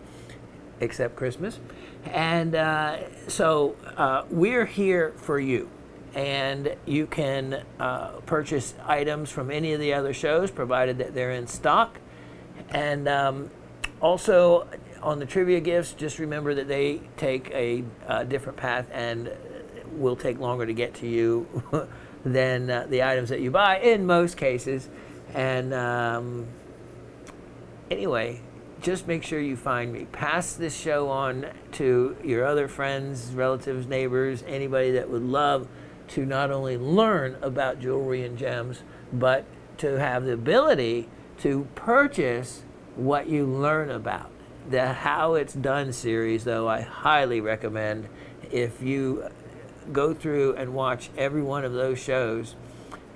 except Christmas. And so we're here for you. And you can purchase items from any of the other shows, provided that they're in stock. And also on the trivia gifts, just remember that they take a different path and will take longer to get to you than the items that you buy in most cases. And anyway, just make sure you find me. Pass this show on to your other friends, relatives, neighbors, anybody that would love to not only learn about jewelry and gems, but to have the ability to purchase what you learn about. The How It's Done series, though, I highly recommend. If you go through and watch every one of those shows,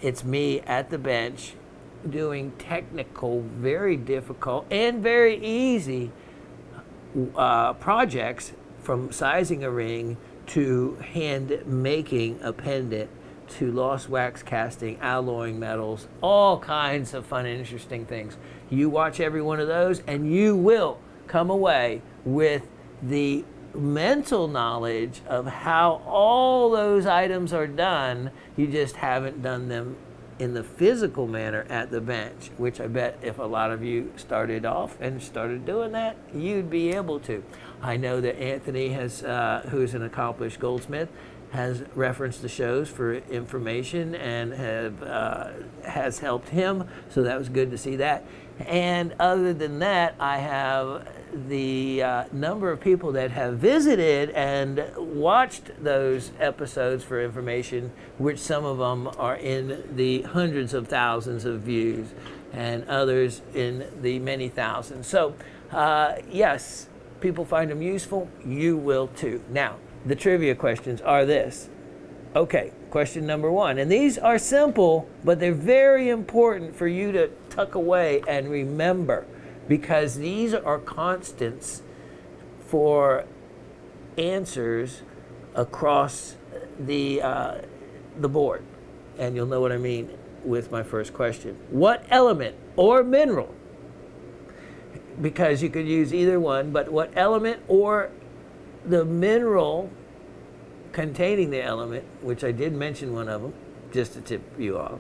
it's me at the bench doing technical, very difficult and very easy projects, from sizing a ring to hand making a pendant to lost wax casting, alloying metals, all kinds of fun and interesting things. You watch every one of those and you will come away with the mental knowledge of how all those items are done. You just haven't done them in the physical manner at the bench, which I bet if a lot of you started off and started doing that, you'd be able to. I know that Anthony has, who's an accomplished goldsmith, has referenced the shows for information and has helped him, so that was good to see that. And other than that, I have the number of people that have visited and watched those episodes for information, which some of them are in the hundreds of thousands of views and others in the many thousands. So yes, people find them useful. You will too. Now, the trivia questions are this. Okay, question number 1. And these are simple, but they're very important for you to tuck away and remember, because these are constants for answers across the board. And you'll know what I mean with my first question. What element or mineral, because you could use either one, but what element or the mineral containing the element, which I did mention one of them, just to tip you off,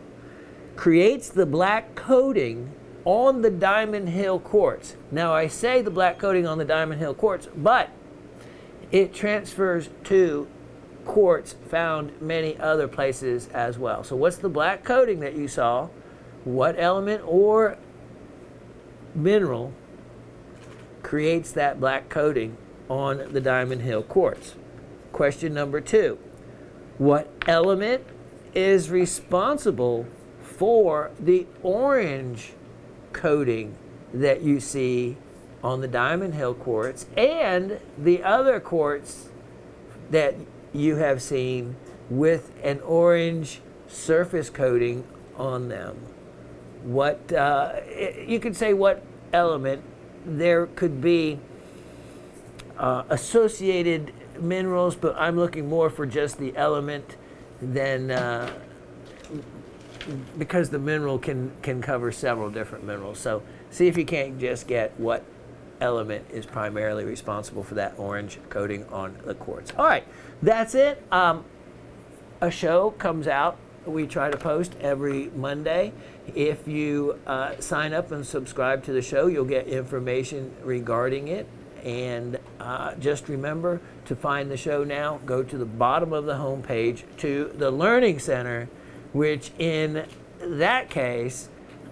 creates the black coating on the Diamond Hill quartz. Now I say the black coating on the Diamond Hill quartz, but it transfers to quartz found many other places as well. So what's the black coating that you saw? What element or mineral creates that black coating on the Diamond Hill quartz? Question number 2. What element is responsible for the orange coating that you see on the Diamond Hill quartz and the other quartz that you have seen with an orange surface coating on them? What you could say what element. There could be associated minerals, but I'm looking more for just the element than because the mineral can cover several different minerals. So see if you can't just get what element is primarily responsible for that orange coating on the quartz. All right, that's it. A show comes out. We try to post every Monday. If you sign up and subscribe to the show, you'll get information regarding it. And just remember to find the show now, go to the bottom of the homepage to the Learning Center, which in that case,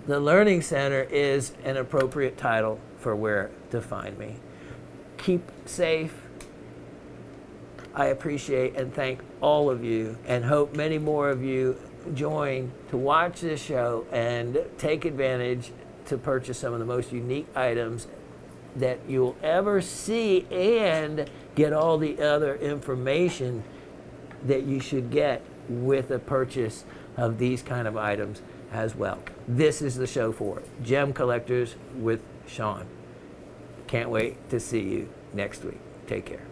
the Learning Center is an appropriate title for where to find me. Keep safe. I appreciate and thank all of you, and hope many more of you join to watch this show and take advantage to purchase some of the most unique items that you'll ever see, and get all the other information that you should get with a purchase of these kind of items as well. This is the show for it. Gem Collectors with Shawn. Can't wait to see you next week. Take care.